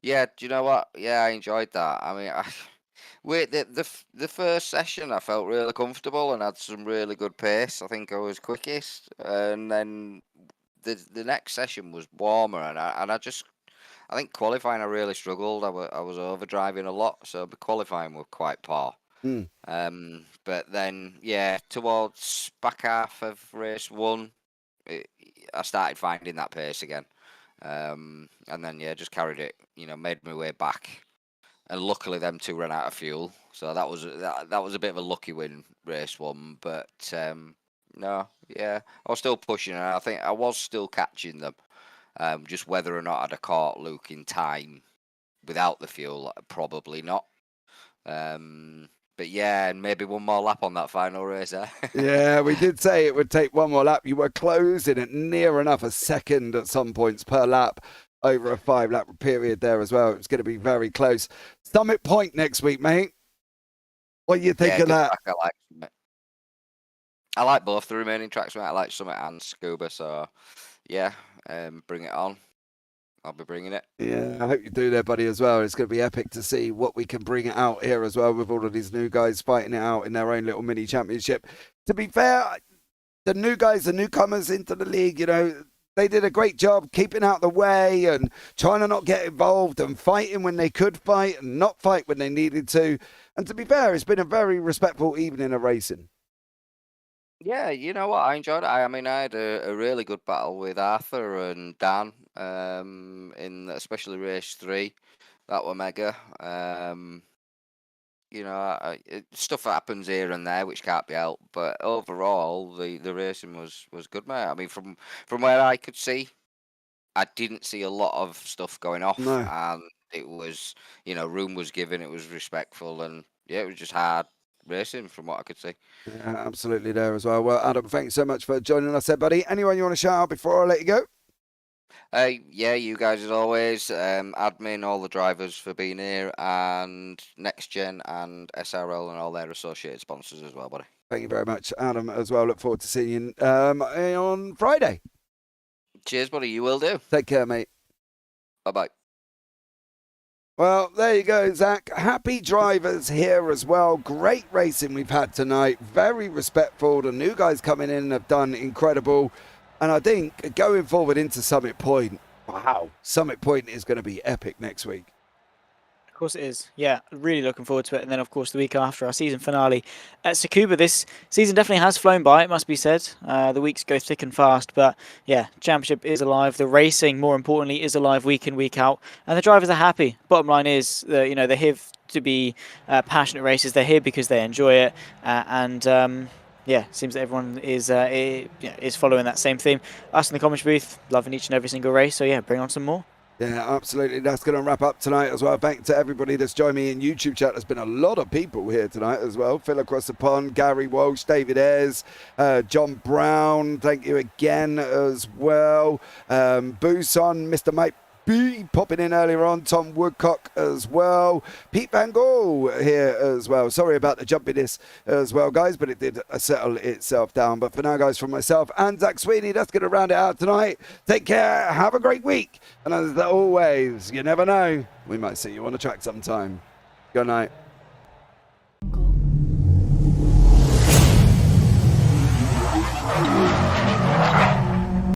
Yeah, do you know what? Yeah, I enjoyed that. I mean, the first session, I felt really comfortable and had some really good pace. I think I was quickest, and then the next session was warmer, and I think qualifying I really struggled. I was overdriving a lot, so the qualifying were quite poor. But then, yeah, towards back half of race 1, I started finding that pace again. And then, yeah, just carried it, made my way back. And luckily them 2 ran out of fuel. So that was a bit of a lucky win, race 1. But, no, yeah, I was still pushing, and I think I was still catching them. Just whether or not I'd have caught Luke in time without the fuel, probably not. But yeah, and maybe one more lap on that final race.
Yeah, we did say it would take one more lap. You were closing at near enough a second at some points per lap over a 5-lap period there as well. It was going to be very close. Summit Point next week, mate. What do you think of that?
I like both the remaining tracks, mate. I like Summit and Scuba, so yeah, bring it on. I'll be bringing it.
Yeah, I hope you do there, buddy, as well. It's going to be epic to see what we can bring out here as well with all of these new guys fighting it out in their own little mini championship. To be fair, the new guys, the newcomers into the league, you know, they did a great job keeping out the way and trying to not get involved and fighting when they could fight and not fight when they needed to. And to be fair, it's been a very respectful evening of racing.
Yeah, you know what? I enjoyed it. I mean, I had a really good battle with Arthur and Dan in especially race 3. That were mega. You know, stuff happens here and there which can't be helped, but overall, the racing was good, mate. I mean, from where I could see, I didn't see a lot of stuff going off,
No.
and it was, you know, room was given, it was respectful, and yeah, it was just hard racing from what I could see.
Yeah, absolutely there as well. Well, Adam, thanks so much for joining us there, buddy. Anyone you want to shout out before I let you go?
Yeah, you guys as always, admin, all the drivers for being here, and Next Gen and SRL and all their associated sponsors as well, buddy.
Thank you very much, Adam, as well. Look forward to seeing you on Friday.
Cheers, buddy. You will do.
Take care, mate.
Bye-bye.
Well, there you go, Zach. Happy drivers here as well. Great racing we've had tonight. Very respectful. The new guys coming in have done incredible. And I think going forward into Summit Point, wow, Summit Point is going to be epic next week.
Of course it is. Yeah, really looking forward to it. And then, of course, the week after, our season finale at Tsukuba. This season definitely has flown by, it must be said. The weeks go thick and fast. But, yeah, Championship is alive. The racing, more importantly, is alive week in, week out. And the drivers are happy. Bottom line is, you know, they're here to be passionate racers. They're here because they enjoy it. Yeah, seems that everyone is following that same theme. Us in the commentary booth, loving each and every single race. So, yeah, bring on some more.
Yeah, absolutely. That's going to wrap up tonight as well. Thanks to everybody that's joined me in YouTube chat. There's been a lot of people here tonight as well. Phil across the pond, Gary Walsh, David Ayres, John Brown. Thank you again as well. Busan, Mr. Mike B popping in earlier on. Tom Woodcock as well. Pete Van Gogh here as well. Sorry about the jumpiness as well, guys, but it did settle itself down. But for now, guys, from myself and Zach Sweeney, that's going to round it out tonight. Take care. Have a great week. And as always, you never know, we might see you on the track sometime. Good night.